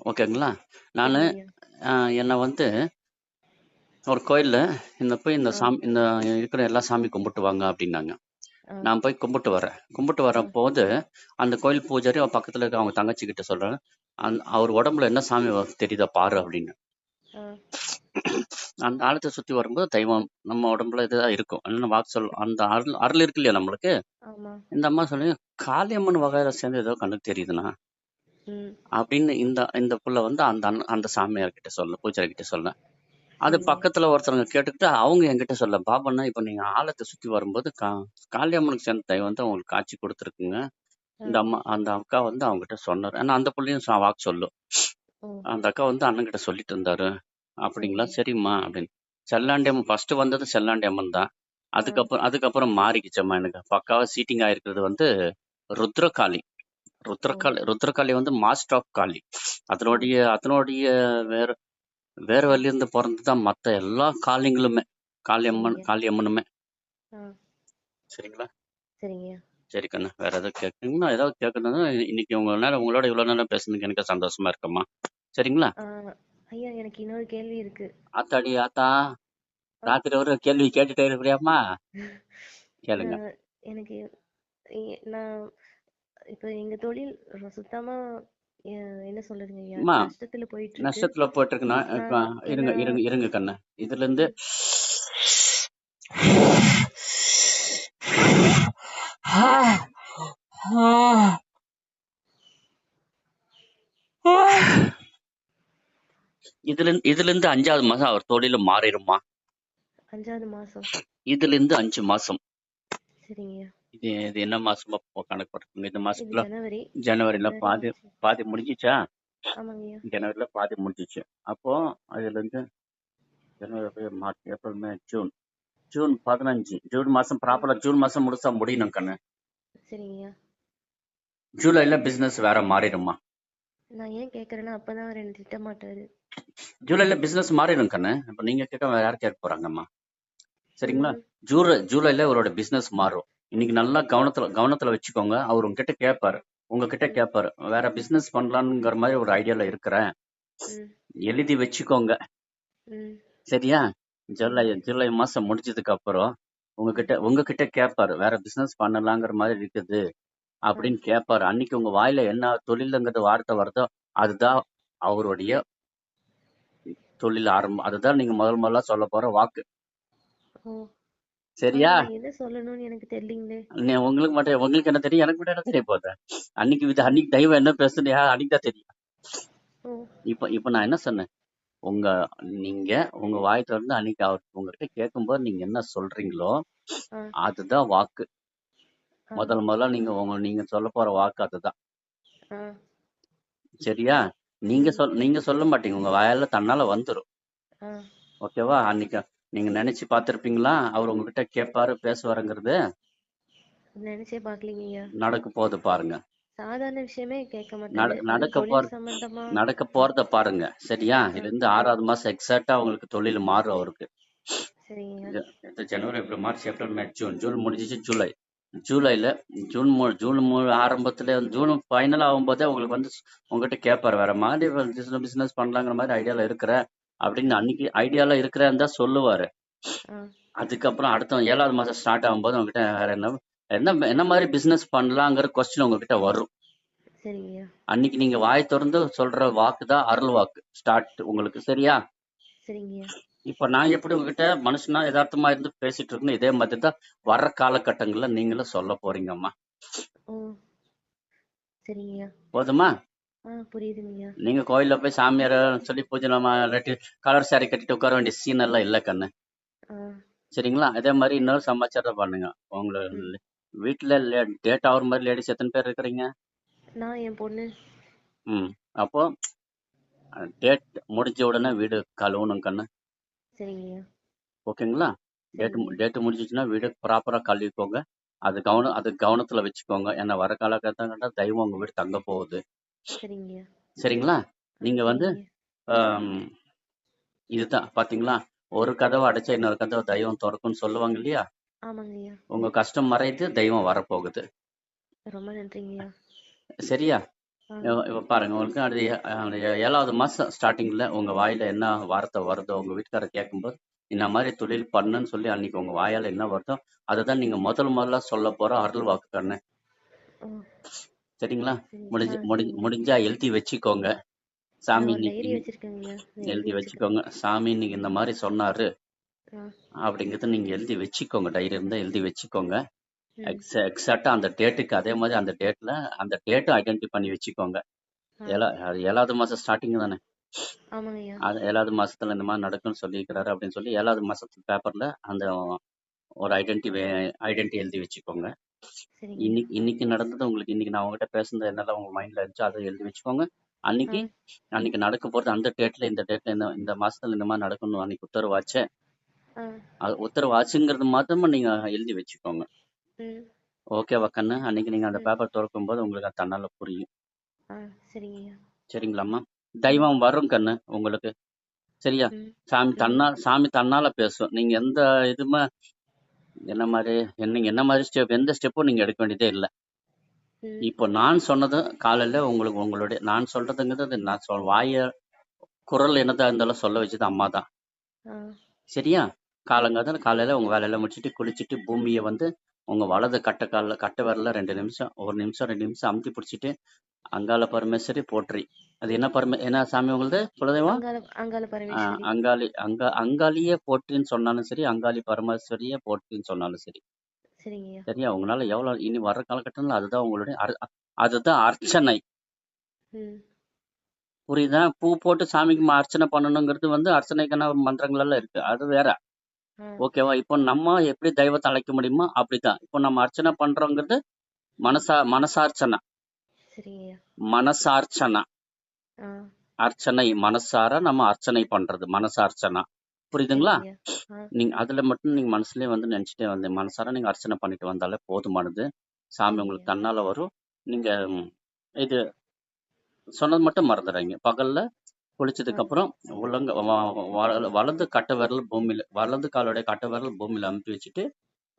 ஓகேங்களா? நான் சரிங்கய்யா. என்னை வந்து ஒரு கோயில்ல இந்த ஆ, சாமி இந்த இருக்கிற எல்லா சாமி கும்பிட்டு வாங்க அப்படின்னாங்க. ஆ, நான் போய் கும்பிட்டு வர ஆ, போது அந்த கோயில் பூஜாரி அவன் பக்கத்துல இருக்க அவங்க தங்கச்சி கிட்ட சொல்றாரு, அவர் உடம்புல என்ன சாமி தெரியுதா பாரு அப்படின்னு. ஆ, அந்த ஆழத்தை சுத்தி வரும்போது தெய்வம் நம்ம உடம்புல இதுதான் இருக்கும். வாக்கு சொல் அந்த அருள் அருள் இருக்கு இல்லையா நம்மளுக்கு. ஆமா. இந்த அம்மா சொல்லி காளியம்மன் வகையில சேர்ந்து ஏதோ கண்ணுக்கு தெரியுதுண்ணா ம், அப்படின்னு இந்த இந்த புள்ள வந்து அந்த சாமியார் கிட்ட பூஜாரி கிட்ட சொல்ல. அது சரிங்கய்யா. பக்கத்துல ஒருத்தவங்க கேட்டுக்கிட்டு அவங்க என்கிட்ட சொல்ல, பாபண்ணா இப்ப நீங்க ஆலத்தை சுத்தி வரும்போது காளியம்மனுக்கு சேர்ந்த தெய்வம் வந்து அவங்களுக்கு காட்சி கொடுத்துருக்குங்க. ஆ, அந்த அக்கா வந்து அவங்க கிட்ட சொன்னாரு. ஏன்னா அந்த புள்ளையும் வாக்கு சொல்லும். ஓ, அந்த அக்கா வந்து அண்ணன் கிட்ட சொல்லிட்டு இருந்தாரு. அப்படிங்களா, சரிங்கய்யா. சரிம்மா அப்படின்னு. செல்லாண்டியம்மன் ஃபர்ஸ்ட் வந்தது செல்லாண்டியம்மன் தான். ஆ, அதுக்கப்புறம் மாறிக்கிச்சம்மா. எனக்கு பக்காவா சீட்டிங் ஆயிருக்கிறது வந்து ருத்ரகாளி. ஓ, ருத்ரகாளி வந்து மாஸ்டர் ஆஃப் காளி. ஓ, அதனுடைய வேற வேற வழியிருந்து பிறந்துதான் மத்த எல்லா காளிங்களுமே. சரிங்கய்யா. காளியம்மனுமே. ஆ, சரிங்களா? சரிங்கய்யா. சரி கண்ணு, வேற ஏதாவது கேட்குறீங்களா? ஏதாவது கேட்கணும்னா இன்னைக்கு உங்களோட இவ்வளவு நேரம் பேசுனதுக்கு எனக்கு சந்தோஷமா இருக்கம்மா. சரிங்களா? ஆ, ஐயா எனக்கு இன்னொரு கேள்வி இருக்கு. ஆத்தாடி ஆத்தா, ஆ, ராத்திரி ஒரு கேள்வி கேட்டுட்டே இருக்கிறியாம்மா? கேளுங்க. நான் எனக்கு நான் இப்ப எங்க தொழில் சுத்தமா என்ன சொல்றதுங்க ஐயா, அம்மா, நஷ்டத்துல போயிட்டு இருக்கு. நஷ்டத்துல போயிட்டு இருக்குண்ணா. நான் இருங்க ஏன்னா இருங்க இருங்க கண்ணு. இதுல இருந்து ம், இதுல இருந்து 5வது மாசம் அவர் தொழில மாறிடுமா. 5வது மாசம். இதுல இருந்து 5 மாசம். சரிங்கய்யா. இது என்ன மாசமா கணக்கு போட்டுருக்குங்க. இந்த இது மாசத்துல ஜனவரி. ஜனவரில பிப்ரவரி, பாதி மார்ச். பாதி முடிஞ்சிச்சா? ஆமாங்கய்யா. ஜனவரில பாதி முடிஞ்சிச்சு. அப்போ அதுல இருந்து ஜனவரி, பிப்ரவரி, மார்ச், ஏப்ரல், மே, ஜூன் 15. ஜூன் மாசம் ம், ப்ராப்பரா ஜூன் மாசம் முடிச்சா முடியணும் கண்ணு. சரிங்கய்யா. ஜூலைல பிசினஸ் வேற மாறிடுமா. நான் ஏன் கேக்குறேன்னா அப்பதான் அவர் என்ன திட்ட மாட்டாரு. ஜூலைல பிசினஸ் மாறிடும் கண்ணு. இப்ப நீங்க கேட்க வேற யார் கேட்க போறாங்கம்மா. சரிங்களா? ம், ஜூலைல அவரோட பிசினஸ் மாறும். இன்னைக்கு நல்லா கவனத்துல வச்சுக்கோங்க. அவர் உங்ககிட்ட ம், கேட்பாரு, வேற பிசினஸ் பண்ணலாம்ங்கிற மாதிரி ஒரு ஐடியால இருக்கிறேன், ம், எழுதி வச்சுக்கோங்க. ம். சரியா? ஜூலை சரிங்க. ஜூலை மாசம் முடிஞ்சதுக்கு அப்புறம் ம். உங்ககிட்ட கேட்பாரு. வேற பிசினஸ் பண்ணலாங்கிற மாதிரி இருக்குது ஆ. அப்படின்னு கேட்பாரு. அன்னைக்கு உங்க வாயில என்ன தொழிலுங்கிறது வார்த்தை வருதோ அதுதான் அவருடைய தொழில் ஆரம்பம். அதுதான் நீங்க முதல்ல சொல்ல போற வாக்கு. ஓ! ஆனா சரியா? நான் என்ன சொல்லணும்னு எனக்கு தெரியலீங்களே! உங்களுக்கு என்ன தெரியும்? எனக்கு மட்டும் என்ன தெரிய போகுது? ஆ. அன்னைக்கு தெய்வம் என்ன பேசுது அன்னைக்கு தான் தெரியும். ஓ! இப்ப நான் என்ன சொன்னேன்? உங்க நீங்க உங்க வாய் திறந்து அன்னைக்கு அவர் உங்ககிட்ட கேட்கும்போது நீங்க என்ன சொல்றீங்களோ ஆ. அதுதான் வாக்கு. ஆ. முதல்ல நீங்க சொல்ல போற வாக்கு அதுதான். ஆ. சரியா? ம். நீங்க சொல்ல மாட்டீங்க. உங்க வாயால தன்னால வந்துரும். ஆ. ஓகேவா? அன்னைக்கு நீங்க நினைச்சு பார்த்திருப்பீங்களா? அவர் உங்ககிட்ட கேட்பாரு, பேசுவாருங்கிறது. நினைச்சே பார்க்கலீங்கய்யா. நடக்க போகுது பாருங்க. சாதாரண விஷயமே கேட்க மாட்டாரு. நட அதுவும் நடக்க போற தொழில் சம்பந்தமா. நடக்க போறத பாருங்க. சரியா? ஆ. இதுல இருந்து 6வது மாசம் எக்ஸாக்ட்டா உங்களுக்கு தொழில் மாறும் அவருக்கு. சரிங்கய்யா. இது ஜனவரி, பிப்ரவரி, மார்ச், ஏப்ரல், மே, ஜூன். ஜூன் முடிஞ்சிச்சு ஜூலை. ஜூலைல ஆரம்பத்துல ஜூன் ஃபைனல் ஆகும்போதே உங்களுக்கு வந்து உங்ககிட்ட கேட்பாரு. வேற மாதிரி பிசினஸ் பண்ணலாங்கிற மாதிரி ஐடியால இருக்கிற அப்படின்னு அன்னைக்கு ஐடியால இருக்கிறேன்னு தான் சொல்லுவாரு. ஆ. அதுக்கப்புறம் அடுத்த 7வது மாசம் ஸ்டார்ட் ஆகும்போது உங்ககிட்ட வேற என்ன என்ன என்ன மாதிரி பிசினஸ் பண்ணலாங்கிற கொஸ்டின் உங்ககிட்ட வரும். சரிங்கய்யா. அன்னைக்கு நீங்க வாய் திறந்து சொல்ற வாக்கு தான் அருள் வாக்கு ஸ்டார்ட் உங்களுக்கு. சரியா? சரிங்கய்யா. இப்ப நான் எப்படி உங்ககிட்ட மனுஷனா யதார்த்தமா இருந்து பேசிட்டு இருக்கணும், இதே மாதிரி தான் வர்ற காலகட்டங்கள்ல நீங்களும் சொல்ல போறீங்கம்மா. ஓ! சரிங்கய்யா. போதுமா? புரியுதுங்கய்யா. நீங்க கோயில்ல போய் சாமியார சொல்லி பூஜை இல்லாட்டி கலர் சாரி கட்டிட்டு உட்கார வேண்டிய சீன் எல்லாம் இல்ல கண்ணு. ஆ. சரிங்களா? அதே மாதிரி இன்னொரு சமாச்சாரம் பண்ணுங்க. உங்களை ம். வீட்டுல டேட் ஆகுற மாதிரி லேடிஸ் எத்தனை பேர் இருக்கிறீங்க? நான் என் பொண்ணு. ம். அப்போ டேட் முடிஞ்ச உடனே வீடு கழுவணும் கண்ணு. சரிங்கய்யா. ஓகேங்களா? சரிங்கய்யா. டேட் முடிஞ்சிச்சுன்னா வீடு ப்ராப்பரா கழுவிக்கோங்க. அது கவனத்துல வச்சுக்கோங்க. ஏன்னா வர காலகட்டங்கள்ல தெய்வம் உங்க வீடு தங்க போகுது. சரிங்கய்யா. சரிங்களா? நீங்க வந்து சரிங்கய்யா. ஆம், இதுதான் பாத்தீங்களா? ஒரு கதவை அடைச்சா இன்னொரு கதவை தெய்வம் திறக்கும்னு சொல்லுவாங்க இல்லையா? ஆமாங்கய்யா. உங்க கஷ்டம் மறைத்து தெய்வம் வரப்போகுது. ரொம்ப நன்றிங்கய்யா. சரியா? ஆ. இப்ப பாருங்க உங்களுக்கு அது 7வது மாசம் ஸ்டார்டிங்ல உங்க வாயில என்ன வார்த்தை வருதோ உங்க வீட்டுக்காரர் கேட்கும்போது இந்த மாதிரி தொழில் பண்ணுன்னு சொல்லி அன்னைக்கு உங்க வாயால என்ன வருதோ அதுதான் நீங்க முதல்ல சொல்ல போற அருள் வாக்கு கண்ணு. ஓ! சரிங்களா? சரி. சரிங்கய்யா. முடிஞ்சா எழுதி வச்சுக்கோங்க. சாமி நான் ஒரு இன்னைக்கு டைரி வச்சிருக்கேங்கய்யா. அதை எழுதி எழுதி வச்சுக்கிறேன். வச்சுக்கோங்க. சாமி இன்னைக்கு இந்த மாதிரி சொன்னாரு ஆ. அப்படிங்கறத நீங்க எழுதி வச்சுக்கோங்க. டைரி இருந்தா எழுதி வச்சுக்கோங்க. ம். எக்ஸாக்டா அந்த டேட்டுக்கு அதே மாதிரி அந்த டேட்டும் ஐடென்டி பண்ணி வச்சுக்கோங்க. ஆ. அது 7வது மாசம் ஸ்டார்டிங் தானே. ஆமாங்கய்யா. அது 7வது மாசத்துல இந்த மாதிரி நடக்கும்னு சொல்லியிருக்கிறாரு அப்படின்னு சொல்லி 7வது மாசத்து பேப்பர்ல அந்த ஒரு ஐடென்டி எழுதி வச்சுக்கோங்க. சரிங்கய்யா. இன்னைக்கு நடந்தது உங்களுக்கு இன்னைக்கு நான் உங்ககிட்ட பேசுனது என்னெல்லாம் உங்க மைண்ட்ல இருந்துச்சோ அதை எழுதி வச்சுக்கோங்க. ஆ. அன்னைக்கு அன்னைக்கு நடக்க போறது அந்த டேட்ல இந்த டேட்ல இந்த மாசத்துல இந்த மாதிரி நடக்கணும் அன்னைக்கு உத்தரவாச்சு. ஆ. அது உத்தரவாச்சுங்கிறது மாத்திரமா நீங்க எழுதி வச்சுக்கோங்க. ம். ஓகேவா கண்ணு? அன்னைக்கு நீங்க அந்த ம். பேப்பர் திறக்கும் போது உங்களுக்கு அது தன்னால புரியும். ஆ. சரிங்கய்யா. சரிங்களாம்மா? ம். தெய்வம் வரும் கண்ணு உங்களுக்கு. சரியா? ம். ம். சாமி தன்னால பேசும். நீங்க எந்த இதுமே என்ன மாதிரி நீங்க என்ன மாதிரி எந்த ஸ்டெப்பும் நீங்க எடுக்க வேண்டியதே இல்ல. ம். இப்போ நான் சொன்னது காலையில உங்களுக்கு நான் சொல்றதுங்கிறது நான் வாய குரல் என்னதா இருந்தாலும் சொல்ல வச்சது அம்மா தான். ஆ. சரியா? ம். காலையில உங்க வேலையெல்லாம் முடிச்சிட்டு குளிச்சிட்டு பூமியை வந்து உங்க வலது கட்டை விரல்ல 2 நிமிஷம் 1 நிமிஷம் 2 நிமிஷம் அமுத்தி பிடிச்சிட்டு அங்காள பரமேஸ்வரி போற்றி. அது என்ன சாமி உங்களுது குலதெய்வம்? அங்காள பரமேஸ்வரி. அங்காளியே போற்றின்னு சொன்னாலும் சரி, அங்காளி பரமேஸ்வரியே போற்றின்னு சொன்னாலும் சரி. சரிங்கய்யா. சரியா? உங்களால எவ்வளவு இனி வர்ற காலகட்டத்துல அதுதான் உங்களுடைய அதுதான் அர்ச்சனை. ம். புரியுதா? பூ போட்டு சாமிக்கு அர்ச்சனை பண்ணணுங்கிறது வந்து அர்ச்சனைக்கான மந்திரங்கள் எல்லாம் இருக்கு. அது வேற. ஆ. ஓகேவா? இப்போ நம்ம எப்படி தெய்வத்தை அழைக்க முடியுமோ அப்படித்தான். இப்போ நம்ம அர்ச்சனை பண்றோங்கிறது மனசார்ச்சனை. சரிங்கய்யா. மனசார்ச்சனை. ஆ. அர்ச்சனை மனசார நம்ம அர்ச்சனை பண்றது மனசார்ச்சனை. புரியுதுங்களா? சரிங்கய்யா. ஆ. நீங்க அதுல மட்டும் நீங்க மனசுலயே வந்து நினைச்சிட்டே வந்து மனசார நீங்க அர்ச்சனை பண்ணிட்டு வந்தாலே போதுமானது. சாமி உங்களுக்கு சரிங்கய்யா. தன்னால வரும். நீங்க இது சொன்னது மட்டும் மறந்துடாதீங்க. பகல்ல ஆ. குளிச்சதுக்கு அப்புறம் வலது கட்டை விரல் பூமியில வலது காலுடைய கட்டை விரல் பூமியில அமுத்தி வச்சுட்டு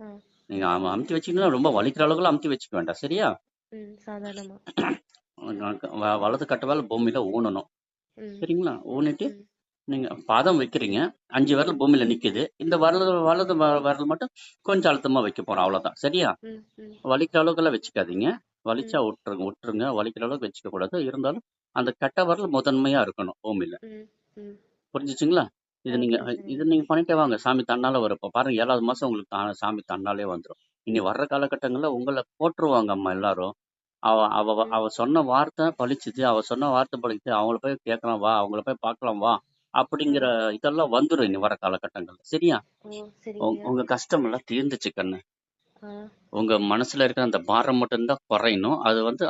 ஆ. நீங்க அமுத்தி வச்சீங்கன்னா ரொம்ப வலிக்கிற அளவுக்கு அமுத்தி வச்சுக்க வேண்டாம். சரியா? ம். சாதாரணமா. வலது கட்டை விரல் பூமியில ஊனணும். ம். சரிங்களா? ஊனிட்டு ம். நீங்க பாதம் வைக்கிறீங்க, 5 விரல் பூமியில நிக்குது. இந்த வலது விரல் மட்டும் கொஞ்சம் அழுத்தமா வைக்க போறோம், அவ்வளவுதான். சரியா? ம், ம், வலிக்கிற அளவுக்குலாம் வச்சுக்காதீங்க. ம், வலிச்சா விட்டுருங்க. வலிக்கிற அளவுக்கு வச்சுக்க கூடாது. இருந்தாலும் அந்த கட்டை விரல் முதன்மையா இருக்கணும் பூமியில. ம், ம். புரிஞ்சுச்சுங்களா? இது நீங்க புரிஞ்சுதுங்க. இது நீங்க பண்ணிட்டே வாங்க. சாமி தன்னால வரும். இப்ப பாருங்க 7வது மாசம் உங்களுக்கு சாமி தன்னாலே வந்துரும். இனி வர்ற காலகட்டங்கள்ல உங்கள போட்டுருவாங்க அம்மா எல்லாரும். அவ அவ ம். அவ சொன்ன வார்த்தை பலிச்சுது. அவ சொன்ன வார்த்தை பலிக்குது. அவங்கள போய் கேட்கலாம் வா, அவங்கள போய் பார்க்கலாம் வா, ஆ. அப்படிங்கிற இதெல்லாம் வந்துரும் இனி வர காலகட்டங்கள்ல. சரியா? ஓ, சரிங்கய்யா. உங்க கஷ்டம் எல்லாம் தீர்ந்துச்சு கண்ணு. ஆ. உங்க மனசுல இருக்கிற அந்த பாரம் மட்டும்தான் குறையணும்.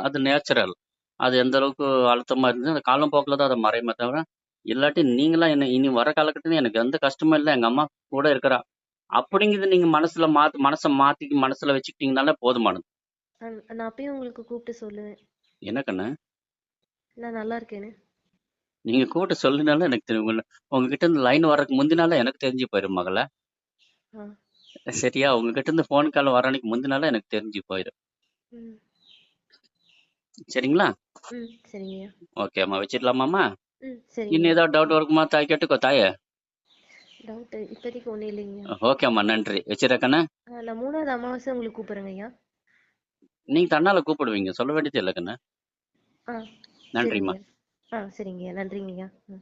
அது நேச்சுரல். அது எந்த அளவுக்கு அழுத்தமா இருந்தது, அந்த காலப்போக்குல தான் அது மறையுமே தவிர, இல்லாட்டி நீங்களா என்ன இனி வர காலகட்டத்துல எனக்கு எந்த கஷ்டமும் இல்ல. எங்க அம்மா கூட இருக்கிறா. அப்படிங்கிறது நீங்க மனச மாத்தி மனசுல வச்சுக்கிட்டீங்கனாலே போதுமானது. நான் அப்பயும் உங்களுக்கு கூப்பிட்டு சொல்லுவேன். என்ன கண்ணு? நான் நல்லா இருக்கேன்னு. நீங்க கூப்பிட்டு சொல்லினாலும் எனக்கு தெரியும். உங்ககிட்ட இருந்து லைன் வர்றதுக்கு முந்தினால எனக்கு தெரிஞ்சு போயிரும் மகள. ஆ. சரியா? உங்ககிட்ட இருந்து ஃபோன் கால் வர அன்னைக்கு முந்தினால எனக்கு தெரிஞ்சு போயிரும். ம். சரிங்களா? ம். சரிங்கய்யா. ஓகே அம்மா, வச்சிடலாமாம்மா? ம். இன்னும் சரிங்கய்யா. ஏதாவது டவுட் இருக்குமா தாய்? கேட்டுக்கோ தாயே. டவுட் இப்போதைக்கு ஒன்றும் இல்லைங்கய்யா. ஓகே அம்மா, நன்றி. வச்சிடறேன் கண்ணு. நான் 3வது அமாவாசை உங்களுக்கு கூப்பிடுறேங்க ஐயா. நீங்க தன்னால கூப்பிடுவீங்க. சொல்ல வேண்டியது இல்ல கண்ணு. ஆ, நன்றிம்மா. சரிங்கய்யா. ஆ, சரிங்கய்யா. நன்றிங்கய்யா. ம்.